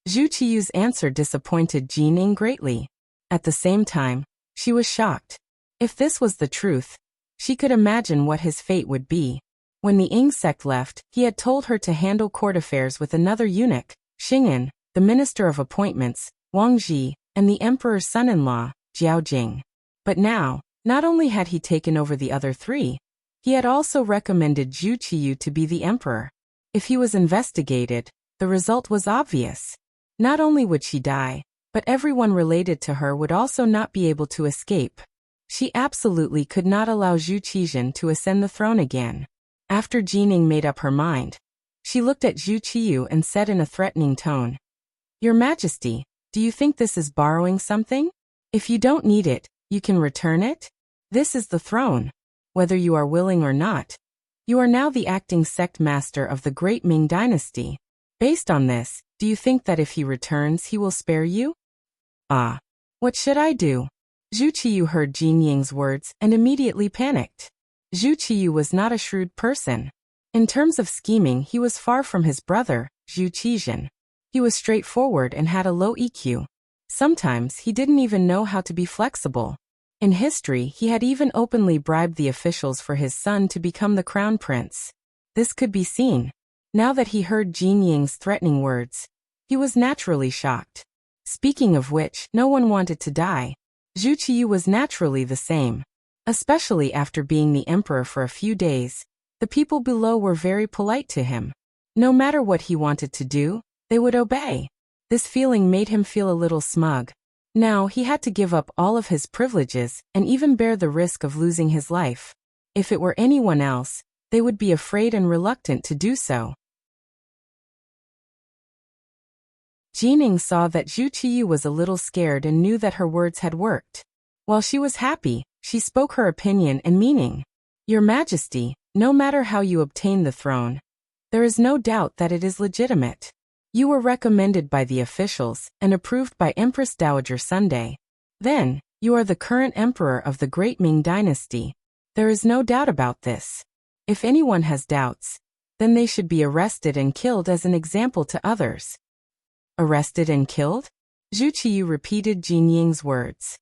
Zhu Qiyu's answer disappointed Jining greatly. At the same time, she was shocked. If this was the truth, she could imagine what his fate would be. When the Ying sect left, he had told her to handle court affairs with another eunuch, Xing'an, the minister of appointments, Wang Ji, and the emperor's son-in-law, Jiao Jing. But now, not only had he taken over the other three, he had also recommended Zhu Qiyu to be the emperor. If he was investigated, the result was obvious. Not only would she die, but everyone related to her would also not be able to escape. She absolutely could not allow Zhu Qizhan to ascend the throne again. After Jining made up her mind, she looked at Zhu Qiyu and said in a threatening tone, "Your Majesty, do you think this is borrowing something? If you don't need it, you can return it? This is the throne. Whether you are willing or not, you are now the acting sect master of the great Ming Dynasty. Based on this, do you think that if he returns he will spare you?" "Ah, what should I do?" Zhu Qiyu heard Jin Ying's words and immediately panicked. Zhu Qiyu was not a shrewd person. In terms of scheming, he was far from his brother, Zhu Qizhan. He was straightforward and had a low EQ. Sometimes he didn't even know how to be flexible. In history, he had even openly bribed the officials for his son to become the crown prince. This could be seen. Now that he heard Jin Ying's threatening words, he was naturally shocked. Speaking of which, no one wanted to die. Zhu Qiyu was naturally the same. Especially after being the emperor for a few days, the people below were very polite to him. No matter what he wanted to do, they would obey. This feeling made him feel a little smug. Now he had to give up all of his privileges and even bear the risk of losing his life. If it were anyone else, they would be afraid and reluctant to do so. Jining saw that Zhu Qiyu was a little scared and knew that her words had worked. While she was happy, she spoke her opinion and meaning. "Your Majesty, no matter how you obtain the throne, there is no doubt that it is legitimate. You were recommended by the officials and approved by Empress Dowager Sunday. Then, you are the current emperor of the great Ming Dynasty. There is no doubt about this. If anyone has doubts, then they should be arrested and killed as an example to others." "Arrested and killed?" Zhu Qiyu repeated Jin Ying's words.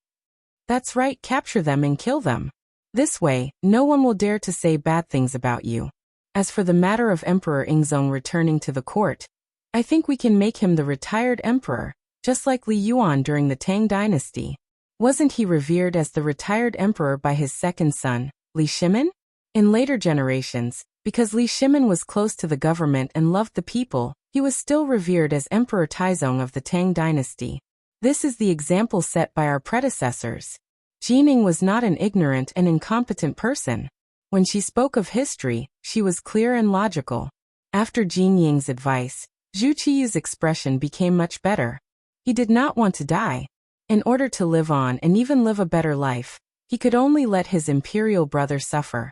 "That's right, capture them and kill them. This way, no one will dare to say bad things about you. As for the matter of Emperor Yingzong returning to the court, I think we can make him the retired emperor, just like Li Yuan during the Tang Dynasty. Wasn't he revered as the retired emperor by his second son, Li Shimin? In later generations, because Li Shimin was close to the government and loved the people, he was still revered as Emperor Taizong of the Tang Dynasty. This is the example set by our predecessors. Jining was not an ignorant and incompetent person. When she spoke of history, she was clear and logical. After Jin Ying's advice, Zhu Qiyu's expression became much better. He did not want to die. In order to live on and even live a better life, he could only let his imperial brother suffer.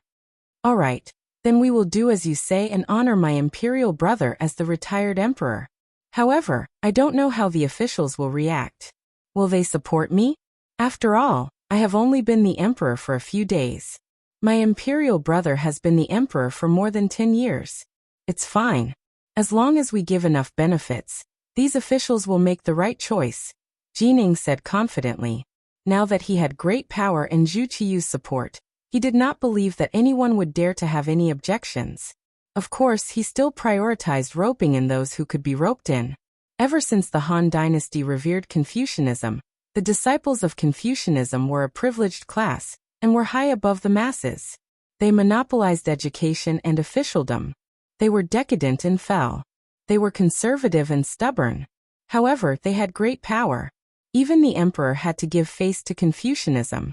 "All right, then we will do as you say and honor my imperial brother as the retired emperor. However, I don't know how the officials will react. Will they support me? After all, I have only been the emperor for a few days. My imperial brother has been the emperor for more than 10 years. It's fine. As long as we give enough benefits, these officials will make the right choice," Jining said confidently. Now that he had great power and Zhu Qiyu's support, he did not believe that anyone would dare to have any objections. Of course, he still prioritized roping in those who could be roped in. Ever since the Han Dynasty revered Confucianism, the disciples of Confucianism were a privileged class and were high above the masses. They monopolized education and officialdom. They were decadent and fell. They were conservative and stubborn. However, they had great power. Even the emperor had to give face to Confucianism.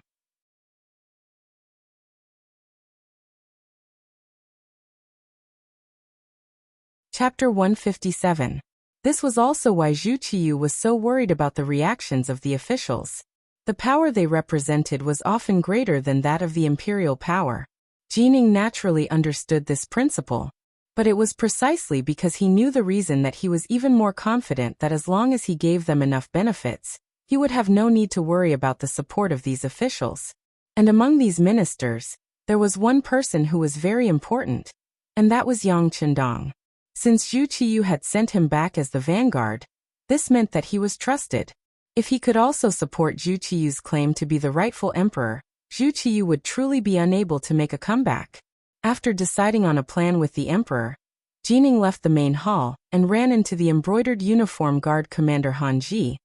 Chapter 157. This was also why Zhu Qiyu was so worried about the reactions of the officials. The power they represented was often greater than that of the imperial power. Jining naturally understood this principle. But it was precisely because he knew the reason that he was even more confident that as long as he gave them enough benefits, he would have no need to worry about the support of these officials. And among these ministers, there was one person who was very important, and that was Yang Chendong. Since Zhu Qiyu had sent him back as the vanguard, this meant that he was trusted. If he could also support Zhu Qiyu's claim to be the rightful emperor, Zhu Qiyu would truly be unable to make a comeback. After deciding on a plan with the emperor, Jining left the main hall and ran into the embroidered uniform guard commander Han Ji,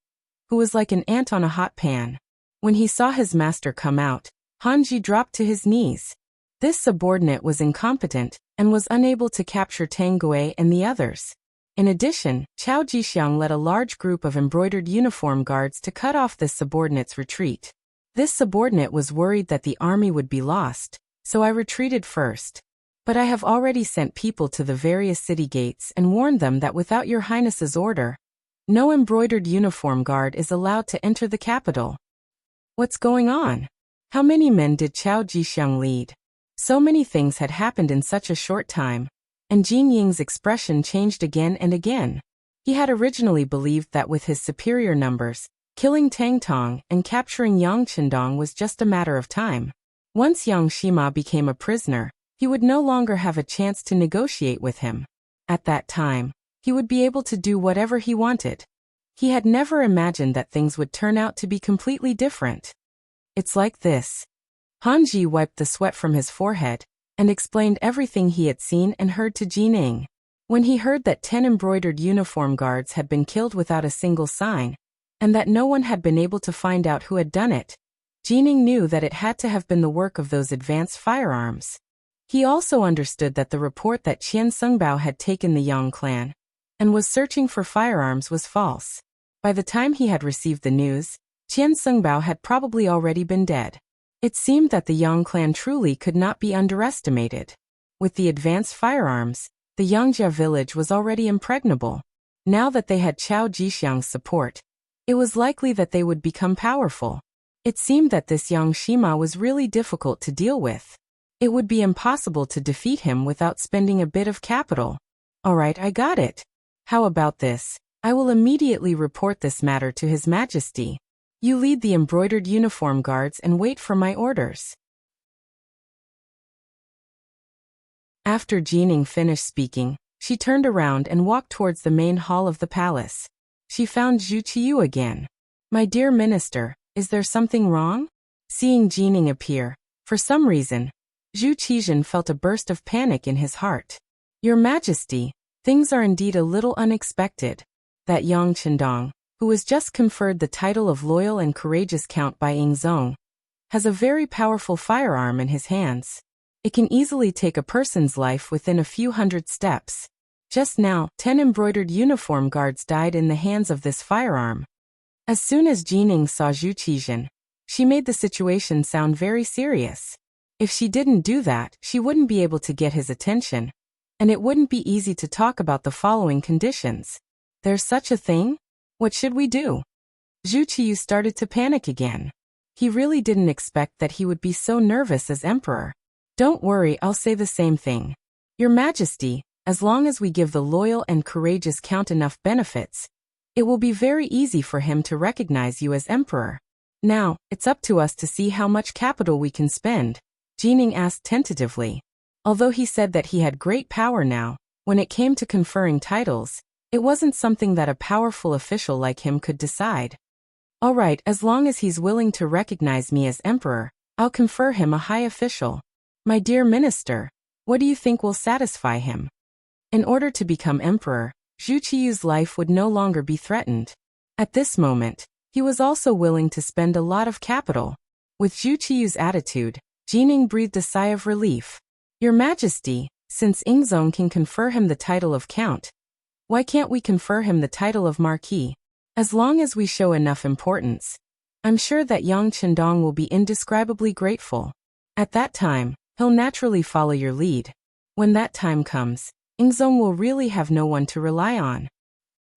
who was like an ant on a hot pan. When he saw his master come out, Han Ji dropped to his knees. This subordinate was incompetent and was unable to capture Tang Gui and the others. In addition, Chao Jixiang led a large group of embroidered uniform guards to cut off this subordinate's retreat. This subordinate was worried that the army would be lost, so I retreated first. But I have already sent people to the various city gates and warned them that without your highness's order, no embroidered uniform guard is allowed to enter the capital. What's going on? How many men did Chao Jixiang lead? So many things had happened in such a short time, and Jin Ying's expression changed again and again. He had originally believed that with his superior numbers, killing Tang Tong and capturing Yang Chendong was just a matter of time. Once Yang Shima became a prisoner, he would no longer have a chance to negotiate with him. At that time, he would be able to do whatever he wanted. He had never imagined that things would turn out to be completely different. It's like this. Han Ji wiped the sweat from his forehead and explained everything he had seen and heard to Jining. When he heard that 10 embroidered uniform guards had been killed without a single sign, and that no one had been able to find out who had done it, Jining knew that it had to have been the work of those advanced firearms. He also understood that the report that Qian Sungbao had taken the Yang clan and was searching for firearms was false. By the time he had received the news, Qian Sungbao had probably already been dead. It seemed that the Yang clan truly could not be underestimated. With the advanced firearms, the Yangjia village was already impregnable. Now that they had Chao Jixiang's support, it was likely that they would become powerful. It seemed that this Yang Shima was really difficult to deal with. It would be impossible to defeat him without spending a bit of capital. Alright, I got it. How about this? I will immediately report this matter to His Majesty. You lead the embroidered uniform guards and wait for my orders. After Jining finished speaking, she turned around and walked towards the main hall of the palace. She found Zhu Qiyu again. My dear minister, is there something wrong? Seeing Jining appear, for some reason, Zhu Qizhen felt a burst of panic in his heart. Your Majesty, things are indeed a little unexpected. That Yang Chendong, who was just conferred the title of Loyal and Courageous Count by Yingzong, has a very powerful firearm in his hands. It can easily take a person's life within a few hundred steps. Just now, 10 embroidered uniform guards died in the hands of this firearm. As soon as Jining saw Zhu Qizhen, she made the situation sound very serious. If she didn't do that, she wouldn't be able to get his attention, and it wouldn't be easy to talk about the following conditions. There's such a thing? What should we do? Zhu Qiyu started to panic again. He really didn't expect that he would be so nervous as emperor. Don't worry, I'll say the same thing. Your Majesty, as long as we give the loyal and courageous count enough benefits, it will be very easy for him to recognize you as emperor. Now, it's up to us to see how much capital we can spend, Jining asked tentatively. Although he said that he had great power now, when it came to conferring titles, it wasn't something that a powerful official like him could decide. All right, as long as he's willing to recognize me as emperor, I'll confer him a high official. My dear minister, what do you think will satisfy him? In order to become emperor, Zhu Qiyu's life would no longer be threatened. At this moment, he was also willing to spend a lot of capital. With Zhu Qiyu's attitude, Jining breathed a sigh of relief. Your Majesty, since Yingzong can confer him the title of count, why can't we confer him the title of Marquis? As long as we show enough importance, I'm sure that Yang Chendong will be indescribably grateful. At that time, he'll naturally follow your lead. When that time comes, Ingzong will really have no one to rely on.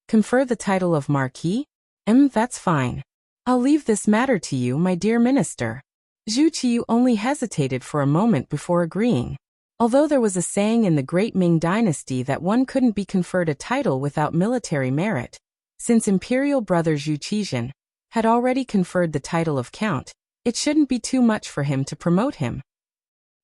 Confer the title of Marquis? That's fine. I'll leave this matter to you, my dear minister. Zhu Qiyu only hesitated for a moment before agreeing. Although there was a saying in the great Ming Dynasty that one couldn't be conferred a title without military merit, since imperial brother Zhu Qizhan had already conferred the title of count, it shouldn't be too much for him to promote him.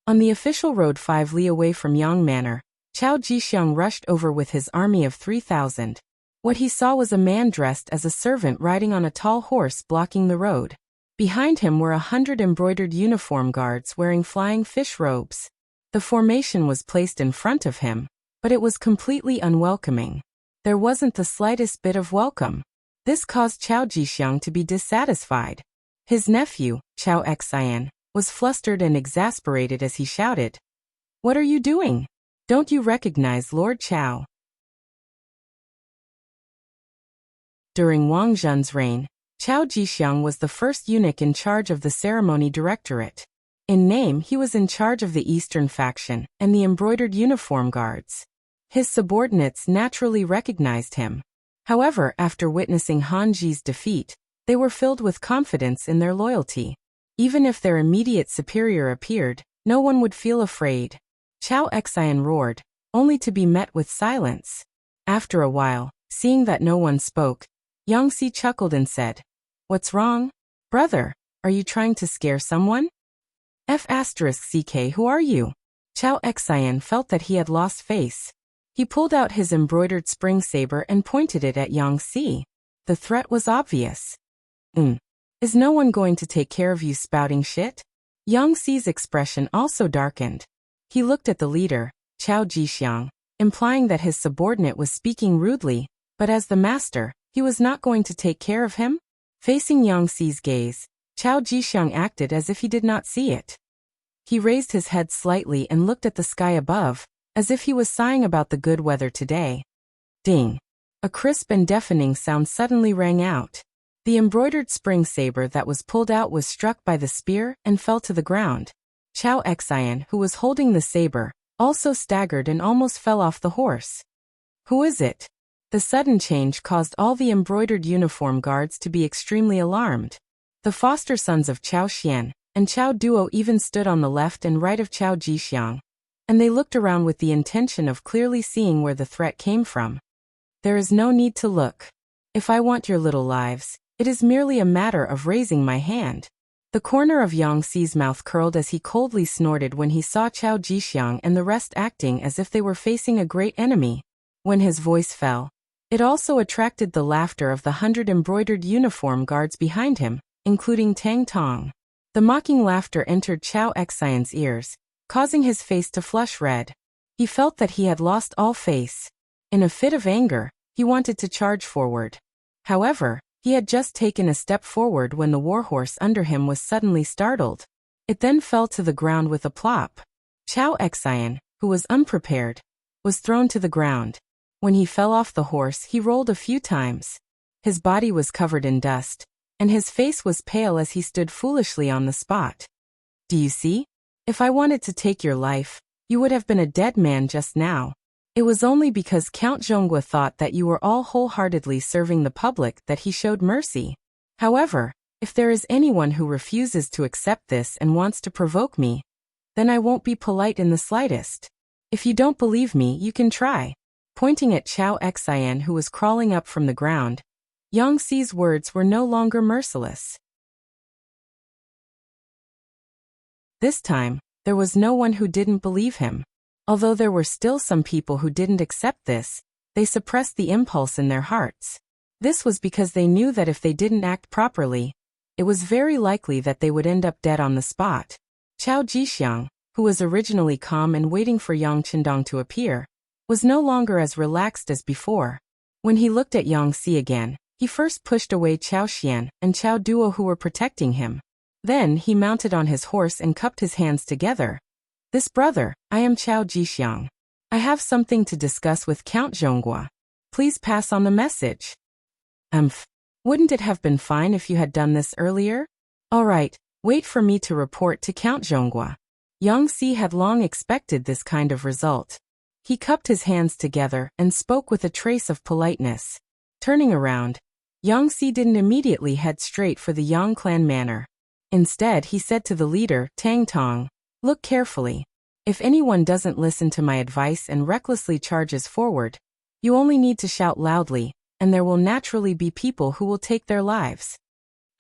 On the official road 5 li away from Yang Manor, Chao Jixiang rushed over with his army of 3,000. What he saw was a man dressed as a servant riding on a tall horse blocking the road. Behind him were 100 embroidered uniform guards wearing flying fish robes. The formation was placed in front of him, but it was completely unwelcoming. There wasn't the slightest bit of welcome. This caused Chao Jixiang to be dissatisfied. His nephew, Chao Xian, was flustered and exasperated as he shouted, "What are you doing? Don't you recognize Lord Chao?" During Wang Zhen's reign, Chao Jixiang was the first eunuch in charge of the ceremony directorate. In name, he was in charge of the Eastern faction and the embroidered uniform guards. His subordinates naturally recognized him. However, after witnessing Han Ji's defeat, they were filled with confidence in their loyalty. Even if their immediate superior appeared, no one would feel afraid. Chao Xian roared, only to be met with silence. After a while, seeing that no one spoke, Yang Si chuckled and said, "What's wrong? Brother, are you trying to scare someone?" F***CK, who are you? Chao Xian felt that he had lost face. He pulled out his embroidered spring saber and pointed it at Yang Si. The threat was obvious. Is no one going to take care of you spouting shit? Yang Si's expression also darkened. He looked at the leader, Chao Jixiang, implying that his subordinate was speaking rudely, but as the master, he was not going to take care of him? Facing Yang Si's gaze, Chao Jixiang acted as if he did not see it. He raised his head slightly and looked at the sky above, as if he was sighing about the good weather today. Ding! A crisp and deafening sound suddenly rang out. The embroidered spring saber that was pulled out was struck by the spear and fell to the ground. Chao Xian, who was holding the saber, also staggered and almost fell off the horse. Who is it? The sudden change caused all the embroidered uniform guards to be extremely alarmed. The foster sons of Chao Xian and Chao Duo even stood on the left and right of Chao Jixiang, and they looked around with the intention of clearly seeing where the threat came from. There is no need to look. If I want your little lives, it is merely a matter of raising my hand. The corner of Yang Si's mouth curled as he coldly snorted when he saw Chao Jixiang and the rest acting as if they were facing a great enemy. When his voice fell, it also attracted the laughter of the 100 embroidered uniform guards behind him, including Tang Tong. The mocking laughter entered Chao Xian's ears, causing his face to flush red. He felt that he had lost all face. In a fit of anger, he wanted to charge forward. However, he had just taken a step forward when the warhorse under him was suddenly startled. It then fell to the ground with a plop. Chao Xian, who was unprepared, was thrown to the ground. When he fell off the horse, he rolled a few times. His body was covered in dust, and his face was pale as he stood foolishly on the spot. Do you see? If I wanted to take your life, you would have been a dead man just now. It was only because Count Zhonghua thought that you were all wholeheartedly serving the public that he showed mercy. However, if there is anyone who refuses to accept this and wants to provoke me, then I won't be polite in the slightest. If you don't believe me, you can try. Pointing at Chao Xian, who was crawling up from the ground, Yang Si's words were no longer merciless. This time, there was no one who didn't believe him. Although there were still some people who didn't accept this, they suppressed the impulse in their hearts. This was because they knew that if they didn't act properly, it was very likely that they would end up dead on the spot. Chao Jixiang, who was originally calm and waiting for Yang Qindong to appear, was no longer as relaxed as before. When he looked at Yang Si again, he first pushed away Chao Xian and Chao Duo who were protecting him. Then he mounted on his horse and cupped his hands together. This brother, I am Chao Jixiang. I have something to discuss with Count Zhonghua. Please pass on the message. Wouldn't it have been fine if you had done this earlier? All right, wait for me to report to Count Zhonghua. Yang Si had long expected this kind of result. He cupped his hands together and spoke with a trace of politeness. Turning around, Yang Si didn't immediately head straight for the Yang clan manor. Instead, he said to the leader, Tang Tong, "Look carefully. If anyone doesn't listen to my advice and recklessly charges forward, you only need to shout loudly, and there will naturally be people who will take their lives."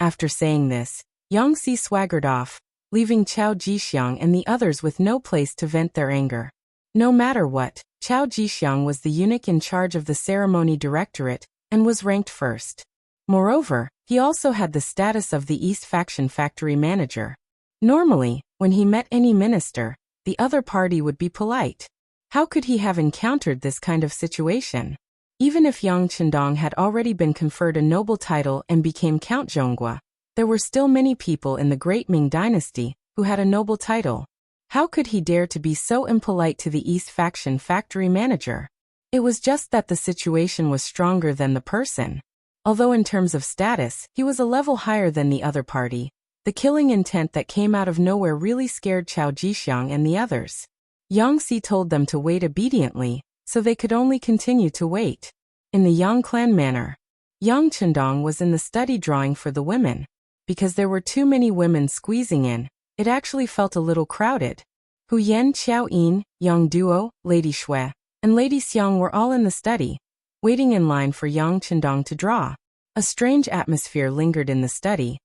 After saying this, Yang Si swaggered off, leaving Chao Jixiang and the others with no place to vent their anger. No matter what, Chao Jixiang was the eunuch in charge of the ceremony directorate and was ranked first. Moreover, he also had the status of the East Faction factory manager. Normally, when he met any minister, the other party would be polite. How could he have encountered this kind of situation? Even if Yang Chendong had already been conferred a noble title and became Count Zhonghua, there were still many people in the Great Ming Dynasty who had a noble title. How could he dare to be so impolite to the East Faction factory manager? It was just that the situation was stronger than the person. Although in terms of status, he was a level higher than the other party, the killing intent that came out of nowhere really scared Chao Jixiang and the others. Yang Si told them to wait obediently, so they could only continue to wait. In the Yang clan manor, Yang Chendong was in the study drawing for the women. Because there were too many women squeezing in, it actually felt a little crowded. Hu Yan, Xiao Yin, Yang Duo, Lady Shui, and Lady Xiang were all in the study, waiting in line for Yang Chendong to draw. A strange atmosphere lingered in the study,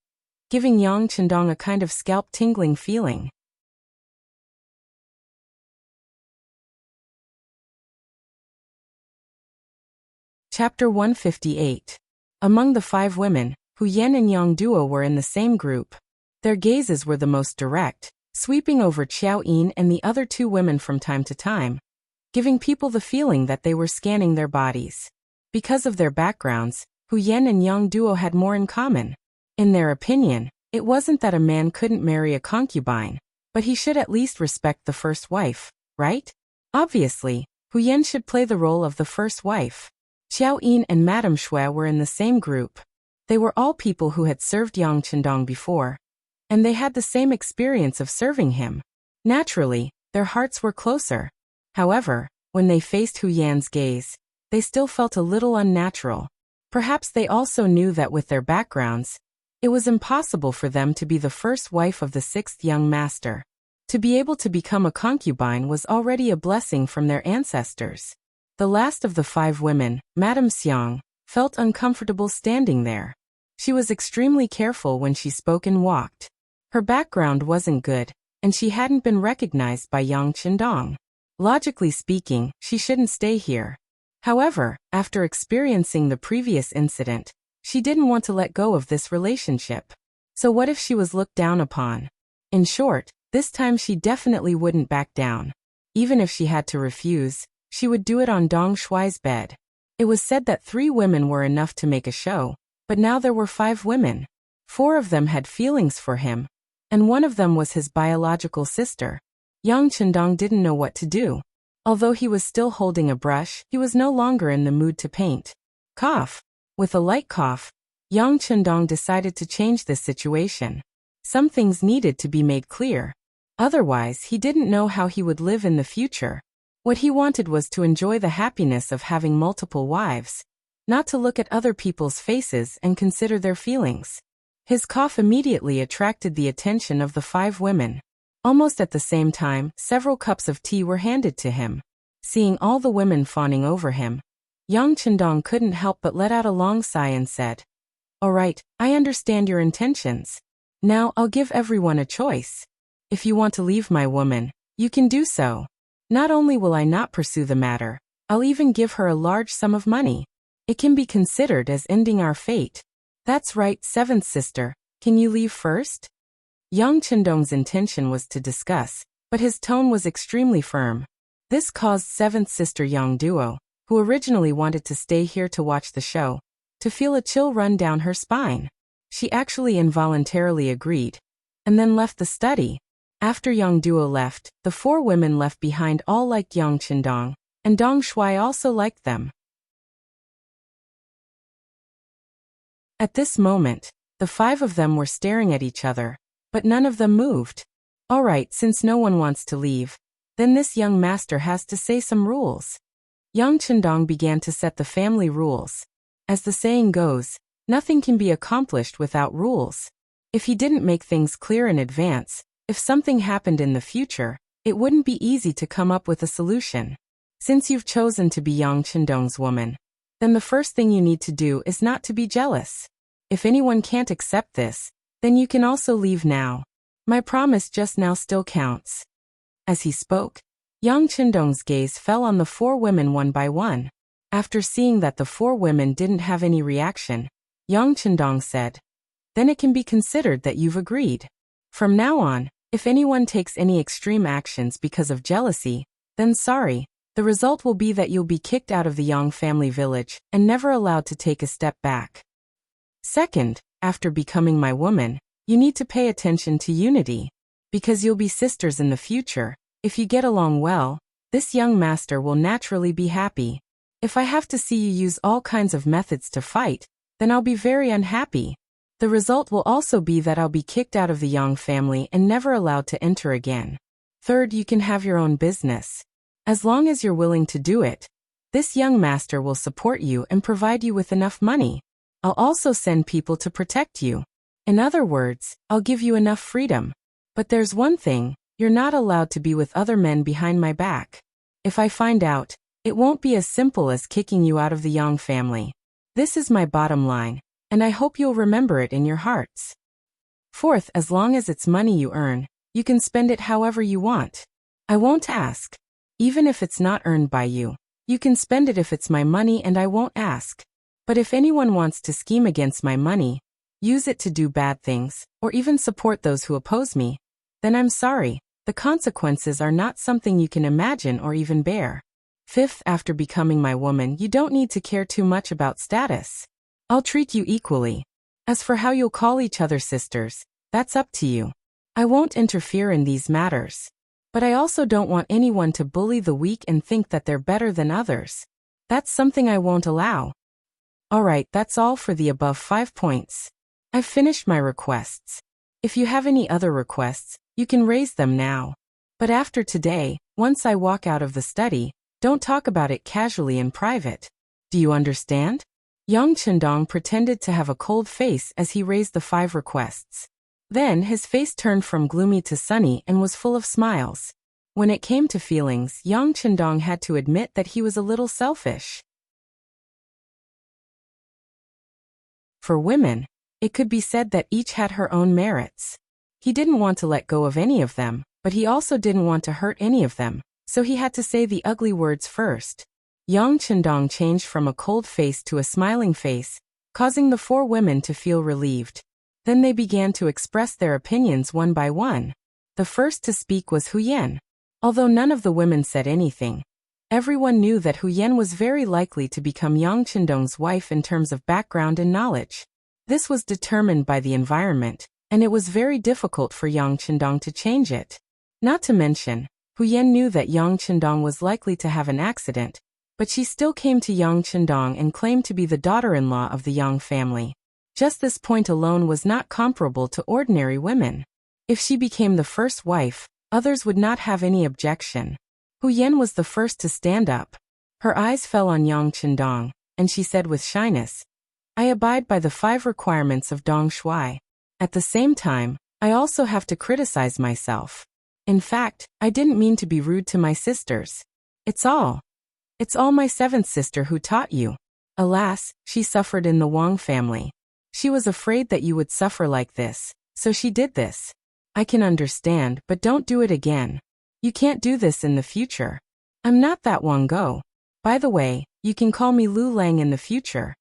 giving Yang Chendong a kind of scalp-tingling feeling. Chapter 158. Among the 5 women, Hu Yan and Yang Duo were in the same group. Their gazes were the most direct, sweeping over Xiao Yin and the other 2 women from time to time, giving people the feeling that they were scanning their bodies. Because of their backgrounds, Hu Yan and Yang Duo had more in common. In their opinion, it wasn't that a man couldn't marry a concubine, but he should at least respect the first wife, right? Obviously, Hu Yan should play the role of the first wife. Xiao Yin and Madame Shui were in the same group. They were all people who had served Yang Chendong before, and they had the same experience of serving him. Naturally, their hearts were closer. However, when they faced Hu Yan's gaze, they still felt a little unnatural. Perhaps they also knew that with their backgrounds, it was impossible for them to be the first wife of the 6th young master. To be able to become a concubine was already a blessing from their ancestors. The last of the 5 women, Madame Xiang, felt uncomfortable standing there. She was extremely careful when she spoke and walked. Her background wasn't good, and she hadn't been recognized by Yang Chendong. Logically speaking, she shouldn't stay here. However, after experiencing the previous incident, she didn't want to let go of this relationship. So what if she was looked down upon? In short, this time she definitely wouldn't back down. Even if she had to refuse, she would do it on Dong Shuai's bed. It was said that 3 women were enough to make a show, but now there were 5 women. 4 of them had feelings for him, and one of them was his biological sister. Yang Chendong didn't know what to do. Although he was still holding a brush, he was no longer in the mood to paint. Cough. With a light cough, Yang Chendong decided to change this situation. Some things needed to be made clear. Otherwise, he didn't know how he would live in the future. What he wanted was to enjoy the happiness of having multiple wives, not to look at other people's faces and consider their feelings. His cough immediately attracted the attention of the 5 women. Almost at the same time, several cups of tea were handed to him. Seeing all the women fawning over him, Yang Chendong couldn't help but let out a long sigh and said, "All right, I understand your intentions. Now I'll give everyone a choice. If you want to leave my woman, you can do so. Not only will I not pursue the matter, I'll even give her a large sum of money. It can be considered as ending our fate." "That's right, 7th sister. Can you leave first?" Yang Chendong's intention was to discuss, but his tone was extremely firm. This caused 7th sister Yang Duo, who originally wanted to stay here to watch the show, to feel a chill run down her spine. She actually involuntarily agreed, and then left the study. After Yang Duo left, the 4 women left behind all liked Yang Chendong, and Dong Shuai also liked them. At this moment, the 5 of them were staring at each other, but none of them moved. "All right, since no one wants to leave, Then this young master has to say some rules. Yang Chendong began to set the family rules. As the saying goes, nothing can be accomplished without rules. If he didn't make things clear in advance, if something happened in the future, it wouldn't be easy to come up with a solution. Since you've chosen to be Yang Chendong's woman, then the first thing you need to do is not to be jealous. If anyone can't accept this, then you can also leave now. My promise just now still counts. As he spoke, Yang Chendong's gaze fell on the 4 women one by one. After seeing that the 4 women didn't have any reaction, Yang Chendong said, "Then it can be considered that you've agreed. From now on, if anyone takes any extreme actions because of jealousy, then sorry, the result will be that you'll be kicked out of the Yang family village and never allowed to take a step back. Second, after becoming my woman, you need to pay attention to unity. Because you'll be sisters in the future, if you get along well, this young master will naturally be happy. If I have to see you use all kinds of methods to fight, then I'll be very unhappy. The result will also be that I'll be kicked out of the Yang family and never allowed to enter again. Third, you can have your own business. As long as you're willing to do it, this young master will support you and provide you with enough money. I'll also send people to protect you. In other words, I'll give you enough freedom. But there's one thing, you're not allowed to be with other men behind my back. If I find out, it won't be as simple as kicking you out of the Yang family. This is my bottom line, and I hope you'll remember it in your hearts. Fourth, as long as it's money you earn, you can spend it however you want. I won't ask. Even if it's not earned by you, you can spend it if it's my money and I won't ask. But if anyone wants to scheme against my money, use it to do bad things, or even support those who oppose me, then I'm sorry, the consequences are not something you can imagine or even bear. Fifth, after becoming my woman, you don't need to care too much about status. I'll treat you equally. As for how you'll call each other sisters, that's up to you. I won't interfere in these matters. But I also don't want anyone to bully the weak and think that they're better than others. That's something I won't allow. Alright, that's all for the above 5 points. I've finished my requests. If you have any other requests, you can raise them now. But after today, once I walk out of the study, don't talk about it casually in private. Do you understand? Yang Chendong pretended to have a cold face as he raised the 5 requests. Then his face turned from gloomy to sunny and was full of smiles. When it came to feelings, Yang Chendong had to admit that he was a little selfish. For women, it could be said that each had her own merits. He didn't want to let go of any of them, but he also didn't want to hurt any of them, so he had to say the ugly words first. Yang Chendong changed from a cold face to a smiling face, causing the 4 women to feel relieved. Then they began to express their opinions one by one. The first to speak was Huyen. Although none of the women said anything, everyone knew that Huyen was very likely to become Yang Chendong's wife in terms of background and knowledge. This was determined by the environment, and it was very difficult for Yang Chendong to change it. Not to mention, Huyen knew that Yang Chendong was likely to have an accident, but she still came to Yang Chendong and claimed to be the daughter-in-law of the Yang family. Just this point alone was not comparable to ordinary women. If she became the first wife, others would not have any objection. Huyen was the first to stand up. Her eyes fell on Yang Chendong, and she said with shyness, "I abide by the 5 requirements of Dong Shui. At the same time, I also have to criticize myself. In fact, I didn't mean to be rude to my sisters. It's all my 7th sister who taught you. Alas, she suffered in the Wang family. She was afraid that you would suffer like this, so she did this. I can understand, but don't do it again. You can't do this in the future. I'm not that Wang Go. By the way, you can call me Lu Lang in the future."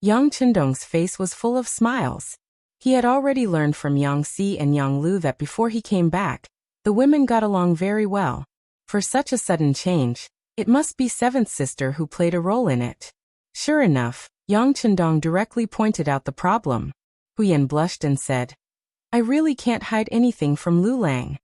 Yang Chendong's face was full of smiles. He had already learned from Yang Si and Yang Lu that before he came back, the women got along very well. For such a sudden change, it must be 7th sister who played a role in it. Sure enough, Yang Chendong directly pointed out the problem. Huyen blushed and said, "I really can't hide anything from Lu Lang.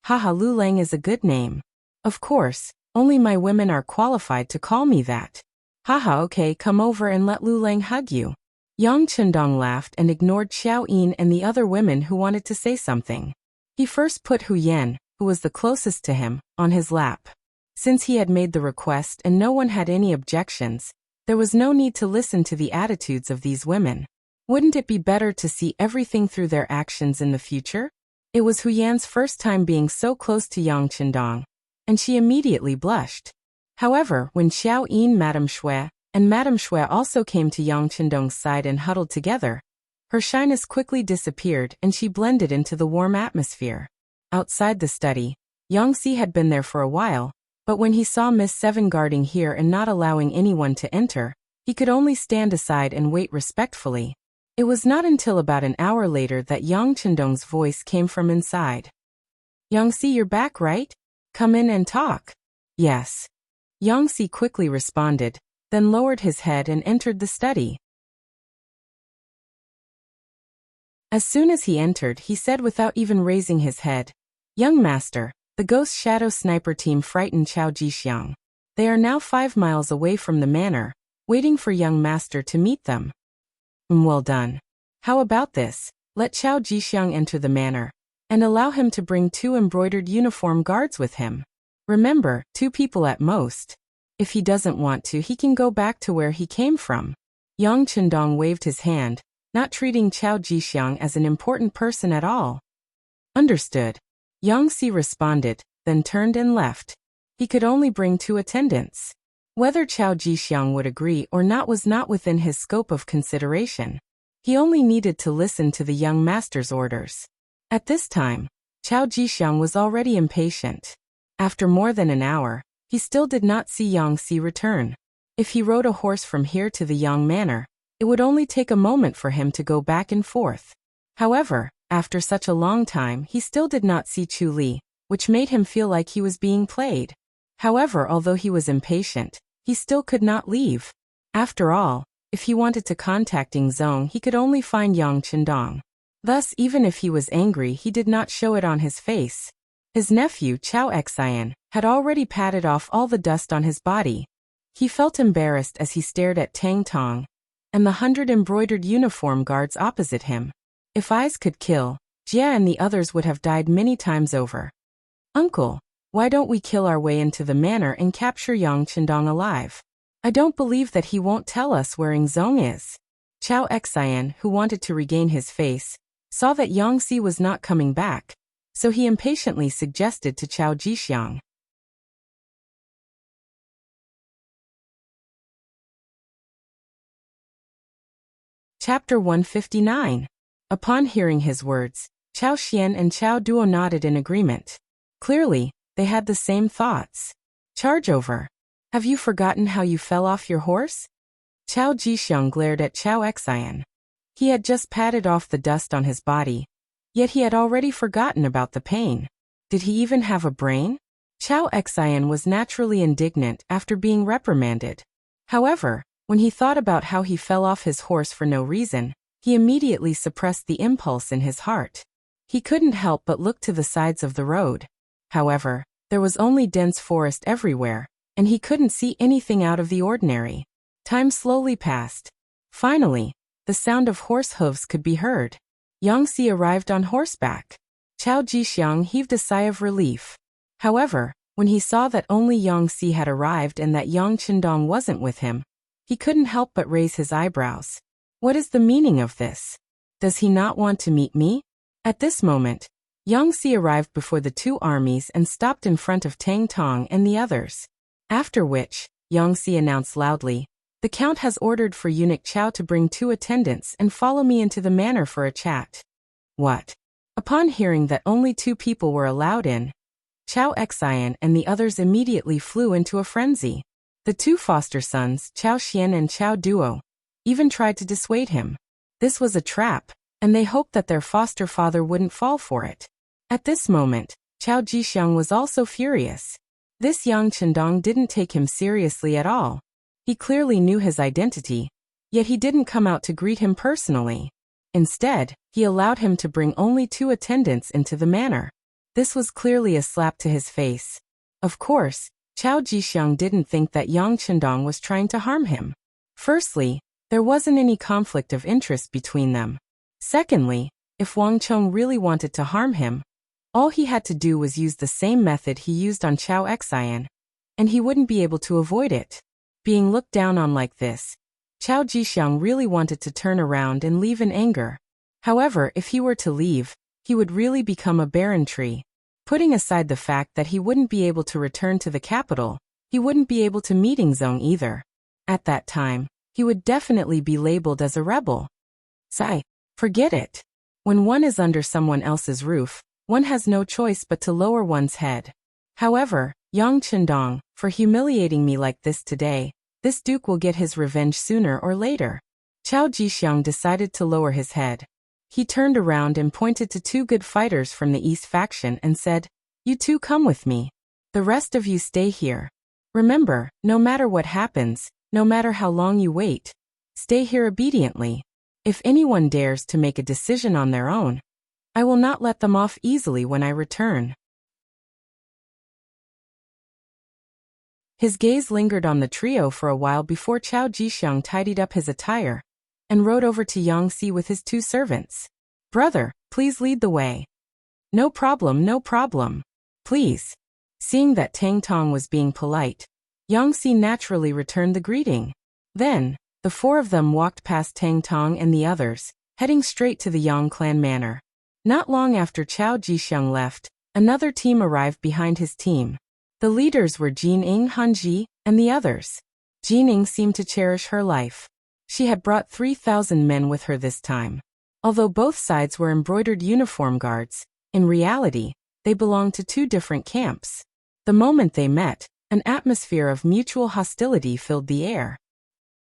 Haha, Lu Lang is a good name. Of course, only my women are qualified to call me that. Haha, okay, come over and let Lu Lang hug you." Yang Chendong laughed and ignored Xiao Yin and the other women who wanted to say something. He first put Huyen, who who was the closest to him, on his lap. Since he had made the request and no one had any objections, there was no need to listen to the attitudes of these women. Wouldn't it be better to see everything through their actions in the future? It was Huyan's first time being so close to Yang Qindong, and she immediately blushed. However, when Xiao Yin, Madame Shui, and Madame Shui also came to Yang Qindong's side and huddled together, her shyness quickly disappeared and she blended into the warm atmosphere. Outside the study, Yangxi had been there for a while, but when he saw Miss Seven guarding here and not allowing anyone to enter, he could only stand aside and wait respectfully. It was not until about an hour later that Yang Qindong's voice came from inside. "Yangxi, you're back, right? Come in and talk." "Yes." Yangxi quickly responded, then lowered his head and entered the study. As soon as he entered, he said without even raising his head, "Young master, the Ghost Shadow Sniper team frightened Chao Jixiang. They are now 5 miles away from the manor, waiting for young master to meet them." "Well done. How about this? Let Chao Jixiang enter the manor, and allow him to bring 2 embroidered uniform guards with him. Remember, 2 people at most. If he doesn't want to, he can go back to where he came from." Yang Qindong waved his hand, not treating Chao Jixiang as an important person at all. "Understood." Yangxi responded, then turned and left. He could only bring 2 attendants. Whether Chao Jixiang would agree or not was not within his scope of consideration. He only needed to listen to the young master's orders. At this time, Chao Jixiang was already impatient. After more than an hour, he still did not see Yangxi return. If he rode a horse from here to the Yang Manor, it would only take a moment for him to go back and forth. However, after such a long time, he still did not see Chu Li, which made him feel like he was being played. However, although he was impatient, he still could not leave. After all, if he wanted to contact Ying Zong, he could only find Yang Qindong. Thus, even if he was angry, he did not show it on his face. His nephew, Chao Xian, had already patted off all the dust on his body. He felt embarrassed as he stared at Tang Tong and the 100 embroidered uniform guards opposite him. If eyes could kill, Jia and the others would have died many times over. "Uncle, why don't we kill our way into the manor and capture Yang Qindong alive? I don't believe that he won't tell us where Ying Zong is." Chao Xian, who wanted to regain his face, saw that Yangxi was not coming back, so he impatiently suggested to Chao Jixiang. Chapter 159. Upon hearing his words, Chao Xian and Chao Duo nodded in agreement. Clearly, they had the same thoughts. "Charge over. Have you forgotten how you fell off your horse?" Chao Jixiang glared at Chao Xian. He had just patted off the dust on his body, yet he had already forgotten about the pain. Did he even have a brain? Chao Xian was naturally indignant after being reprimanded. However, when he thought about how he fell off his horse for no reason, he immediately suppressed the impulse in his heart. He couldn't help but look to the sides of the road. However, there was only dense forest everywhere, and he couldn't see anything out of the ordinary. Time slowly passed. Finally, the sound of horse hooves could be heard. Yangxi arrived on horseback. Chao Jixiang heaved a sigh of relief. However, when he saw that only Yangxi had arrived and that Yang Qindong wasn't with him, he couldn't help but raise his eyebrows. What is the meaning of this? Does he not want to meet me? At this moment, Yangxi arrived before the 2 armies and stopped in front of Tang Tong and the others. After which, Yangxi announced loudly, "The Count has ordered for eunuch Chao to bring 2 attendants and follow me into the manor for a chat." What? Upon hearing that only 2 people were allowed in, Chao Xian and the others immediately flew into a frenzy. The 2 foster sons, Chao Xian and Chao Duo, even tried to dissuade him. This was a trap, and they hoped that their foster father wouldn't fall for it. At this moment, Chao Jixiang was also furious. This Yang Qindong didn't take him seriously at all. He clearly knew his identity, yet he didn't come out to greet him personally. Instead, he allowed him to bring only 2 attendants into the manor. This was clearly a slap to his face. Of course, Chao Jixiang didn't think that Yang Qindong was trying to harm him. Firstly, there wasn't any conflict of interest between them. Secondly, if Wang Chong really wanted to harm him, All he had to do was use the same method he used on Chao Xian, and he wouldn't be able to avoid it. Being looked down on like this, Chao Jixiang really wanted to turn around and leave in anger. However, if he were to leave, he would really become a barren tree. Putting aside the fact that he wouldn't be able to return to the capital, he wouldn't be able to meet Zhong either. At that time, he would definitely be labeled as a rebel. Sigh, forget it. When one is under someone else's roof, one has no choice but to lower one's head. However, Yang Chendong, for humiliating me like this today, this duke will get his revenge sooner or later. Chao Jixiang decided to lower his head. He turned around and pointed to two good fighters from the East faction and said, "You two come with me. The rest of you stay here. Remember, no matter what happens, no matter how long you wait, stay here obediently. If anyone dares to make a decision on their own, I will not let them off easily when I return." His gaze lingered on the trio for a while before Chao Jixiang tidied up his attire and rode over to Yangxi with his two servants. "Brother, please lead the way." No problem, no problem. Please." Seeing that Tang Tong was being polite, Yangxi naturally returned the greeting. Then, the four of them walked past Tang Tong and the others, heading straight to the Yang clan manor. Not long after Chao Jixiang left, another team arrived behind his team. The leaders were Jining, Hanji, and the others. Jining seemed to cherish her life. She had brought 3,000 men with her this time. Although both sides were embroidered uniform guards, in reality, they belonged to two different camps. The moment they met, an atmosphere of mutual hostility filled the air.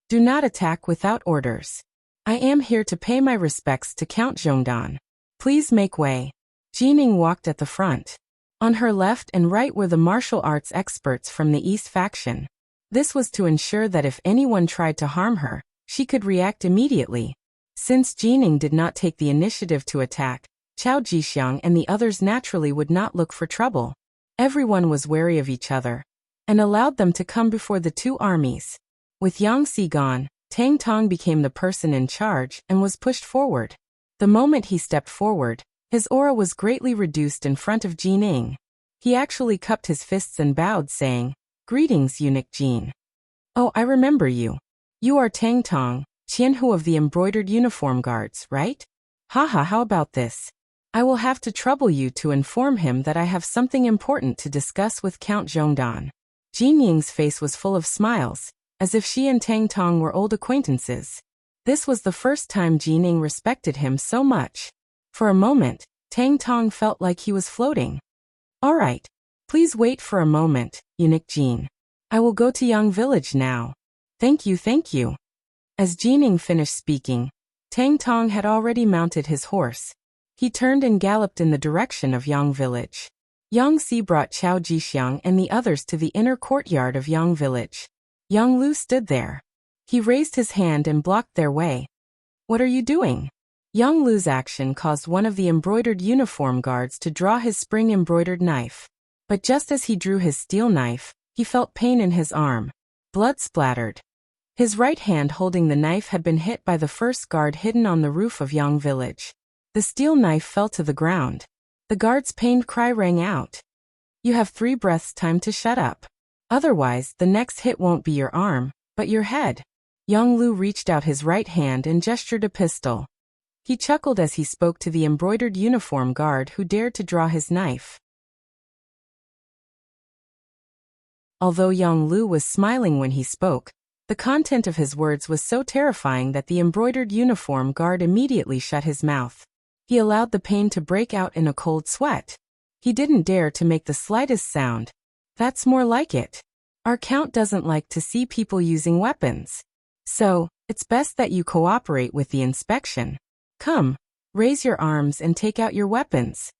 "Do not attack without orders. I am here to pay my respects to Count Zhongdan. Please make way." Jining walked at the front. On her left and right were the martial arts experts from the East faction. This was to ensure that if anyone tried to harm her, she could react immediately. Since Jining did not take the initiative to attack, Chao Jixiang and the others naturally would not look for trouble. Everyone was wary of each other and allowed them to come before the two armies. With Yangxi gone, Tang Tong became the person in charge and was pushed forward. The moment he stepped forward, his aura was greatly reduced in front of Jining. He actually cupped his fists and bowed, saying, "Greetings, eunuch Jin. Oh, I remember you. You are Tang Tong, Qianhu of the embroidered uniform guards, right? Haha, how about this? I will have to trouble you to inform him that I have something important to discuss with Count Zhongdan." Jin Ying's face was full of smiles, as if she and Tang Tong were old acquaintances. This was the first time Jining respected him so much. For a moment, Tang Tong felt like he was floating. "All right. Please wait for a moment, eunuch Jin. I will go to Yang village now." Thank you, thank you." As Jining finished speaking, Tang Tong had already mounted his horse. He turned and galloped in the direction of Yang village. Yangxi brought Chao Jixiang and the others to the inner courtyard of Yang village. Yang Lu stood there. He raised his hand and blocked their way. "What are you doing?" Yang Lu's action caused one of the embroidered uniform guards to draw his spring-embroidered knife. But just as he drew his steel knife, he felt pain in his arm. Blood splattered. His right hand holding the knife had been hit by the first guard hidden on the roof of Yang village. The steel knife fell to the ground. The guard's pained cry rang out. "You have 3 breaths time to shut up. Otherwise, the next hit won't be your arm, but your head." Yang Lu reached out his right hand and gestured a pistol. He chuckled as he spoke to the embroidered uniform guard who dared to draw his knife. Although Yang Lu was smiling when he spoke, the content of his words was so terrifying that the embroidered uniform guard immediately shut his mouth. He allowed the pain to break out in a cold sweat. He didn't dare to make the slightest sound. "That's more like it. Our count doesn't like to see people using weapons. So, it's best that you cooperate with the inspection. Come, raise your arms and take out your weapons."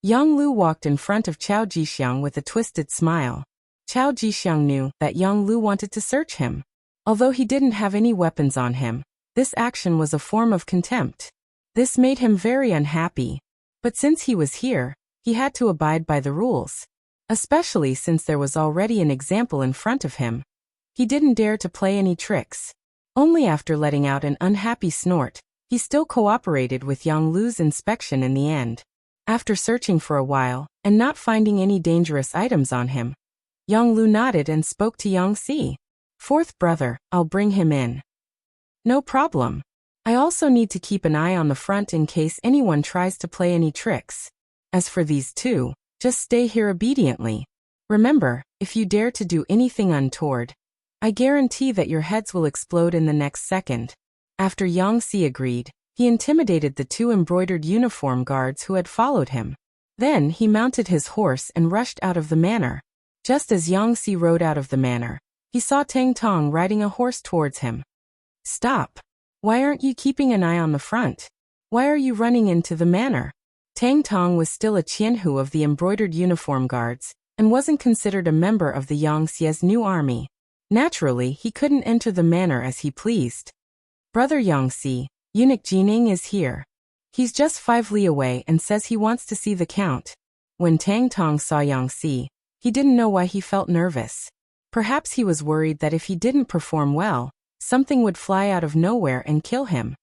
Yang Lu walked in front of Chao Jixiang with a twisted smile. Chao Jixiang knew that Yang Lu wanted to search him. Although he didn't have any weapons on him, this action was a form of contempt. This made him very unhappy. But since he was here, he had to abide by the rules. Especially since there was already an example in front of him. He didn't dare to play any tricks. Only after letting out an unhappy snort, he still cooperated with Yang Lu's inspection in the end. After searching for a while, and not finding any dangerous items on him, Yang Lu nodded and spoke to Yang Si. "Fourth brother, I'll bring him in." "No problem. I also need to keep an eye on the front in case anyone tries to play any tricks. As for these two, just stay here obediently. Remember, if you dare to do anything untoward, I guarantee that your heads will explode in the next second." After Yang Si agreed, he intimidated the two embroidered uniform guards who had followed him. Then he mounted his horse and rushed out of the manor. Just as Yang Si rode out of the manor, he saw Tang Tong riding a horse towards him. "Stop! Why aren't you keeping an eye on the front? Why are you running into the manor?" Tang Tong was still a Qianhu of the embroidered uniform guards, and wasn't considered a member of the Yang Xie's new army. Naturally, he couldn't enter the manor as he pleased. "Brother Yang Xie, Eunuch Jining is here. He's just 5 li away and says he wants to see the count." When Tang Tong saw Yang Xie, he didn't know why he felt nervous. Perhaps he was worried that if he didn't perform well, something would fly out of nowhere and kill him.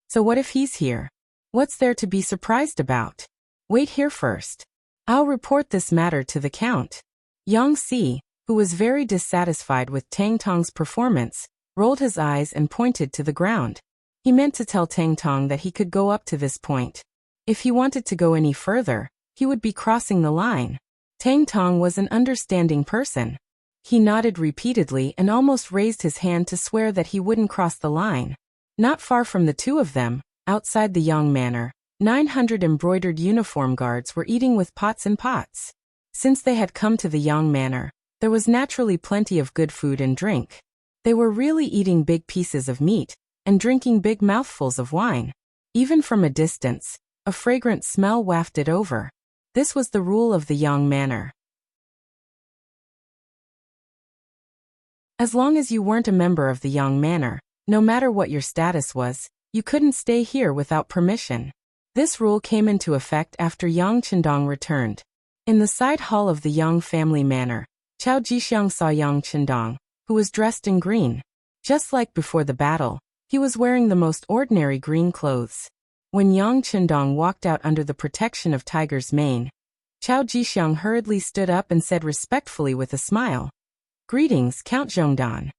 So what if he's here? What's there to be surprised about? Wait here first. I'll report this matter to the count. Yang Xie, who was very dissatisfied with Tang Tong's performance, rolled his eyes and pointed to the ground. He meant to tell Tang Tong that he could go up to this point. If he wanted to go any further, he would be crossing the line. Tang Tong was an understanding person. He nodded repeatedly and almost raised his hand to swear that he wouldn't cross the line. Not far from the two of them, outside the Yang Manor, 900 embroidered uniform guards were eating with pots and pots. Since they had come to the Yang Manor, there was naturally plenty of good food and drink. They were really eating big pieces of meat and drinking big mouthfuls of wine. Even from a distance, a fragrant smell wafted over. This was the rule of the Yang Manor. As long as you weren't a member of the Yang Manor, no matter what your status was, you couldn't stay here without permission. This rule came into effect after Yang Chendong returned. In the side hall of the Yang family manor, Chao Jixiang saw Yang Chendong, who was dressed in green. Just like before the battle, he was wearing the most ordinary green clothes. When Yang Chendong walked out under the protection of Tiger's mane, Chao Jixiang hurriedly stood up and said respectfully with a smile, "Greetings, Count Zhongdan.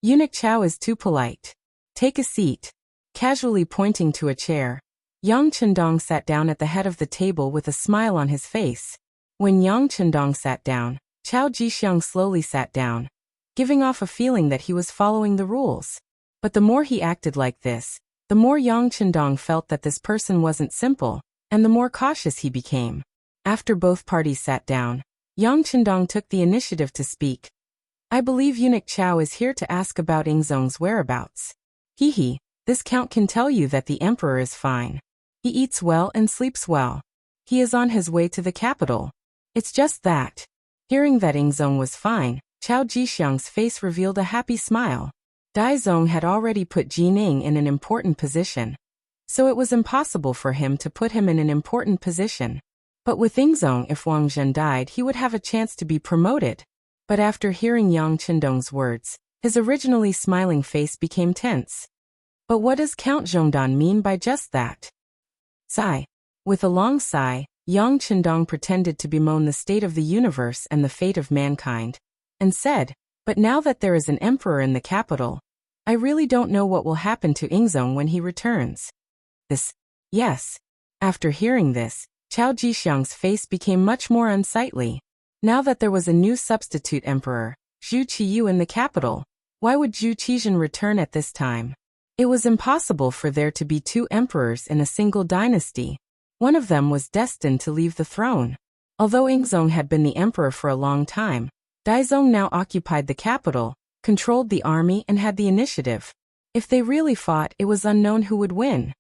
Eunuch Chao is too polite. Take a seat." Casually pointing to a chair, Yang Chendong sat down at the head of the table with a smile on his face. When Yang Chendong sat down, Chao Jixiang slowly sat down, giving off a feeling that he was following the rules. But the more he acted like this, the more Yang Chendong felt that this person wasn't simple, and the more cautious he became. After both parties sat down, Yang Chendong took the initiative to speak. "I believe Eunuch Chao is here to ask about Ingzong's whereabouts. He, this count can tell you that the emperor is fine. He eats well and sleeps well. He is on his way to the capital. It's just that." Hearing that Ingzong was fine, Chao Jixiang's face revealed a happy smile. Daizong had already put Jining in an important position, so it was impossible for him to put him in an important position. But with Ingzong, if Wang Zhen died, he would have a chance to be promoted. But after hearing Yang Chendong's words, his originally smiling face became tense. But what does Count Zhongdan mean by just that? Sigh. With a long sigh, Yang Chendong pretended to bemoan the state of the universe and the fate of mankind, and said, "But now that there is an emperor in the capital, I really don't know what will happen to Ingzong when he returns." Yes. After hearing this, Chao Jixiang's face became much more unsightly. Now that there was a new substitute emperor, Zhu Qiyu, in the capital, why would Zhu Qizhen return at this time? It was impossible for there to be two emperors in a single dynasty. One of them was destined to leave the throne. Although Ingzong had been the emperor for a long time, Daizong now occupied the capital, controlled the army and had the initiative. If they really fought, it was unknown who would win.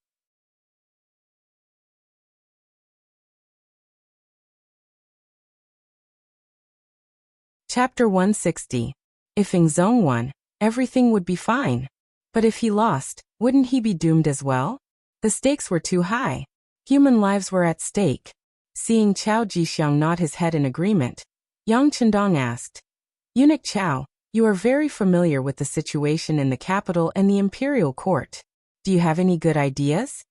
Chapter 160. If Ingzong won, everything would be fine. But if he lost, wouldn't he be doomed as well? The stakes were too high. Human lives were at stake. Seeing Chao Jixiang nod his head in agreement, Yang Chendong asked, "Eunuch Chao, you are very familiar with the situation in the capital and the imperial court. Do you have any good ideas?"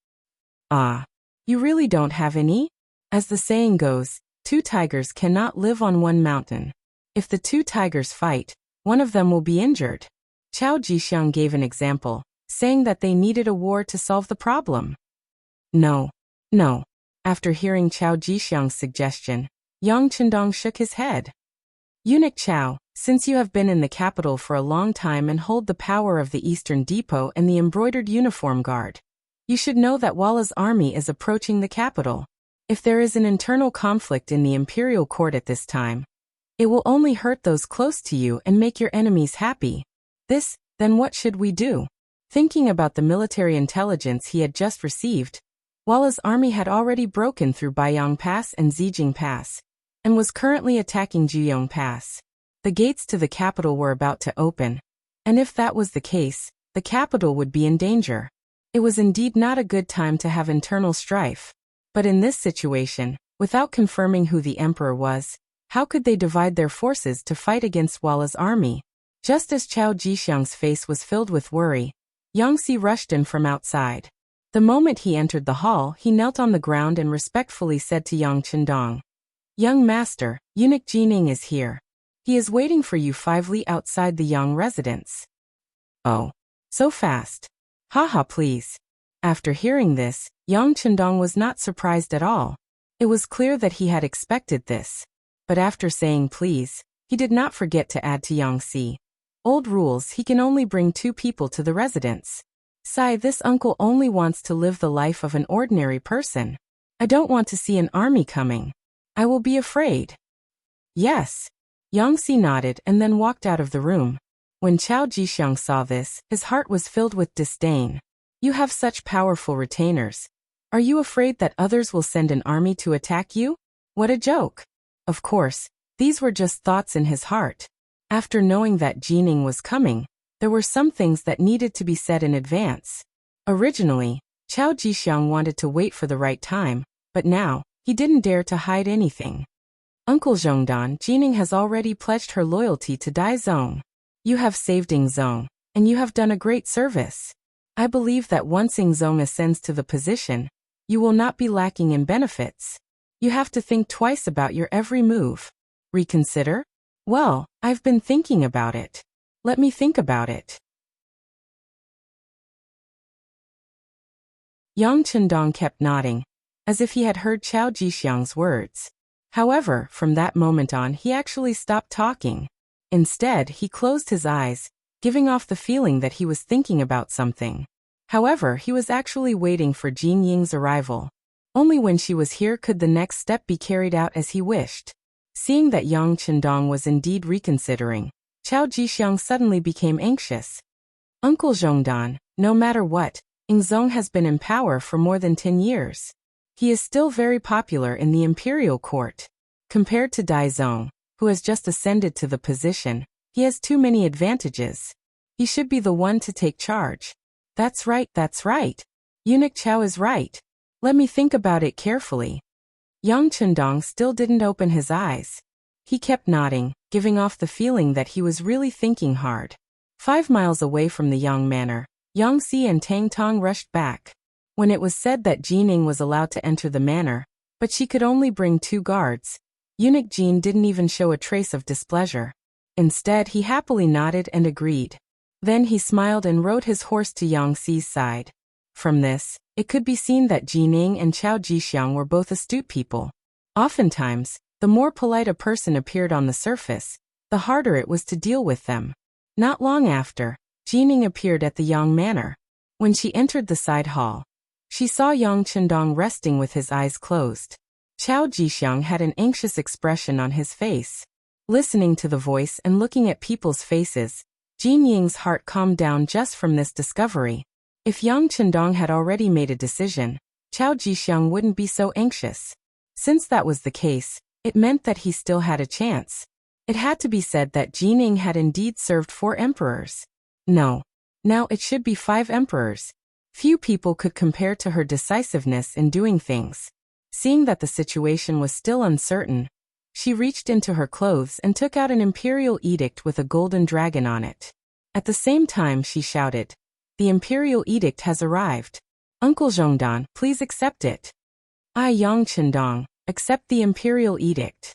"You really don't have any?" As the saying goes, two tigers cannot live on one mountain. If the two tigers fight, one of them will be injured. Chao Jixiang gave an example, saying that they needed a war to solve the problem. No. No. After hearing Chao Jixiang's suggestion, Yang Chendong shook his head. Eunuch Chao, since you have been in the capital for a long time and hold the power of the Eastern Depot and the embroidered uniform guard, you should know that Walla's army is approaching the capital. If there is an internal conflict in the imperial court at this time, it will only hurt those close to you and make your enemies happy. Then what should we do? Thinking about the military intelligence he had just received, Walla's army had already broken through Baiyang Pass and Zijing Pass, and was currently attacking Juyong Pass. The gates to the capital were about to open, and if that was the case, the capital would be in danger. It was indeed not a good time to have internal strife. But in this situation, without confirming who the emperor was, how could they divide their forces to fight against Walla's army? Just as Chao Jixiang's face was filled with worry, Yangxi rushed in from outside. The moment he entered the hall, he knelt on the ground and respectfully said to Yang Chendong, "Young master, Eunuch Jining is here. He is waiting for you 5 li outside the Yang residence." "Oh, so fast. Haha, please." After hearing this, Yang Chendong was not surprised at all. It was clear that he had expected this. But after saying please, he did not forget to add to Yangxi, "Old rules, he can only bring 2 people to the residence. Sai, this uncle only wants to live the life of an ordinary person. I don't want to see an army coming. I will be afraid." "Yes." Yangxi nodded and then walked out of the room. When Chao Jixiang saw this, his heart was filled with disdain. "You have such powerful retainers. Are you afraid that others will send an army to attack you? What a joke." Of course, these were just thoughts in his heart. After knowing that Jining was coming, there were some things that needed to be said in advance. Originally, Chao Jixiang wanted to wait for the right time, but now, he didn't dare to hide anything. "Uncle Zhongdan, Jining has already pledged her loyalty to Dai Zong. You have saved Ing Zong, and you have done a great service. I believe that once Ing Zong ascends to the position, you will not be lacking in benefits. You have to think twice about your every move. Reconsider? Well, I've been thinking about it. Let me think about it." Yang Chendong kept nodding, as if he had heard Chao Jixiang's words. However, from that moment on he actually stopped talking. Instead, he closed his eyes, giving off the feeling that he was thinking about something. However, he was actually waiting for Jin Ying's arrival. Only when she was here could the next step be carried out as he wished. Seeing that Yang Chendong was indeed reconsidering, Chao Jixiang suddenly became anxious. "Uncle Zhongdan, no matter what, Ing Zong has been in power for more than 10 years. He is still very popular in the imperial court. Compared to Dai Zong, who has just ascended to the position, he has too many advantages. He should be the one to take charge." That's right. Eunuch Chao is right. Let me think about it carefully." Yang Chendong still didn't open his eyes. He kept nodding, giving off the feeling that he was really thinking hard. 5 miles away from the Yang manor, Yangxi and Tang Tong rushed back. When it was said that Jining was allowed to enter the manor, but she could only bring 2 guards, Eunuch Jin didn't even show a trace of displeasure. Instead, he happily nodded and agreed. Then he smiled and rode his horse to Yangxi's side. From this, it could be seen that Jining and Chao Jixiang were both astute people. Oftentimes, the more polite a person appeared on the surface, the harder it was to deal with them. Not long after, Jining appeared at the Yang manor. When she entered the side hall, she saw Yang Chendong resting with his eyes closed. Chao Jixiang had an anxious expression on his face. Listening to the voice and looking at people's faces, Jin Ying's heart calmed down just from this discovery. If Yang Chendong had already made a decision, Chao Jixiang wouldn't be so anxious. Since that was the case, it meant that he still had a chance. It had to be said that Jining had indeed served 4 emperors. No. Now it should be 5 emperors. Few people could compare to her decisiveness in doing things. Seeing that the situation was still uncertain, she reached into her clothes and took out an imperial edict with a golden dragon on it. At the same time she shouted, "The imperial edict has arrived. Uncle Zhongdan, please accept it." "I, Yang Chendong, accept the imperial edict.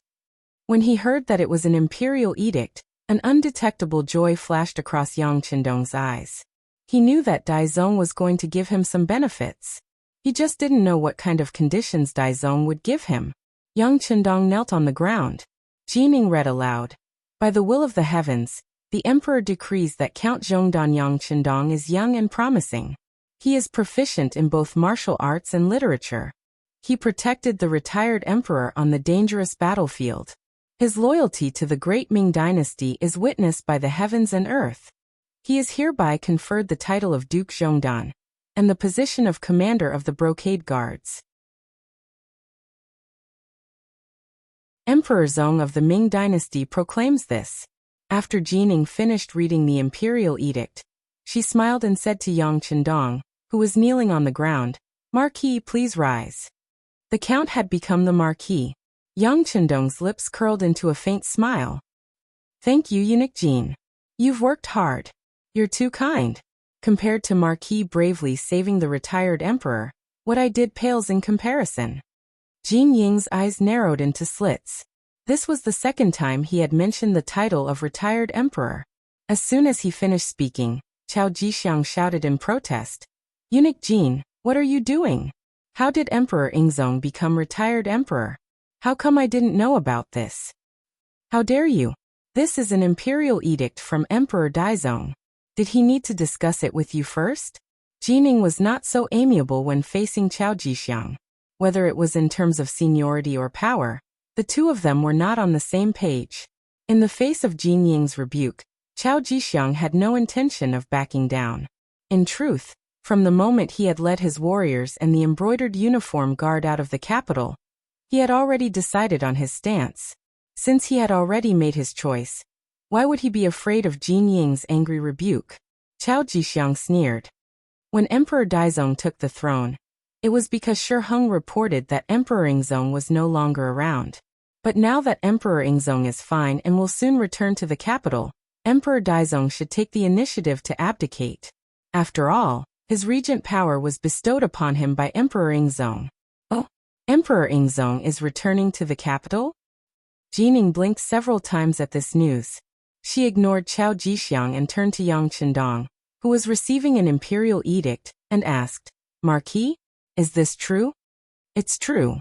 When he heard that it was an imperial edict, an undetectable joy flashed across Yang Qindong's eyes. He knew that Daizong was going to give him some benefits. He just didn't know what kind of conditions Daizong would give him. Yang Qindong knelt on the ground. Jining read aloud. By the will of the heavens, the emperor decrees that Count Zhongdan Yang Qindong is young and promising. He is proficient in both martial arts and literature. He protected the retired emperor on the dangerous battlefield. His loyalty to the great Ming Dynasty is witnessed by the heavens and earth. He is hereby conferred the title of Duke Zhongdan and the position of commander of the Brocade Guards. Emperor Zong of the Ming Dynasty proclaims this. After Jining finished reading the imperial edict, she smiled and said to Yang Qindong, who was kneeling on the ground, "Marquis, please rise." The count had become the marquis. Yang Qindong's lips curled into a faint smile. "Thank you, eunuch Jin. You've worked hard. You're too kind. Compared to Marquis bravely saving the retired emperor, what I did pales in comparison." Jin Ying's eyes narrowed into slits. This was the second time he had mentioned the title of retired emperor. As soon as he finished speaking, Chao Jixiang shouted in protest, "Eunuch Jin, what are you doing? How did Emperor Ingzong become retired emperor? How come I didn't know about this? How dare you? This is an imperial edict from Emperor Daizong. Did he need to discuss it with you first?" Jining was not so amiable when facing Chao Jixiang. Whether it was in terms of seniority or power, the two of them were not on the same page. In the face of Jin Ying's rebuke, Chao Jixiang had no intention of backing down. In truth, from the moment he had led his warriors and the embroidered uniform guard out of the capital, he had already decided on his stance. Since he had already made his choice, why would he be afraid of Jin Ying's angry rebuke? Chao Jixiang sneered. When Emperor Daizong took the throne, it was because Shi Heng reported that Emperor Ingzong was no longer around. But now that Emperor Ingzong is fine and will soon return to the capital, Emperor Daizong should take the initiative to abdicate. After all, his regent power was bestowed upon him by Emperor Ingzong. Oh, Emperor Ingzong is returning to the capital? Jining blinked several times at this news. She ignored Chao Jixiang and turned to Yang Qindong, who was receiving an imperial edict, and asked, "Marquis, is this true?" "It's true."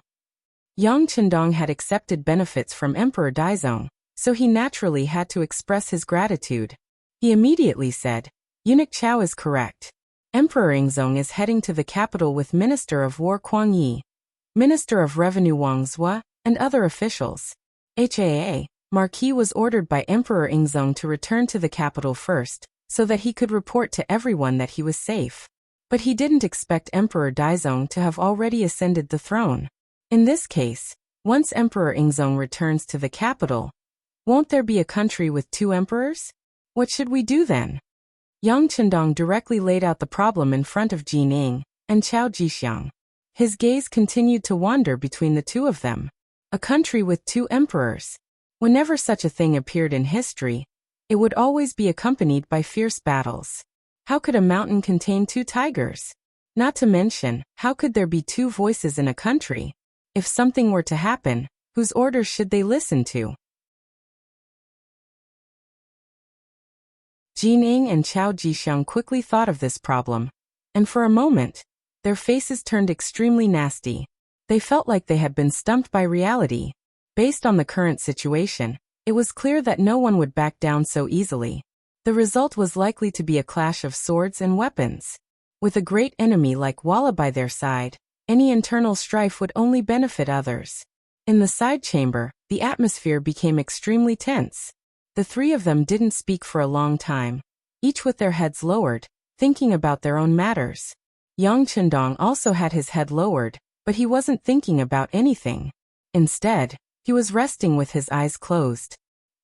Yang Qindong had accepted benefits from Emperor Daizong, so he naturally had to express his gratitude. He immediately said, "Eunuch Chao is correct. Emperor Ingzong is heading to the capital with Minister of War Kuang Yi, Minister of Revenue Wang Zhua, and other officials. Marquis was ordered by Emperor Ingzong to return to the capital first, so that he could report to everyone that he was safe. But he didn't expect Emperor Daizong to have already ascended the throne. In this case, once Emperor Ingzong returns to the capital, won't there be a country with two emperors? What should we do then?" Yang Qindong directly laid out the problem in front of Jin Ying and Chao Jixiang. His gaze continued to wander between the two of them. A country with two emperors. Whenever such a thing appeared in history, it would always be accompanied by fierce battles. How could a mountain contain two tigers? Not to mention, how could there be two voices in a country? If something were to happen, whose orders should they listen to? Jin Ying and Chao Jixiang quickly thought of this problem, and for a moment, their faces turned extremely nasty. They felt like they had been stumped by reality. Based on the current situation, it was clear that no one would back down so easily. The result was likely to be a clash of swords and weapons. With a great enemy like Walla by their side, any internal strife would only benefit others. In the side chamber, the atmosphere became extremely tense. The three of them didn't speak for a long time, each with their heads lowered, thinking about their own matters. Yang Qindong also had his head lowered, but he wasn't thinking about anything. Instead, he was resting with his eyes closed.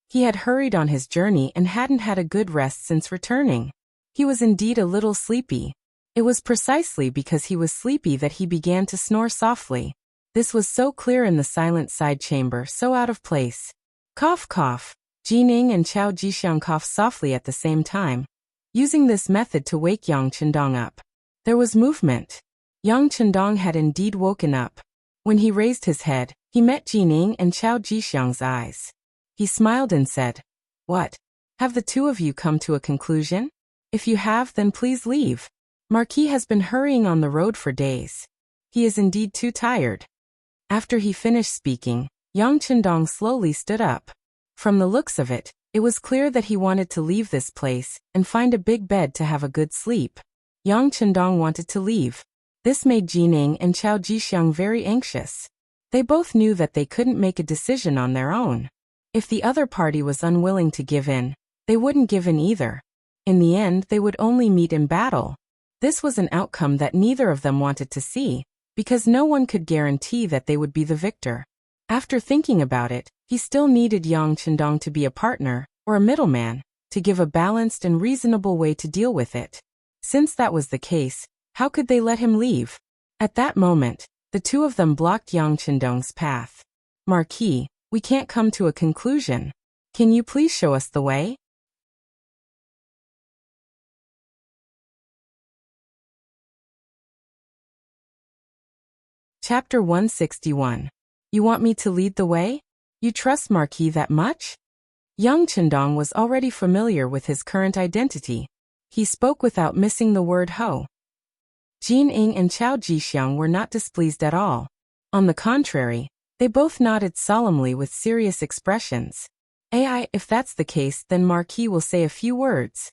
He had hurried on his journey and hadn't had a good rest since returning. He was indeed a little sleepy. It was precisely because he was sleepy that he began to snore softly. This was so clear in the silent side chamber, so out of place. Cough cough. Jin Ying and Chao Jixiang coughed softly at the same time, using this method to wake Yang Qindong up. There was movement. Yang Qindong had indeed woken up. When he raised his head, he met Jining and Chao Jixiang's eyes. He smiled and said, "What? Have the two of you come to a conclusion? If you have, then please leave. Marquis has been hurrying on the road for days. He is indeed too tired." After he finished speaking, Yang Chendong slowly stood up. From the looks of it, it was clear that he wanted to leave this place and find a big bed to have a good sleep. Yang Chendong wanted to leave. This made Jining and Chao Jixiang very anxious. They both knew that they couldn't make a decision on their own. If the other party was unwilling to give in, they wouldn't give in either. In the end, they would only meet in battle. This was an outcome that neither of them wanted to see, because no one could guarantee that they would be the victor. After thinking about it, he still needed Yang Chendong to be a partner, or a middleman, to give a balanced and reasonable way to deal with it. Since that was the case, how could they let him leave? At that moment, the two of them blocked Yang Chendong's path. "Marquis, we can't come to a conclusion. Can you please show us the way?" Chapter 161. You want me to lead the way? You trust Marquis that much? Yang Chendong was already familiar with his current identity. He spoke without missing the word ho. Jin Ying and Chao Jixiang were not displeased at all. On the contrary, they both nodded solemnly with serious expressions. If that's the case, then Marquis will say a few words.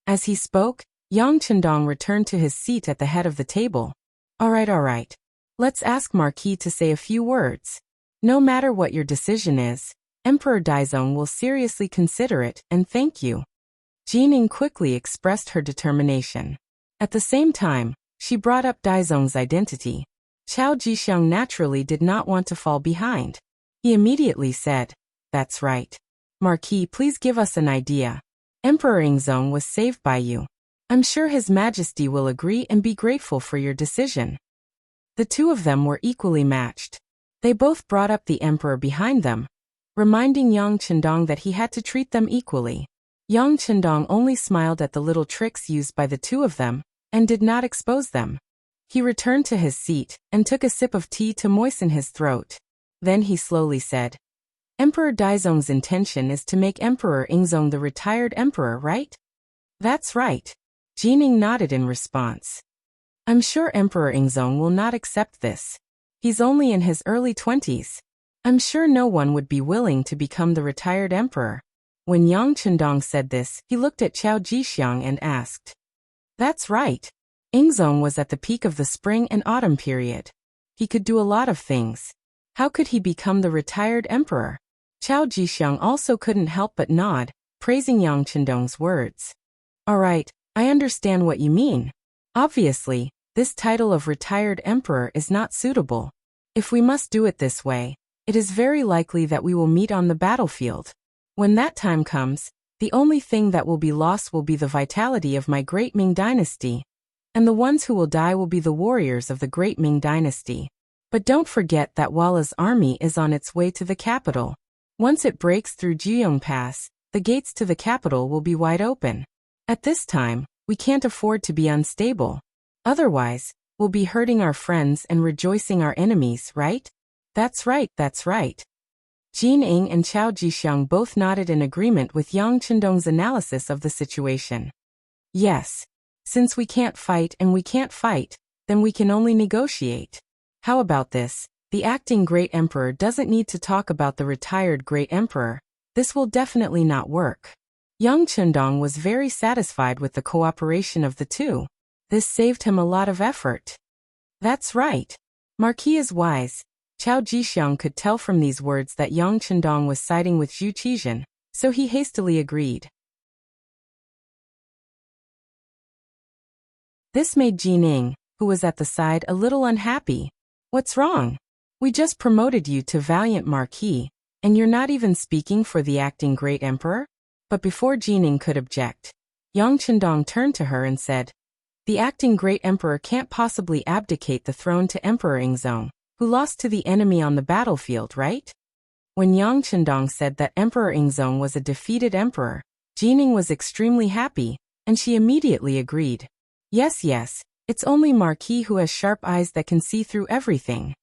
As he spoke, Yang Chendong returned to his seat at the head of the table. All right. Let's ask Marquis to say a few words. No matter what your decision is, Emperor Daizong will seriously consider it and thank you. Jining quickly expressed her determination. At the same time, she brought up Daizong's identity. Chao Jixiang naturally did not want to fall behind. He immediately said, "That's right. Marquis, please give us an idea. Emperor Yingzong was saved by you. I'm sure His Majesty will agree and be grateful for your decision." The two of them were equally matched. They both brought up the emperor behind them, reminding Yang Chendong that he had to treat them equally. Yang Chendong only smiled at the little tricks used by the two of them, and did not expose them. He returned to his seat, and took a sip of tea to moisten his throat. Then he slowly said, "Emperor Daizong's intention is to make Emperor Yingzong the retired emperor, right?" "That's right." Jining nodded in response. "I'm sure Emperor Yingzong will not accept this. He's only in his early 20s. I'm sure no one would be willing to become the retired emperor." When Yang Chendong said this, he looked at Chao Jixiang and asked, "That's right. Yingzong was at the peak of the spring and autumn period. He could do a lot of things. How could he become the retired emperor?" Chao Jixiang also couldn't help but nod, praising Yang Chendong's words. "All right, I understand what you mean. Obviously, this title of retired emperor is not suitable. If we must do it this way, it is very likely that we will meet on the battlefield. When that time comes, the only thing that will be lost will be the vitality of my great Ming Dynasty, and the ones who will die will be the warriors of the great Ming Dynasty. But don't forget that Walla's army is on its way to the capital. Once it breaks through Jiyong Pass, the gates to the capital will be wide open. At this time, we can't afford to be unstable. Otherwise, we'll be hurting our friends and rejoicing our enemies, right?" That's right. Jin Ying and Chao Jixiang both nodded in agreement with Yang Chendong's analysis of the situation. "Yes. Since we can't fight and we can't fight, then we can only negotiate. How about this? The acting great emperor doesn't need to talk about the retired great emperor. This will definitely not work." Yang Chendong was very satisfied with the cooperation of the two. This saved him a lot of effort. "That's right. Marquis is wise." Chao Jixiang could tell from these words that Yang Chendong was siding with Zhu Qizhen, so he hastily agreed. This made Jining, who was at the side, a little unhappy. "What's wrong? We just promoted you to Valiant Marquis, and you're not even speaking for the acting great emperor?" But before Jining could object, Yang Chendong turned to her and said, "The acting great emperor can't possibly abdicate the throne to Emperor Yingzong, who lost to the enemy on the battlefield, right?" When Yang Chendong said that Emperor Yingzong was a defeated emperor, Jining was extremely happy, and she immediately agreed. Yes, it's only Marquis who has sharp eyes that can see through everything."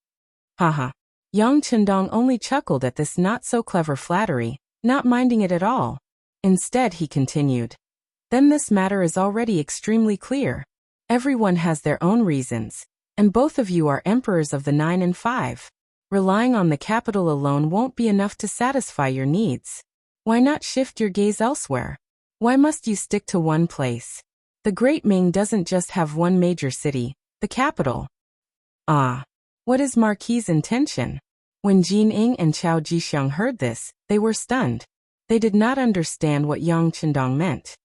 Haha. Yang Chendong only chuckled at this not-so-clever flattery, not minding it at all. Instead, he continued. Then this matter is already extremely clear. Everyone has their own reasons, and both of you are emperors of the 9 and 5. Relying on the capital alone won't be enough to satisfy your needs. Why not shift your gaze elsewhere? Why must you stick to one place? The Great Ming doesn't just have one major city, the capital. Ah. What is Marquis's intention? When Jin Ying and Chao Jixiang heard this, they were stunned. They did not understand what Yang Chendong meant.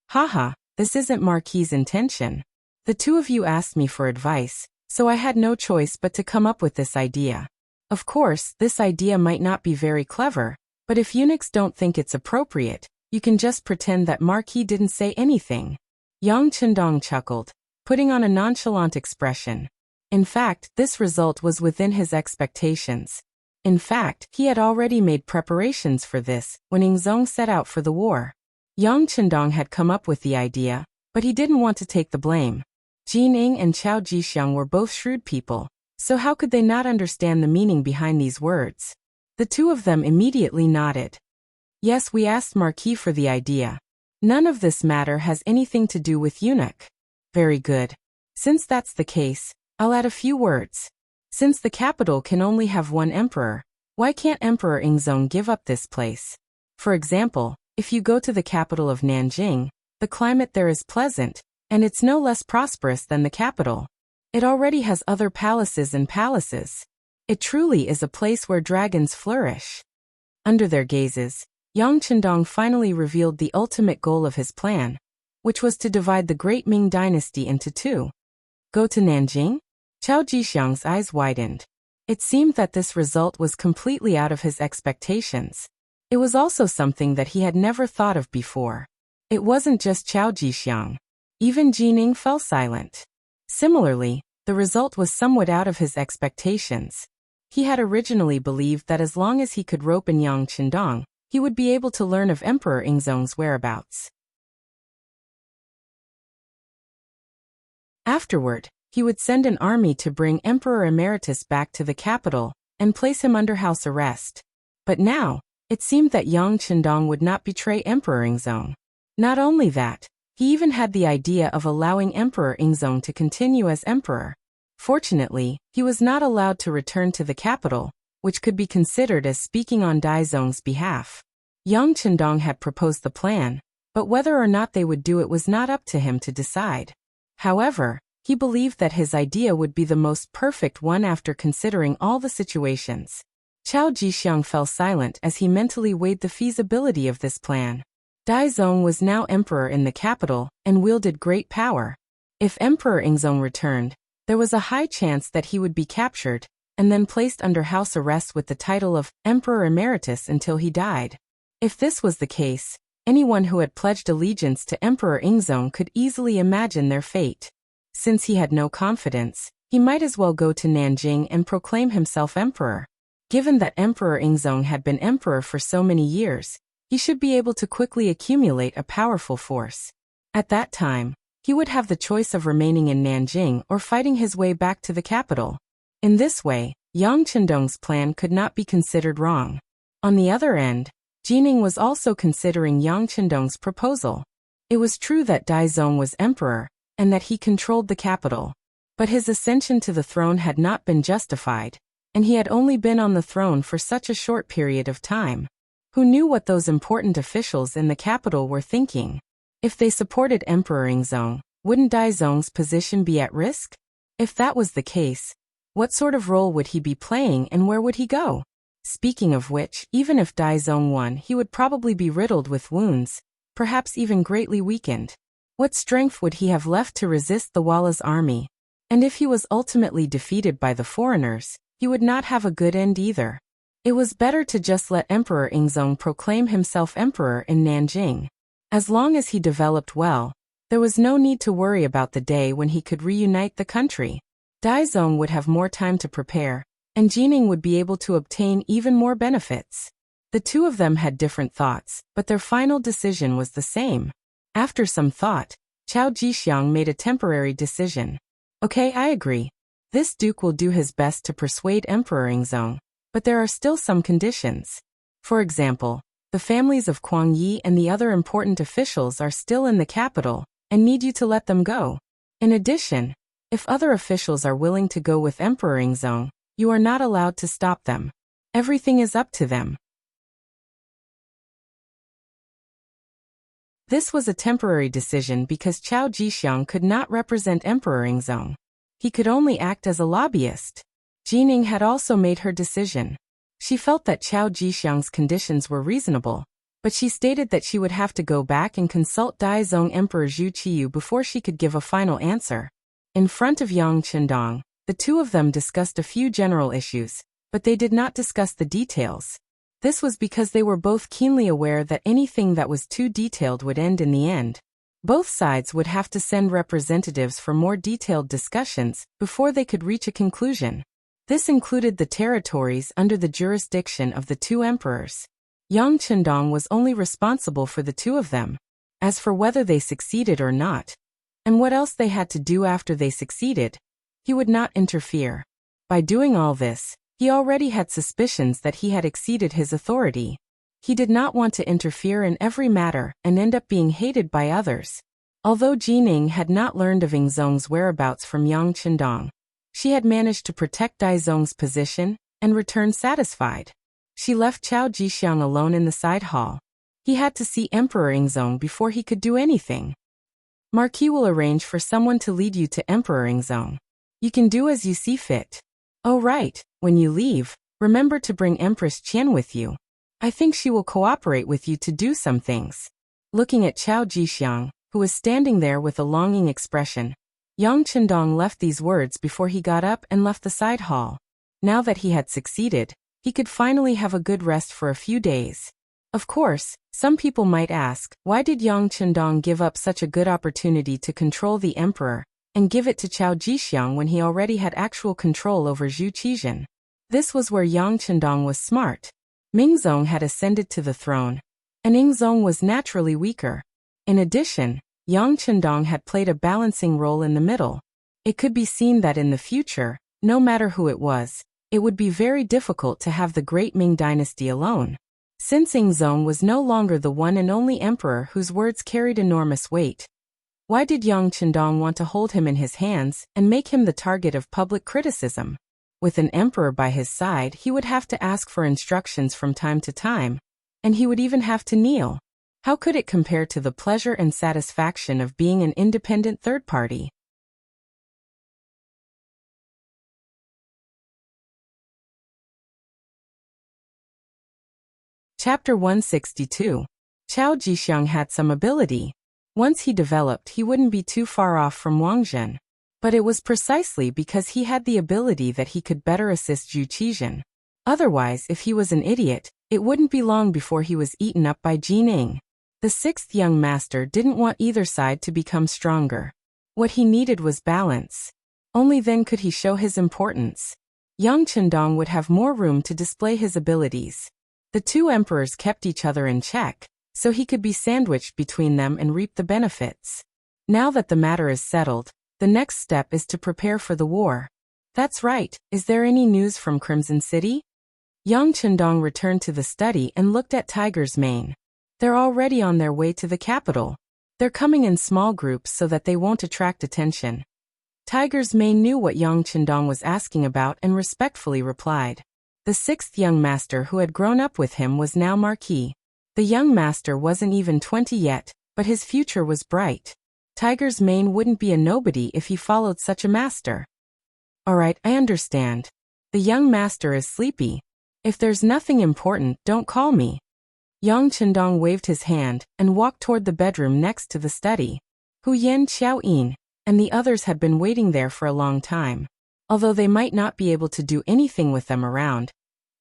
Haha, this isn't Marquis's intention. The two of you asked me for advice, so I had no choice but to come up with this idea. Of course, this idea might not be very clever, but if eunuchs don't think it's appropriate, you can just pretend that Marquis didn't say anything. Yang Chendong chuckled, putting on a nonchalant expression. In fact, this result was within his expectations. In fact, he had already made preparations for this when Yingzong set out for the war. Yang Chendong had come up with the idea, but he didn't want to take the blame. Jin Ying and Chao Jixiang were both shrewd people, so how could they not understand the meaning behind these words? The two of them immediately nodded. Yes, we asked Marquis for the idea. None of this matter has anything to do with eunuch. Very good. Since that's the case, I'll add a few words. Since the capital can only have one emperor, why can't Emperor Yingzong give up this place? For example, if you go to the capital of Nanjing, the climate there is pleasant, and it's no less prosperous than the capital. It already has other palaces and palaces. It truly is a place where dragons flourish. Under their gazes, Yang Chendong finally revealed the ultimate goal of his plan, which was to divide the Great Ming Dynasty into two. Go to Nanjing? Chao Jixiang's eyes widened. It seemed that this result was completely out of his expectations. It was also something that he had never thought of before. It wasn't just Chao Jixiang. Even Jin Ying fell silent. Similarly, the result was somewhat out of his expectations. He had originally believed that as long as he could rope in Yang Chendong, he would be able to learn of Emperor Yingzong's whereabouts. Afterward, he would send an army to bring Emperor Emeritus back to the capital and place him under house arrest. But now, it seemed that Yang Chendong would not betray Emperor Yingzong. Not only that, he even had the idea of allowing Emperor Yingzong to continue as emperor. Fortunately, he was not allowed to return to the capital, which could be considered as speaking on Daizong's behalf. Yang Chendong had proposed the plan, but whether or not they would do it was not up to him to decide. However, he believed that his idea would be the most perfect one after considering all the situations. Chao Jixiang fell silent as he mentally weighed the feasibility of this plan. Daizong was now emperor in the capital and wielded great power. If Emperor Yingzong returned, there was a high chance that he would be captured and then placed under house arrest with the title of Emperor Emeritus until he died. If this was the case, anyone who had pledged allegiance to Emperor Yingzong could easily imagine their fate. Since he had no confidence, he might as well go to Nanjing and proclaim himself emperor. Given that Emperor Yingzong had been emperor for so many years, he should be able to quickly accumulate a powerful force. At that time, he would have the choice of remaining in Nanjing or fighting his way back to the capital. In this way, Yang Chendong's plan could not be considered wrong. On the other end, Jining was also considering Yang Chendong's proposal. It was true that Daizong was emperor, and that he controlled the capital. But his ascension to the throne had not been justified, and he had only been on the throne for such a short period of time. Who knew what those important officials in the capital were thinking? If they supported Emperor Yingzong, wouldn't Daizong's position be at risk? If that was the case, what sort of role would he be playing and where would he go? Speaking of which, even if Daizong won, he would probably be riddled with wounds, perhaps even greatly weakened. What strength would he have left to resist the Walla's army? And if he was ultimately defeated by the foreigners, he would not have a good end either. It was better to just let Emperor Yingzong proclaim himself emperor in Nanjing. As long as he developed well, there was no need to worry about the day when he could reunite the country. Daizong would have more time to prepare, and Jining would be able to obtain even more benefits. The two of them had different thoughts, but their final decision was the same. After some thought, Chao Jixiang made a temporary decision. Okay, I agree. This duke will do his best to persuade Emperor Ingzong, but there are still some conditions. For example, the families of Kuang Yi and the other important officials are still in the capital and need you to let them go. In addition, if other officials are willing to go with Emperor Ingzong, you are not allowed to stop them. Everything is up to them. This was a temporary decision because Chao Jixiang could not represent Emperor Ingzong. He could only act as a lobbyist. Jining had also made her decision. She felt that Chao Jixiang's conditions were reasonable, but she stated that she would have to go back and consult Daizong Emperor Zhu Qiyu before she could give a final answer. In front of Yang Chendong, the two of them discussed a few general issues, but they did not discuss the details. This was because they were both keenly aware that anything that was too detailed would end in the end. Both sides would have to send representatives for more detailed discussions before they could reach a conclusion. This included the territories under the jurisdiction of the two emperors. Yang Chendong was only responsible for the two of them. As for whether they succeeded or not, and what else they had to do after they succeeded, he would not interfere. By doing all this, he already had suspicions that he had exceeded his authority. He did not want to interfere in every matter and end up being hated by others. Although Jining had not learned of Ingzong's whereabouts from Yang Chendong, she had managed to protect Daizong's position and return satisfied. She left Chao Jixiang alone in the side hall. He had to see Emperor Ingzong before he could do anything. Marquis will arrange for someone to lead you to Emperor Ingzong. You can do as you see fit. Oh right, when you leave, remember to bring Empress Qian with you. I think she will cooperate with you to do some things. Looking at Chao Jixiang, who was standing there with a longing expression, Yang Chendong left these words before he got up and left the side hall. Now that he had succeeded, he could finally have a good rest for a few days. Of course, some people might ask, why did Yang Chendong give up such a good opportunity to control the emperor and give it to Chao Jixiang when he already had actual control over Zhu Qizhen? This was where Yang Chendong was smart. Mingzong had ascended to the throne, and Ingzong was naturally weaker. In addition, Yang Chendong had played a balancing role in the middle. It could be seen that in the future, no matter who it was, it would be very difficult to have the great Ming dynasty alone. Since Ingzong was no longer the one and only emperor whose words carried enormous weight, why did Yang Chendong want to hold him in his hands and make him the target of public criticism? With an emperor by his side, he would have to ask for instructions from time to time, and he would even have to kneel. How could it compare to the pleasure and satisfaction of being an independent third party? Chapter 162. Chao Jixiang had some ability. Once he developed, he wouldn't be too far off from Wang Zhen. But it was precisely because he had the ability that he could better assist Zhu Qizhen. Otherwise, if he was an idiot, it wouldn't be long before he was eaten up by Jining. The sixth young master didn't want either side to become stronger. What he needed was balance. Only then could he show his importance. Yang Chendong would have more room to display his abilities. The two emperors kept each other in check, so he could be sandwiched between them and reap the benefits. Now that the matter is settled, the next step is to prepare for the war. That's right, is there any news from Crimson City? Yang Chendong returned to the study and looked at Tiger's Mane. They're already on their way to the capital. They're coming in small groups so that they won't attract attention. Tiger's Mane knew what Yang Chendong was asking about and respectfully replied. The sixth young master who had grown up with him was now Marquis. The young master wasn't even 20 yet, but his future was bright. Tiger's Mane wouldn't be a nobody if he followed such a master. Alright, I understand. The young master is sleepy. If there's nothing important, don't call me. Yang Chendong waved his hand and walked toward the bedroom next to the study. Hu Yan, Xiao Yin, and the others had been waiting there for a long time. Although they might not be able to do anything with them around,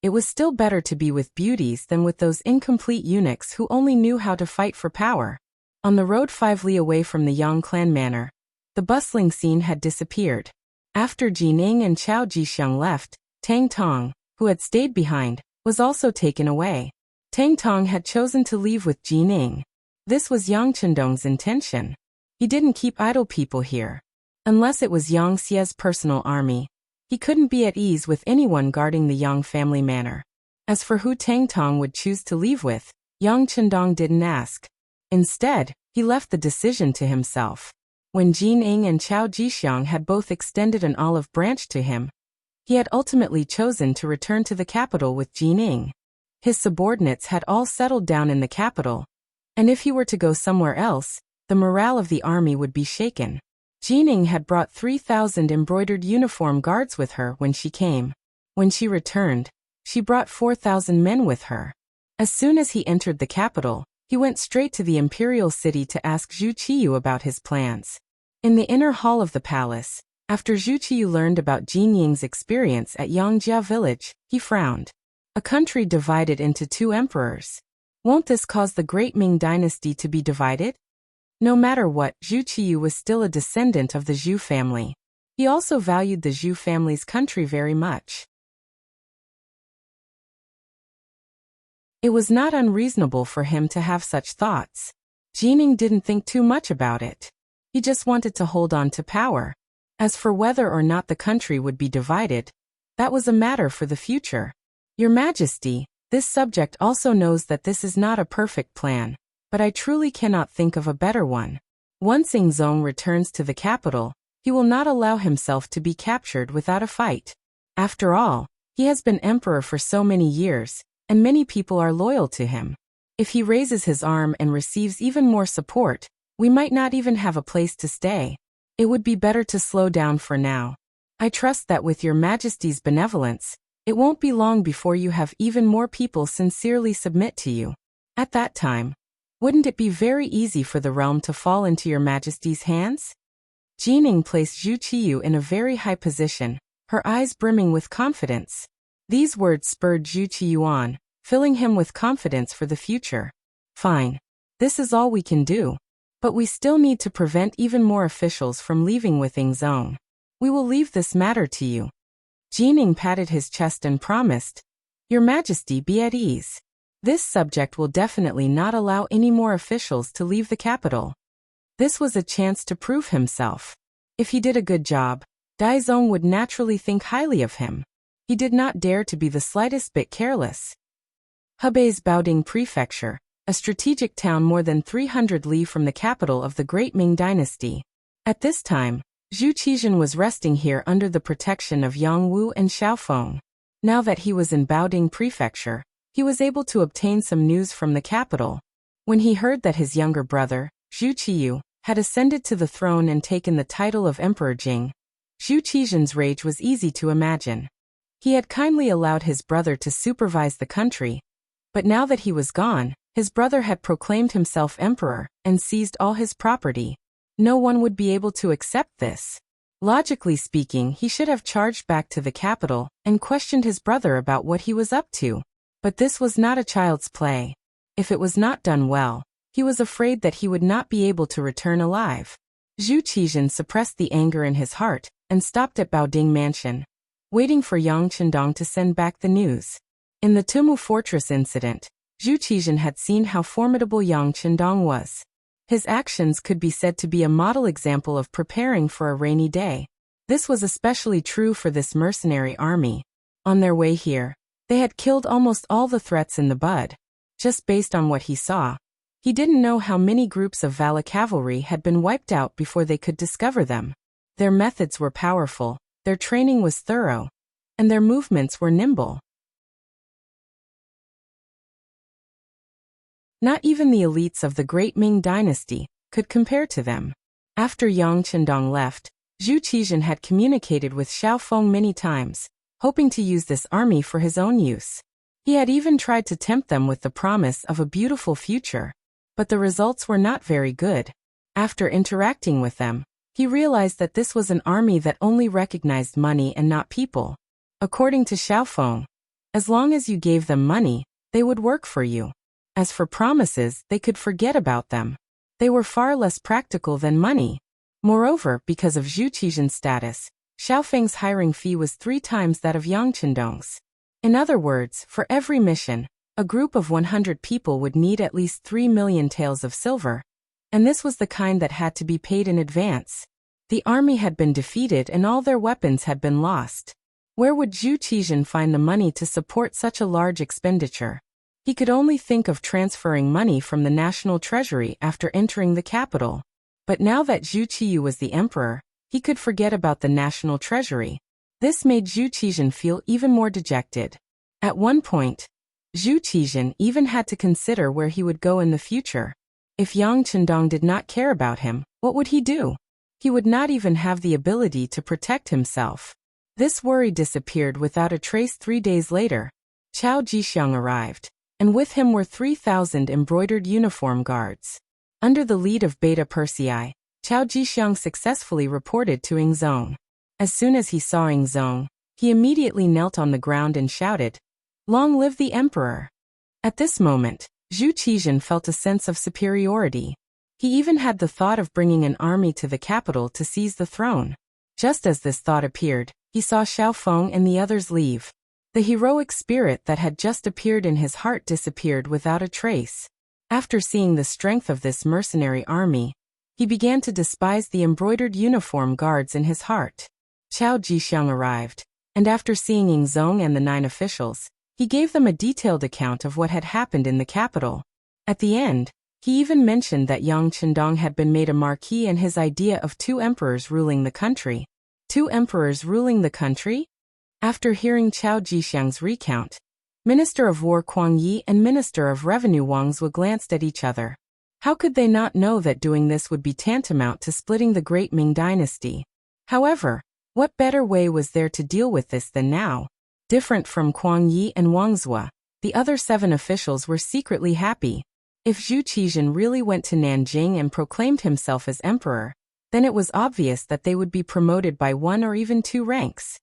it was still better to be with beauties than with those incomplete eunuchs who only knew how to fight for power. On the road 5 li away from the Yang clan manor, the bustling scene had disappeared. After Jining and Chao Jixiang left, Tang Tong, who had stayed behind, was also taken away. Tang Tong had chosen to leave with Jining. This was Yang Chendong's intention. He didn't keep idle people here. Unless it was Yang Xie's personal army, He couldn't be at ease with anyone guarding the Yang family manor. As for who Tang Tong would choose to leave with, Yang Chendong didn't ask. Instead, he left the decision to himself. When Jin Ing and Chao Jixiang had both extended an olive branch to him, he had ultimately chosen to return to the capital with Jin Ing. His subordinates had all settled down in the capital, and if he were to go somewhere else, the morale of the army would be shaken. Jin Ing had brought 3,000 embroidered uniform guards with her when she came. When she returned, she brought 4,000 men with her. As soon as he entered the capital, he went straight to the imperial city to ask Zhu Qiyu about his plans. In the inner hall of the palace, after Zhu Qiyu learned about Jin Ying's experience at Yangjia village, he frowned. A country divided into two emperors. Won't this cause the great Ming dynasty to be divided? No matter what, Zhu Qiyu was still a descendant of the Zhu family. He also valued the Zhu family's country very much. It was not unreasonable for him to have such thoughts. Jining didn't think too much about it. He just wanted to hold on to power. As for whether or not the country would be divided, that was a matter for the future. Your Majesty, this subject also knows that this is not a perfect plan, but I truly cannot think of a better one. Once Ingzong returns to the capital, he will not allow himself to be captured without a fight. After all, he has been emperor for so many years, and many people are loyal to him. If he raises his arm and receives even more support, we might not even have a place to stay. It would be better to slow down for now. I trust that with your Majesty's benevolence, it won't be long before you have even more people sincerely submit to you. At that time, wouldn't it be very easy for the realm to fall into your Majesty's hands? Jining placed Zhu Qiyu in a very high position, her eyes brimming with confidence. These words spurred Zhu Qiyu on, filling him with confidence for the future. Fine. This is all we can do. But we still need to prevent even more officials from leaving with Ingzong. We will leave this matter to you. Jining patted his chest and promised, Your Majesty, be at ease. This subject will definitely not allow any more officials to leave the capital. This was a chance to prove himself. If he did a good job, Daizong would naturally think highly of him. He did not dare to be the slightest bit careless. Hebei's Baoding Prefecture, a strategic town more than 300 li from the capital of the Great Ming Dynasty. At this time, Zhu Qizhen was resting here under the protection of Yang Wu and Xiaofeng. Now that he was in Baoding Prefecture, he was able to obtain some news from the capital. When he heard that his younger brother, Zhu Qiyu, had ascended to the throne and taken the title of Emperor Jing, Zhu Qizhen's rage was easy to imagine. He had kindly allowed his brother to supervise the country, but now that he was gone, his brother had proclaimed himself emperor and seized all his property. No one would be able to accept this. Logically speaking, he should have charged back to the capital and questioned his brother about what he was up to. But this was not a child's play. If it was not done well, he was afraid that he would not be able to return alive. Zhu Qizhen suppressed the anger in his heart and stopped at Baoding Mansion, waiting for Yang Chendong to send back the news. In the Tumu Fortress incident, Zhu Qizhen had seen how formidable Yang Chendong was. His actions could be said to be a model example of preparing for a rainy day. This was especially true for this mercenary army. On their way here, they had killed almost all the threats in the bud. Just based on what he saw, he didn't know how many groups of Vala cavalry had been wiped out before they could discover them. Their methods were powerful, their training was thorough, and their movements were nimble. Not even the elites of the Great Ming Dynasty could compare to them. After Yang Chendong left, Zhu Qizhen had communicated with Xiaofeng many times, hoping to use this army for his own use. He had even tried to tempt them with the promise of a beautiful future, but the results were not very good. After interacting with them, he realized that this was an army that only recognized money and not people. According to Xiaofeng, as long as you gave them money, they would work for you. As for promises, they could forget about them. They were far less practical than money. Moreover, because of Zhu Qizhen's status, Xiaofeng's hiring fee was 3 times that of Yang Chendong's. In other words, for every mission, a group of 100 people would need at least 3 million taels of silver, and this was the kind that had to be paid in advance. The army had been defeated and all their weapons had been lost. Where would Zhu Qizhen find the money to support such a large expenditure? He could only think of transferring money from the national treasury after entering the capital. But now that Zhu Qiyu was the emperor, he could forget about the national treasury. This made Zhu Qizhen feel even more dejected. At one point, Zhu Qizhen even had to consider where he would go in the future. If Yang Chendong did not care about him, what would he do? He would not even have the ability to protect himself. This worry disappeared without a trace. 3 days later, Chao Jixiang arrived, and with him were 3,000 embroidered uniform guards. Under the lead of Beta Persei, Chao Jixiang successfully reported to Yingzong. As soon as he saw Yingzong, he immediately knelt on the ground and shouted, "Long live the emperor!" At this moment, Zhu Qizhen felt a sense of superiority. He even had the thought of bringing an army to the capital to seize the throne. Just as this thought appeared, he saw Xiao Feng and the others leave. The heroic spirit that had just appeared in his heart disappeared without a trace. After seeing the strength of this mercenary army, he began to despise the embroidered uniform guards in his heart. Chao Jixiang arrived, and after seeing Yingzong and the 9 officials, he gave them a detailed account of what had happened in the capital. At the end, he even mentioned that Yang Chendong had been made a marquis and his idea of 2 emperors ruling the country. 2 emperors ruling the country? After hearing Chao Jixiang's recount, Minister of War Kuang Yi and Minister of Revenue Wang Zhuo glanced at each other. How could they not know that doing this would be tantamount to splitting the great Ming dynasty? However, what better way was there to deal with this than now? Different from Kuang Yi and Wang Zhuo, the other 7 officials were secretly happy. If Zhu Qizhen really went to Nanjing and proclaimed himself as emperor, then it was obvious that they would be promoted by 1 or even 2 ranks.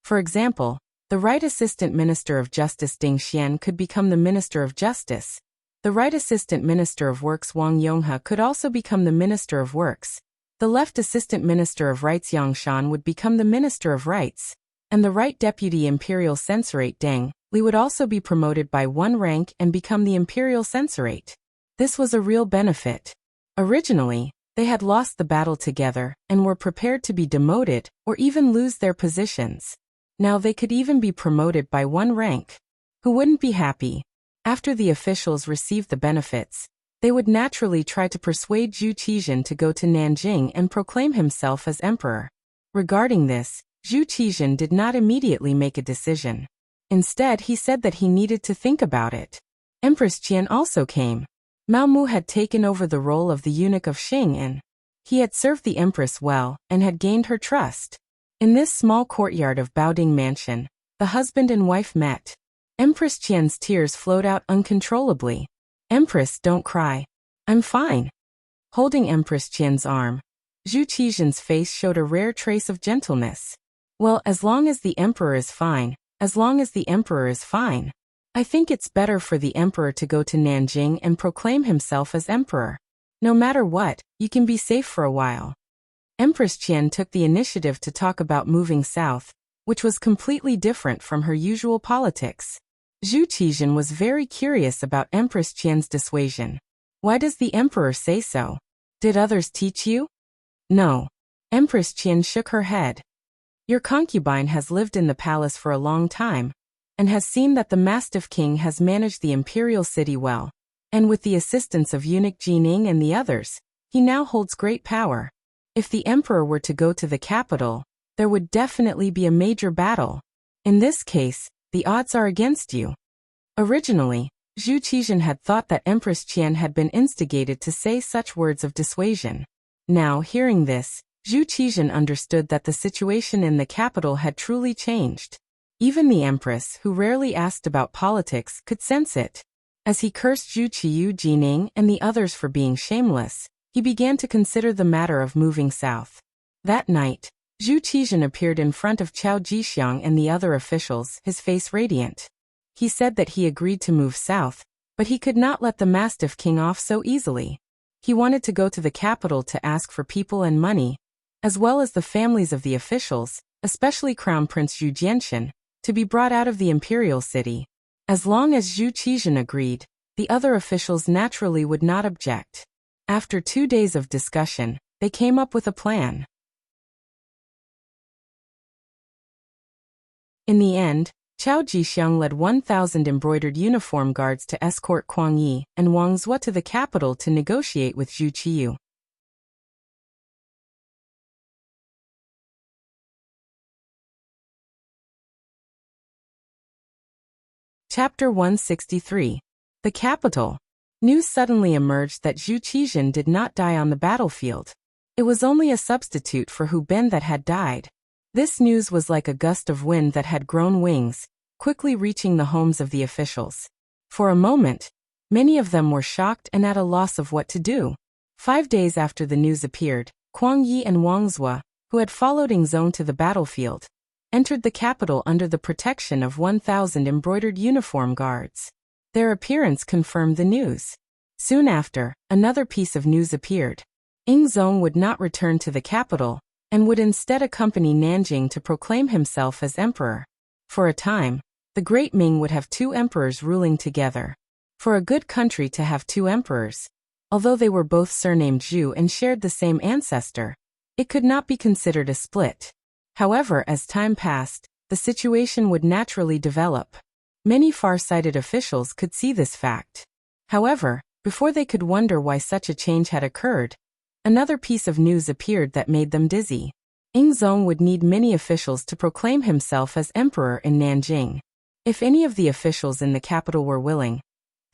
For example, the Right Assistant Minister of Justice Ding Xian could become the Minister of Justice. The Right Assistant Minister of Works Wang Yonghe could also become the Minister of Works. The Left Assistant Minister of Rights Yang Shan would become the Minister of Rights. And the Right Deputy Imperial Censorate Deng Li would also be promoted by 1 rank and become the Imperial Censorate. This was a real benefit. Originally, they had lost the battle together and were prepared to be demoted or even lose their positions. Now they could even be promoted by 1 rank. Who wouldn't be happy? After the officials received the benefits, they would naturally try to persuade Zhu Qizhen to go to Nanjing and proclaim himself as emperor. Regarding this, Zhu Qizhen did not immediately make a decision. Instead, he said that he needed to think about it. Empress Qian also came. Mao Mu had taken over the role of the eunuch of Xing'an. He had served the empress well and had gained her trust. In this small courtyard of Baoding Mansion, the husband and wife met. Empress Qian's tears flowed out uncontrollably. "Empress, don't cry. I'm fine." Holding Empress Qian's arm, Zhu Qizhen's face showed a rare trace of gentleness. "Well, as long as the emperor is fine, as long as the emperor is fine. I think it's better for the emperor to go to Nanjing and proclaim himself as emperor. No matter what, you can be safe for a while." Empress Qian took the initiative to talk about moving south, which was completely different from her usual politics. Zhu Qizhen was very curious about Empress Qian's dissuasion. "Why does the emperor say so? Did others teach you?" "No." Empress Qian shook her head. "Your concubine has lived in the palace for a long time, and has seen that the Mastiff King has managed the imperial city well, and with the assistance of eunuch Jining and the others, he now holds great power. If the emperor were to go to the capital, there would definitely be a major battle. In this case, the odds are against you." Originally, Zhu Qizhen had thought that Empress Qian had been instigated to say such words of dissuasion. Now, hearing this, Zhu Qizhen understood that the situation in the capital had truly changed. Even the empress, who rarely asked about politics, could sense it. As he cursed Zhu Qiyu, Jining, and the others for being shameless, he began to consider the matter of moving south. That night, Zhu Qizhen appeared in front of Chao Jixiang and the other officials, his face radiant. He said that he agreed to move south, but he could not let the Mastiff King off so easily. He wanted to go to the capital to ask for people and money, as well as the families of the officials, especially Crown Prince Zhu Jianxian, to be brought out of the imperial city. As long as Zhu Qizhen agreed, the other officials naturally would not object. After 2 days of discussion, they came up with a plan. In the end, Chao Jixiang led 1,000 embroidered uniform guards to escort Kuang Yi and Wang Zhuo to the capital to negotiate with Zhu Qiyu. Chapter 163. The Capital. News suddenly emerged that Zhu Qizhen did not die on the battlefield. It was only a substitute for Hu Ben that had died. This news was like a gust of wind that had grown wings, quickly reaching the homes of the officials. For a moment, many of them were shocked and at a loss of what to do. 5 days after the news appeared, Kuang Yi and Wang Zhuo, who had followed Ing Zong to the battlefield, entered the capital under the protection of 1,000 embroidered uniform guards. Their appearance confirmed the news. Soon after, another piece of news appeared. Ing Zong would not return to the capital, and would instead accompany Nanjing to proclaim himself as emperor. For a time, the Great Ming would have 2 emperors ruling together. For a good country to have 2 emperors, although they were both surnamed Zhu and shared the same ancestor, it could not be considered a split. However, as time passed, the situation would naturally develop. Many far-sighted officials could see this fact. However, before they could wonder why such a change had occurred, another piece of news appeared that made them dizzy. Ing Zong would need many officials to proclaim himself as emperor in Nanjing. If any of the officials in the capital were willing,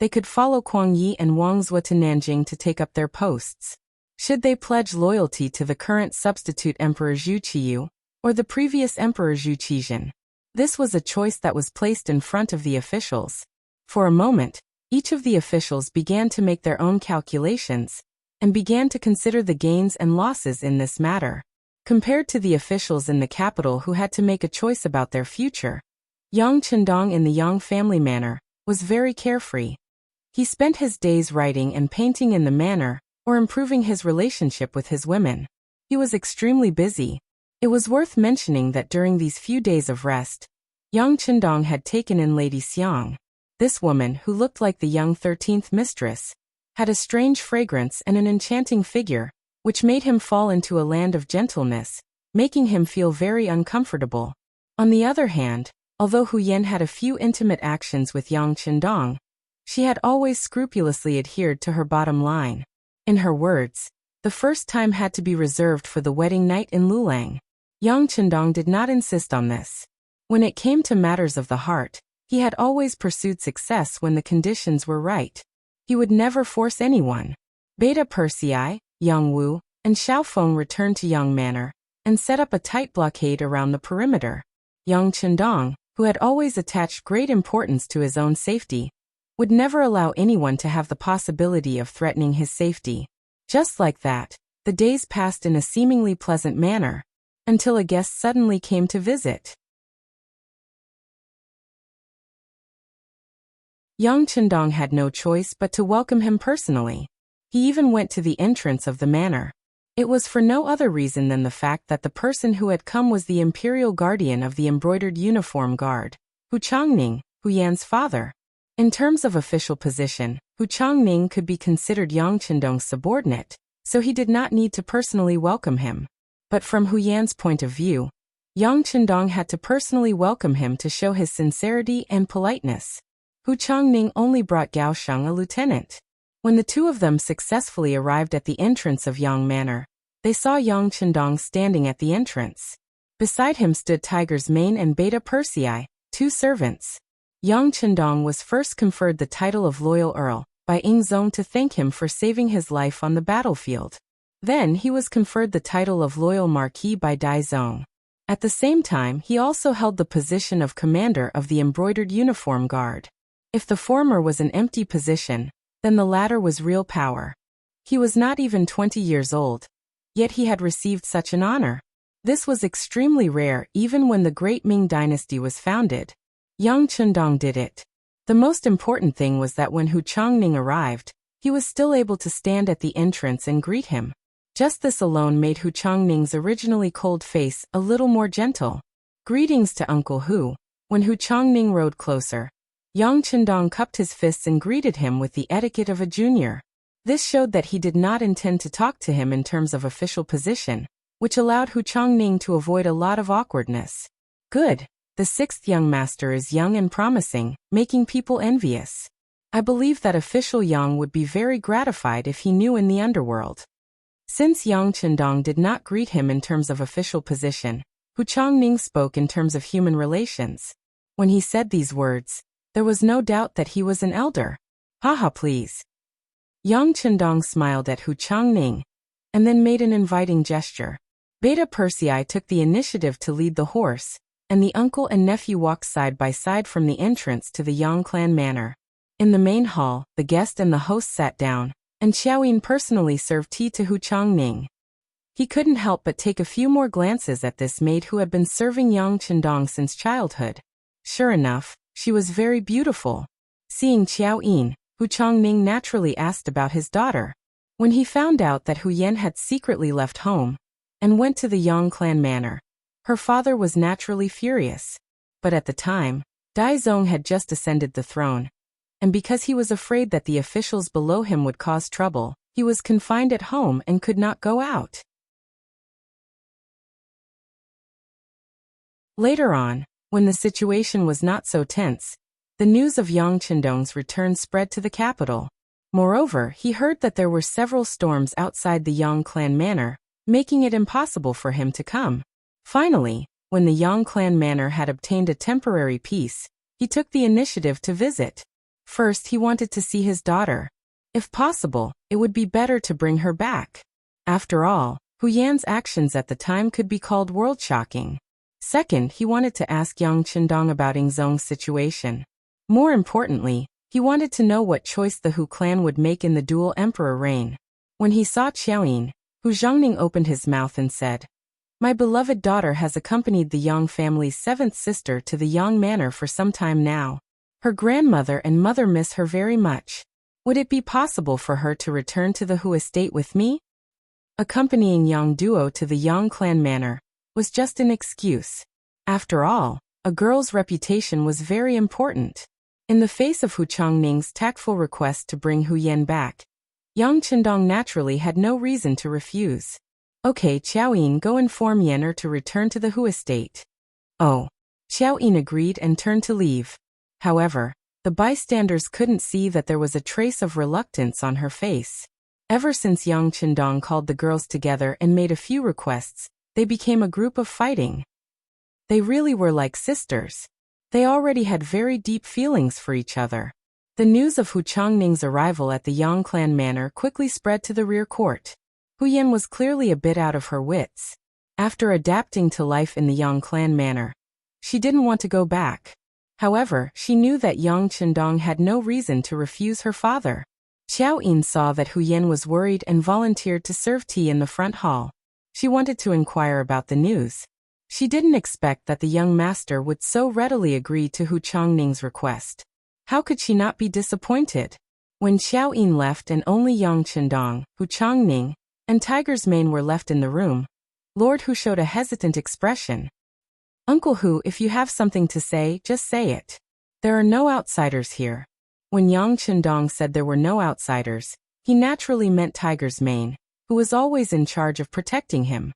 they could follow Kuang Yi and Wang Zhuo to Nanjing to take up their posts. Should they pledge loyalty to the current substitute emperor Zhu Qiyu, or the previous emperor Zhu Qizhen? This was a choice that was placed in front of the officials. For a moment, each of the officials began to make their own calculations, and began to consider the gains and losses in this matter. Compared to the officials in the capital who had to make a choice about their future, Yang Chendong in the Yang family manor was very carefree. He spent his days writing and painting in the manor, or improving his relationship with his women. He was extremely busy. It was worth mentioning that during these few days of rest, Yang Chendong had taken in Lady Xiang. This woman, who looked like the young 13th mistress, had a strange fragrance and an enchanting figure, which made him fall into a land of gentleness, making him feel very uncomfortable. On the other hand, although Hu Yan had a few intimate actions with Yang Chendong, she had always scrupulously adhered to her bottom line. In her words, the first time had to be reserved for the wedding night in Lulang. Yang Chendong did not insist on this. When it came to matters of the heart, he had always pursued success when the conditions were right. He would never force anyone. Beta Persei, Yang Wu, and Xiaofeng returned to Yang Manor, and set up a tight blockade around the perimeter. Yang Chendong, who had always attached great importance to his own safety, would never allow anyone to have the possibility of threatening his safety. Just like that, the days passed in a seemingly pleasant manner, until a guest suddenly came to visit. Yang Chendong had no choice but to welcome him personally. He even went to the entrance of the manor. It was for no other reason than the fact that the person who had come was the imperial guardian of the embroidered uniform guard, Hu Changning, Hu Yan's father. In terms of official position, Hu Changning could be considered Yang Chendong's subordinate, so he did not need to personally welcome him. But from Hu Yan's point of view, Yang Chendong had to personally welcome him to show his sincerity and politeness. Hu Changning only brought Gao Sheng a lieutenant. When the two of them successfully arrived at the entrance of Yang Manor, they saw Yang Chendong standing at the entrance. Beside him stood Tiger's Mane and Beta Persei, 2 servants. Yang Chendong was first conferred the title of Loyal Earl by Ing Zong to thank him for saving his life on the battlefield. Then he was conferred the title of Loyal Marquis by Dai Zong. At the same time, he also held the position of commander of the embroidered uniform guard. If the former was an empty position, then the latter was real power. He was not even 20 years old, yet he had received such an honor. This was extremely rare even when the Great Ming Dynasty was founded. Yang Chendong did it. The most important thing was that when Hu Changning arrived, he was still able to stand at the entrance and greet him. Just this alone made Hu Changning's originally cold face a little more gentle. Greetings to Uncle Hu. When Hu Changning rode closer, Yang Chendong cupped his fists and greeted him with the etiquette of a junior. This showed that he did not intend to talk to him in terms of official position, which allowed Hu Changning to avoid a lot of awkwardness. Good. The sixth young master is young and promising, making people envious. I believe that official Yang would be very gratified if he knew in the underworld. Since Yang Chendong did not greet him in terms of official position, Hu Changning spoke in terms of human relations. When he said these words, there was no doubt that he was an elder. Haha, please. Yang Chendong smiled at Hu Changning, and then made an inviting gesture. Beta Persei took the initiative to lead the horse, and the uncle and nephew walked side by side from the entrance to the Yang clan manor. In the main hall, the guest and the host sat down, and Xiaoyin personally served tea to Hu Changning. He couldn't help but take a few more glances at this maid who had been serving Yang Chendong since childhood. Sure enough, she was very beautiful. Seeing Xiaoyin, Hu Changning naturally asked about his daughter. When he found out that Hu Yan had secretly left home and went to the Yang clan manor, her father was naturally furious. But at the time, Dai Zong had just ascended the throne, and because he was afraid that the officials below him would cause trouble, he was confined at home and could not go out. Later on, when the situation was not so tense, the news of Yang Chendong's return spread to the capital. Moreover, he heard that there were several storms outside the Yang clan manor, making it impossible for him to come. Finally, when the Yang clan manor had obtained a temporary peace, he took the initiative to visit. First, he wanted to see his daughter. If possible, it would be better to bring her back. After all, Hu Yan's actions at the time could be called world-shocking. Second, he wanted to ask Yang Chendong about Ing Zong's situation. More importantly, he wanted to know what choice the Hu clan would make in the dual emperor reign. When he saw Xiaoyin, Hu Zhongning opened his mouth and said, "My beloved daughter has accompanied the Yang family's seventh sister to the Yang manor for some time now. Her grandmother and mother miss her very much. Would it be possible for her to return to the Hu estate with me?" Accompanying Yang duo to the Yang clan manor was just an excuse. After all, a girl's reputation was very important. In the face of Hu Changning's tactful request to bring Hu Yan back, Yang Chendong naturally had no reason to refuse. "Okay, Xiaoyin, go inform Yan'er to return to the Hu estate." Oh. Xiaoyin agreed and turned to leave. However, the bystanders couldn't see that there was a trace of reluctance on her face. Ever since Yang Chendong called the girls together and made a few requests, they became a group of fighting. They really were like sisters. They already had very deep feelings for each other. The news of Hu Changning's arrival at the Yang clan manor quickly spread to the rear court. Hu Yan was clearly a bit out of her wits. After adapting to life in the Yang clan manor, she didn't want to go back. However, she knew that Yang Chendong had no reason to refuse her father. Xiaoyin saw that Hu Yan was worried and volunteered to serve tea in the front hall. She wanted to inquire about the news. She didn't expect that the young master would so readily agree to Hu Changning's request. How could she not be disappointed? When Xiaoyin left and only Yang Chendong, Hu Changning, and Tiger's Mane were left in the room, Lord Hu showed a hesitant expression. "Uncle Hu, if you have something to say, just say it. There are no outsiders here." When Yang Chendong said there were no outsiders, he naturally meant Tiger's Mane, who was always in charge of protecting him.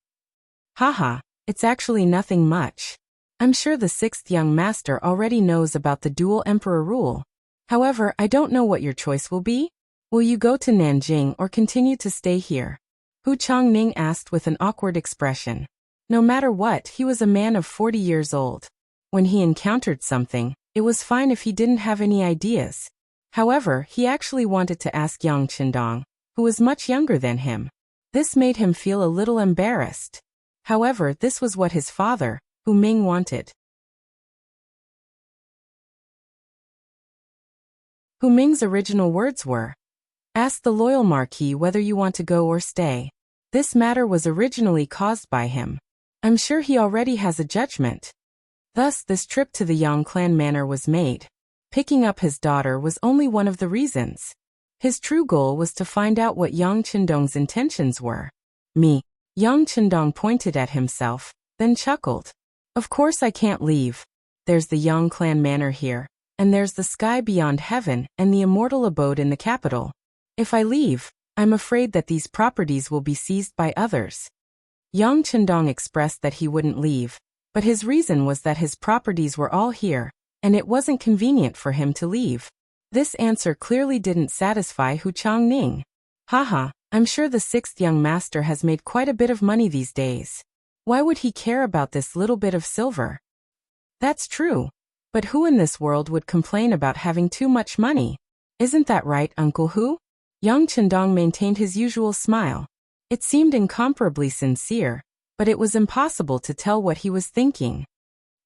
"Haha, it's actually nothing much. I'm sure the sixth young master already knows about the dual emperor rule. However, I don't know what your choice will be. Will you go to Nanjing or continue to stay here?" Hu Changning asked with an awkward expression. No matter what, he was a man of 40 years old. When he encountered something, it was fine if he didn't have any ideas. However, he actually wanted to ask Yang Chendong, who was much younger than him. This made him feel a little embarrassed. However, this was what his father, Hu Ming, wanted. Hu Ming's original words were, "Ask the loyal Marquis whether you want to go or stay." This matter was originally caused by him. I'm sure he already has a judgment. Thus, this trip to the Yang clan manor was made. Picking up his daughter was only one of the reasons. His true goal was to find out what Yang Chendong's intentions were. Me. Yang Chendong pointed at himself, then chuckled. "Of course I can't leave. There's the Yang clan manor here, and there's the sky beyond heaven and the immortal abode in the capital. If I leave, I'm afraid that these properties will be seized by others." Yang Chendong expressed that he wouldn't leave, But his reason was that his properties were all here, and it wasn't convenient for him to leave. This answer clearly didn't satisfy Hu Changning. Haha, I'm sure the sixth young master has made quite a bit of money these days. Why would he care about this little bit of silver? That's true. But who in this world would complain about having too much money? Isn't that right, Uncle Hu? Yang Chendong maintained his usual smile. It seemed incomparably sincere, but it was impossible to tell what he was thinking.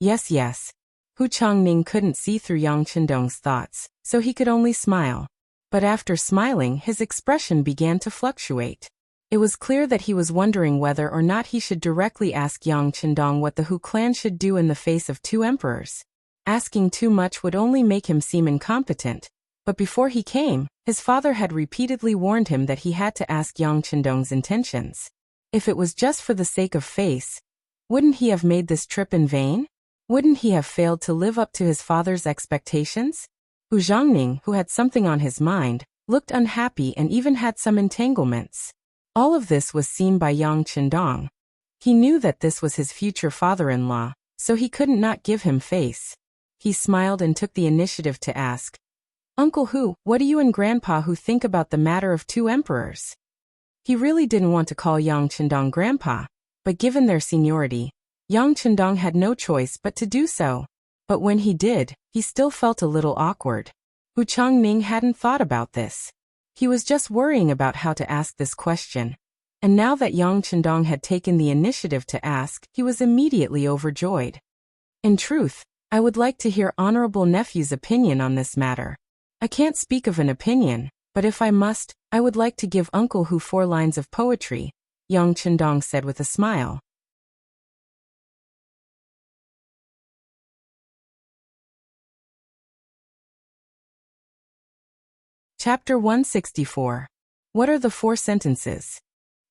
Yes. Hu Changning couldn't see through Yang Chendong's thoughts, so he could only smile. But after smiling, his expression began to fluctuate. It was clear that he was wondering whether or not he should directly ask Yang Chendong what the Hu clan should do in the face of two emperors. Asking too much would only make him seem incompetent. But before he came, his father had repeatedly warned him that he had to ask Yang Chendong's intentions. If it was just for the sake of face, wouldn't he have made this trip in vain? Wouldn't he have failed to live up to his father's expectations? Hu Zhangning, who had something on his mind, looked unhappy and even had some entanglements. All of this was seen by Yang Chendong. He knew that this was his future father-in-law, so he couldn't not give him face. He smiled and took the initiative to ask, Uncle Hu, what do you and Grandpa Hu think about the matter of two emperors? He really didn't want to call Yang Chendong Grandpa, but given their seniority, Yang Chendong had no choice but to do so. But when he did, he still felt a little awkward. Hu Changning hadn't thought about this. He was just worrying about how to ask this question. And now that Yang Chendong had taken the initiative to ask, he was immediately overjoyed. In truth, I would like to hear Honorable Nephew's opinion on this matter. I can't speak of an opinion, but if I must, I would like to give Uncle Hu 4 lines of poetry, Yang Chendong said with a smile. Chapter 164. What are the 4 sentences?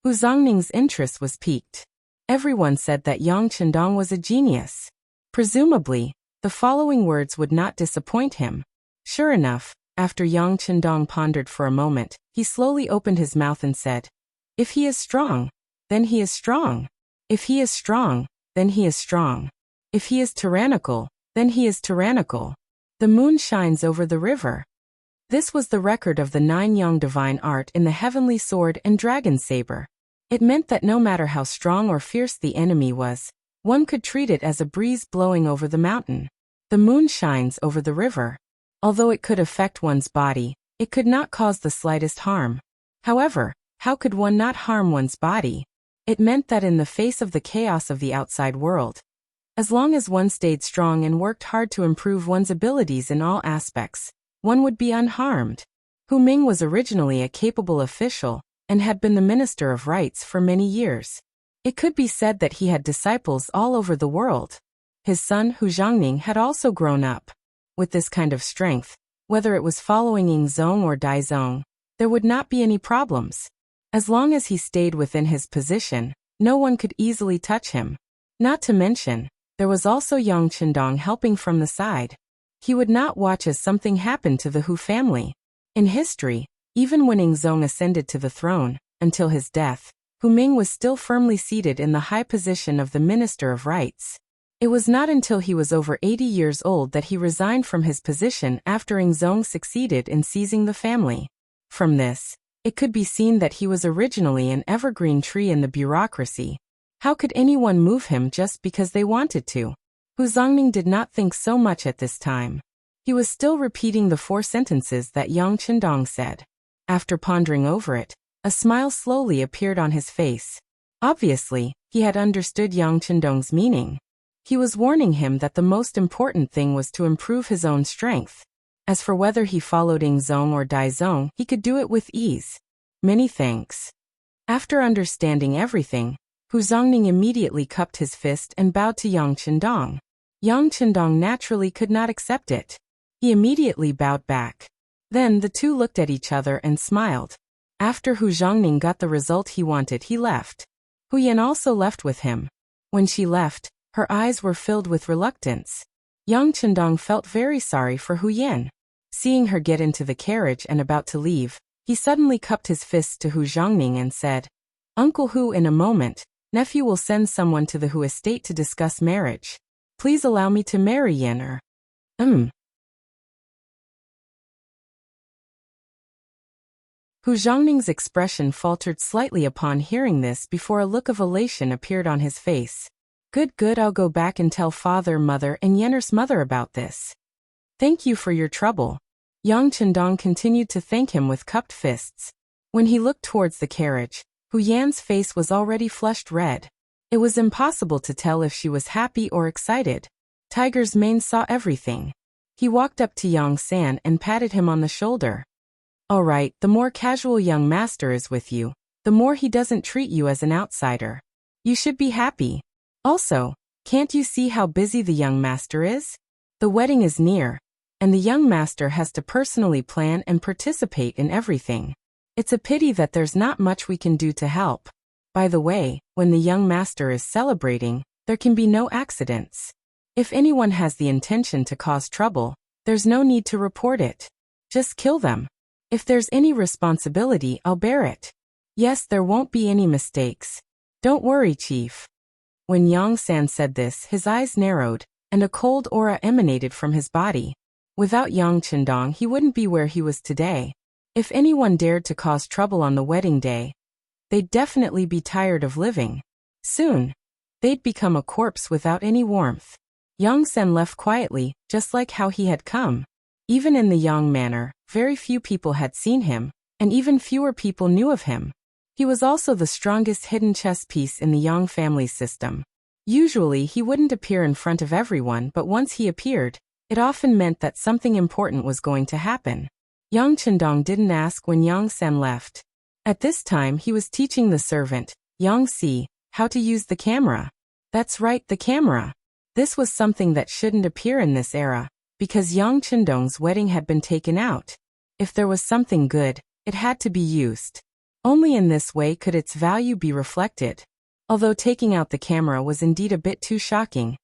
Hu Zongning's interest was piqued. Everyone said that Yang Chendong was a genius. Presumably, the following words would not disappoint him. Sure enough, after Yang Chendong pondered for a moment, he slowly opened his mouth and said, If he is strong, then he is strong. If he is strong, then he is strong. If he is tyrannical, then he is tyrannical. The moon shines over the river. This was the record of the 9 young divine art in the heavenly sword and dragon saber. It meant that no matter how strong or fierce the enemy was, one could treat it as a breeze blowing over the mountain. The moon shines over the river. Although it could affect one's body, it could not cause the slightest harm. However, how could one not harm one's body? It meant that in the face of the chaos of the outside world, as long as one stayed strong and worked hard to improve one's abilities in all aspects, one would be unharmed. Hu Ming was originally a capable official and had been the Minister of Rights for many years. It could be said that he had disciples all over the world. His son Hu Zhangning had also grown up. With this kind of strength, whether it was following Yingzong or Daizong, there would not be any problems. As long as he stayed within his position, no one could easily touch him. Not to mention, there was also Yang Chendong helping from the side. He would not watch as something happened to the Hu family. In history, even when Yingzong ascended to the throne, until his death, Hu Ming was still firmly seated in the high position of the Minister of Rights. It was not until he was over 80 years old that he resigned from his position after Yingzong succeeded in seizing the family. From this, it could be seen that he was originally an evergreen tree in the bureaucracy. How could anyone move him just because they wanted to? Hu Zongning did not think so much at this time. He was still repeating the 4 sentences that Yang Chendong said. After pondering over it, a smile slowly appeared on his face. Obviously, he had understood Yang Chendong's meaning. He was warning him that the most important thing was to improve his own strength. As for whether he followed Yingzong or Daizong, he could do it with ease. Many thanks. After understanding everything, Hu Zongning immediately cupped his fist and bowed to Yang Chendong. Yang Chendong naturally could not accept it. He immediately bowed back. Then the two looked at each other and smiled. After Hu Zongning got the result he wanted, he left. Hu Yan also left with him. When she left, her eyes were filled with reluctance. Yang Chendong felt very sorry for Hu Yan. Seeing her get into the carriage and about to leave, he suddenly cupped his fists to Hu Zhangning and said, Uncle Hu, in a moment, Nephew will send someone to the Hu estate to discuss marriage. Please allow me to marry Yen. Hu Zhongning's expression faltered slightly upon hearing this before a look of elation appeared on his face. Good, I'll go back and tell father, mother, and Yenner's mother about this. Thank you for your trouble. Yang Chendong continued to thank him with cupped fists. When he looked towards the carriage, Hu Yan's face was already flushed red. It was impossible to tell if she was happy or excited. Tiger's mane saw everything. He walked up to Yang San and patted him on the shoulder. All right, the more casual young master is with you, the more he doesn't treat you as an outsider. You should be happy. Also, can't you see how busy the young master is? The wedding is near, and the young master has to personally plan and participate in everything. It's a pity that there's not much we can do to help. By the way, when the young master is celebrating, there can be no accidents. If anyone has the intention to cause trouble, there's no need to report it. Just kill them. If there's any responsibility, I'll bear it. Yes, there won't be any mistakes. Don't worry, Chief. When Yang San said this, his eyes narrowed, and a cold aura emanated from his body. Without Yang Chendong, he wouldn't be where he was today. If anyone dared to cause trouble on the wedding day, they'd definitely be tired of living. Soon, they'd become a corpse without any warmth. Yang San left quietly, just like how he had come. Even in the Yang manor, very few people had seen him, and even fewer people knew of him. He was also the strongest hidden chess piece in the Yang family system. Usually he wouldn't appear in front of everyone, but once he appeared, it often meant that something important was going to happen. Yang Chendong didn't ask when Yang San left. At this time he was teaching the servant, Yang Si, how to use the camera. That's right, the camera. This was something that shouldn't appear in this era, because Yang Chendong's wedding had been taken out. If there was something good, it had to be used. Only in this way could its value be reflected. Although taking out the camera was indeed a bit too shocking.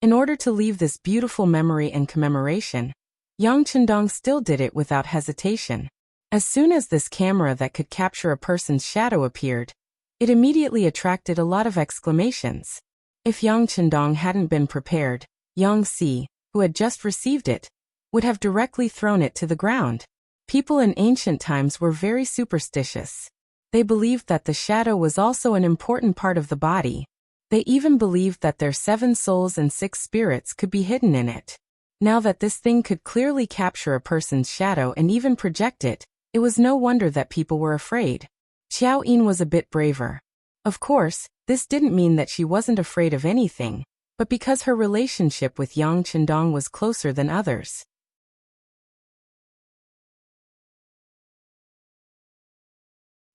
In order to leave this beautiful memory and commemoration, Yang Chendong still did it without hesitation. As soon as this camera that could capture a person's shadow appeared, it immediately attracted a lot of exclamations. If Yang Chendong hadn't been prepared, Yang Si, who had just received it, would have directly thrown it to the ground. People in ancient times were very superstitious. They believed that the shadow was also an important part of the body. They even believed that their 7 souls and 6 spirits could be hidden in it. Now that this thing could clearly capture a person's shadow and even project it, it was no wonder that people were afraid. Xiao Yin was a bit braver. Of course, this didn't mean that she wasn't afraid of anything, but because her relationship with Yang Chendong was closer than others.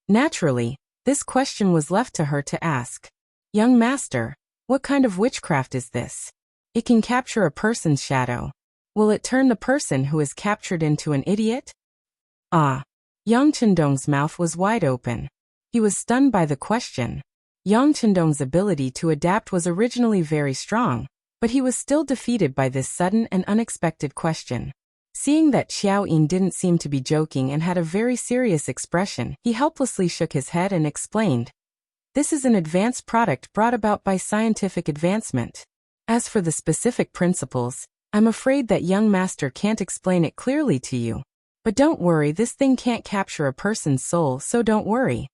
Naturally, this question was left to her to ask. Young master, what kind of witchcraft is this? It can capture a person's shadow. Will it turn the person who is captured into an idiot? Ah. Yang Chendong's mouth was wide open. He was stunned by the question. Yang Chendong's ability to adapt was originally very strong, but he was still defeated by this sudden and unexpected question. Seeing that Xiao Yin didn't seem to be joking and had a very serious expression, he helplessly shook his head and explained. This is an advanced product brought about by scientific advancement. As for the specific principles, I'm afraid that young master can't explain it clearly to you. But don't worry, this thing can't capture a person's soul, so don't worry.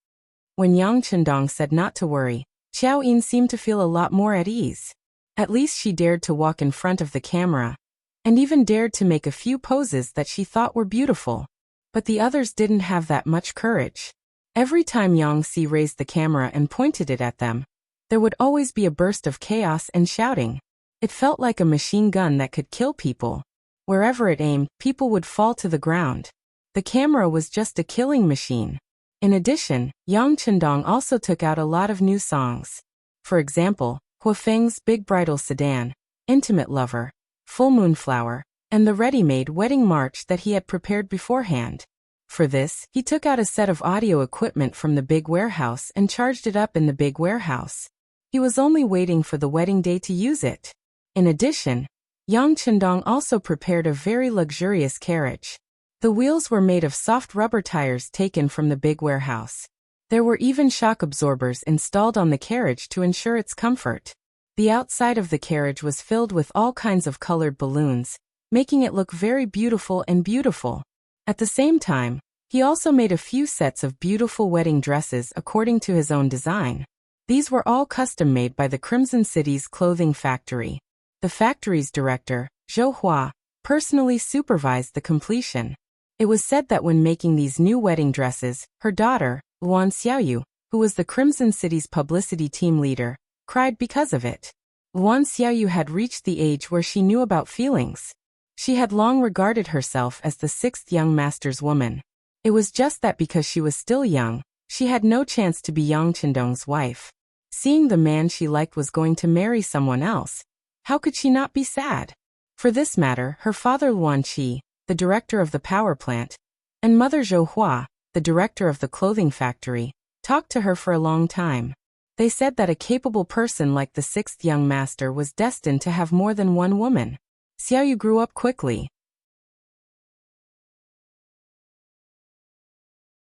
When Yang Chendong said not to worry, Xiao Yin seemed to feel a lot more at ease. At least she dared to walk in front of the camera, and even dared to make a few poses that she thought were beautiful. But the others didn't have that much courage. Every time Yang Si raised the camera and pointed it at them, there would always be a burst of chaos and shouting. It felt like a machine gun that could kill people. Wherever it aimed, people would fall to the ground. The camera was just a killing machine. In addition, Yang Chendong also took out a lot of new songs. For example, Huafeng's Big Bridal Sedan, Intimate Lover, Full Moon Flower, and the ready-made wedding march that he had prepared beforehand. For this, he took out a set of audio equipment from the big warehouse and charged it up in the big warehouse. He was only waiting for the wedding day to use it. In addition, Yang Chendong also prepared a very luxurious carriage. The wheels were made of soft rubber tires taken from the big warehouse. There were even shock absorbers installed on the carriage to ensure its comfort. The outside of the carriage was filled with all kinds of colored balloons, making it look very beautiful and beautiful. At the same time, he also made a few sets of beautiful wedding dresses according to his own design. These were all custom-made by the Crimson City's clothing factory. The factory's director, Zhou Hua, personally supervised the completion. It was said that when making these new wedding dresses, her daughter, Luan Xiaoyu, who was the Crimson City's publicity team leader, cried because of it. Luan Xiaoyu had reached the age where she knew about feelings. She had long regarded herself as the sixth young master's woman. It was just that because she was still young, she had no chance to be Yang Qindong's wife. Seeing the man she liked was going to marry someone else, how could she not be sad? For this matter, her father Luan Qi, the director of the power plant, and mother Zhou Hua, the director of the clothing factory, talked to her for a long time. They said that a capable person like the sixth young master was destined to have more than one woman. Xiaoyu grew up quickly.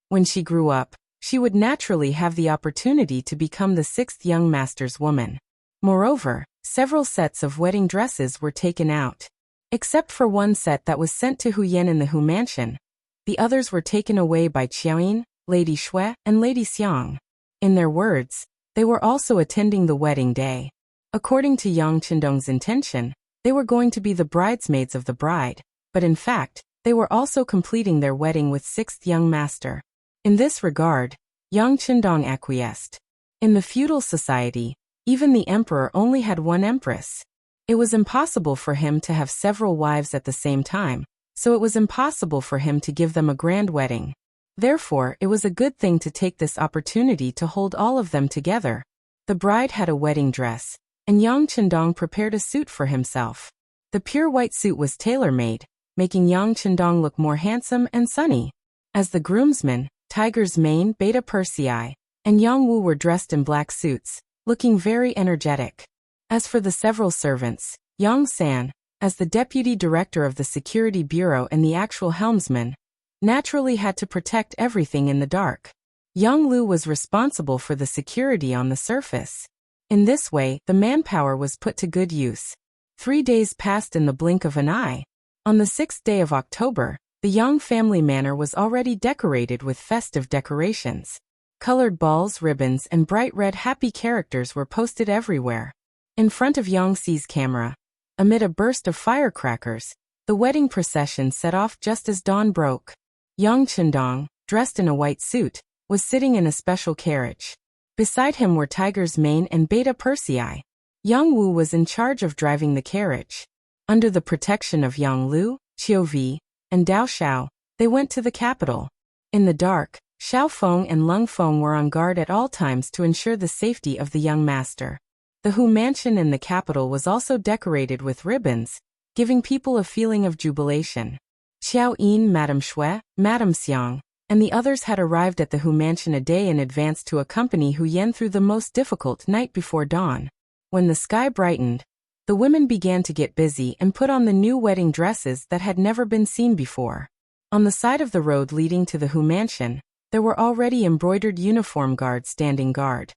When she grew up, she would naturally have the opportunity to become the sixth young master's woman. Moreover, several sets of wedding dresses were taken out. Except for one set that was sent to Huyen in the Hu Mansion, the others were taken away by Qiaoyin, Lady Shui, and Lady Xiang. In their words, they were also attending the wedding day. According to Yang Qindong's intention, they were going to be the bridesmaids of the bride, but in fact, they were also completing their wedding with sixth young master. In this regard, Yang Qindong acquiesced. In the feudal society, even the emperor only had one empress. It was impossible for him to have several wives at the same time, so it was impossible for him to give them a grand wedding. Therefore, it was a good thing to take this opportunity to hold all of them together. The bride had a wedding dress, and Yang Qindong prepared a suit for himself. The pure white suit was tailor-made, making Yang Qindong look more handsome and sunny. As the groomsmen, Tiger's Mane, Beta Persei, and Yang Wu were dressed in black suits, looking very energetic. As for the several servants, Yang San, as the deputy director of the security bureau and the actual helmsman, naturally had to protect everything in the dark. Yang Lu was responsible for the security on the surface. In this way, the manpower was put to good use. 3 days passed in the blink of an eye. On the 6th day of October, the Yang family manor was already decorated with festive decorations. Colored balls, ribbons, and bright red happy characters were posted everywhere. In front of Yang Xi's camera, amid a burst of firecrackers, the wedding procession set off just as dawn broke. Yang Qindong, dressed in a white suit, was sitting in a special carriage. Beside him were Tiger's Mane and Beta Persei. Yang Wu was in charge of driving the carriage. Under the protection of Yang Lu, Qiu Vi, and Dao Xiao, they went to the capital. In the dark, Xiao Feng and Lung Feng were on guard at all times to ensure the safety of the young master. The Hu Mansion in the capital was also decorated with ribbons, giving people a feeling of jubilation. Xiao Yin, Madame Shui, Madame Xiang, and the others had arrived at the Hu Mansion a day in advance to accompany Hu Yan through the most difficult night before dawn. When the sky brightened, the women began to get busy and put on the new wedding dresses that had never been seen before. On the side of the road leading to the Hu Mansion, there were already embroidered uniform guards standing guard.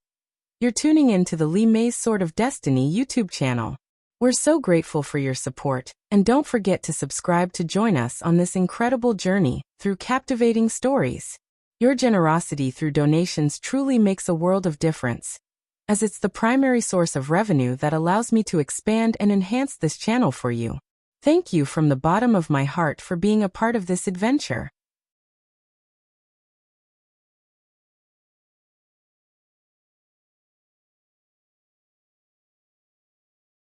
You're tuning in to the Li Mei's Sword of Destiny YouTube channel. We're so grateful for your support, and don't forget to subscribe to join us on this incredible journey through captivating stories. Your generosity through donations truly makes a world of difference, as it's the primary source of revenue that allows me to expand and enhance this channel for you. Thank you from the bottom of my heart for being a part of this adventure.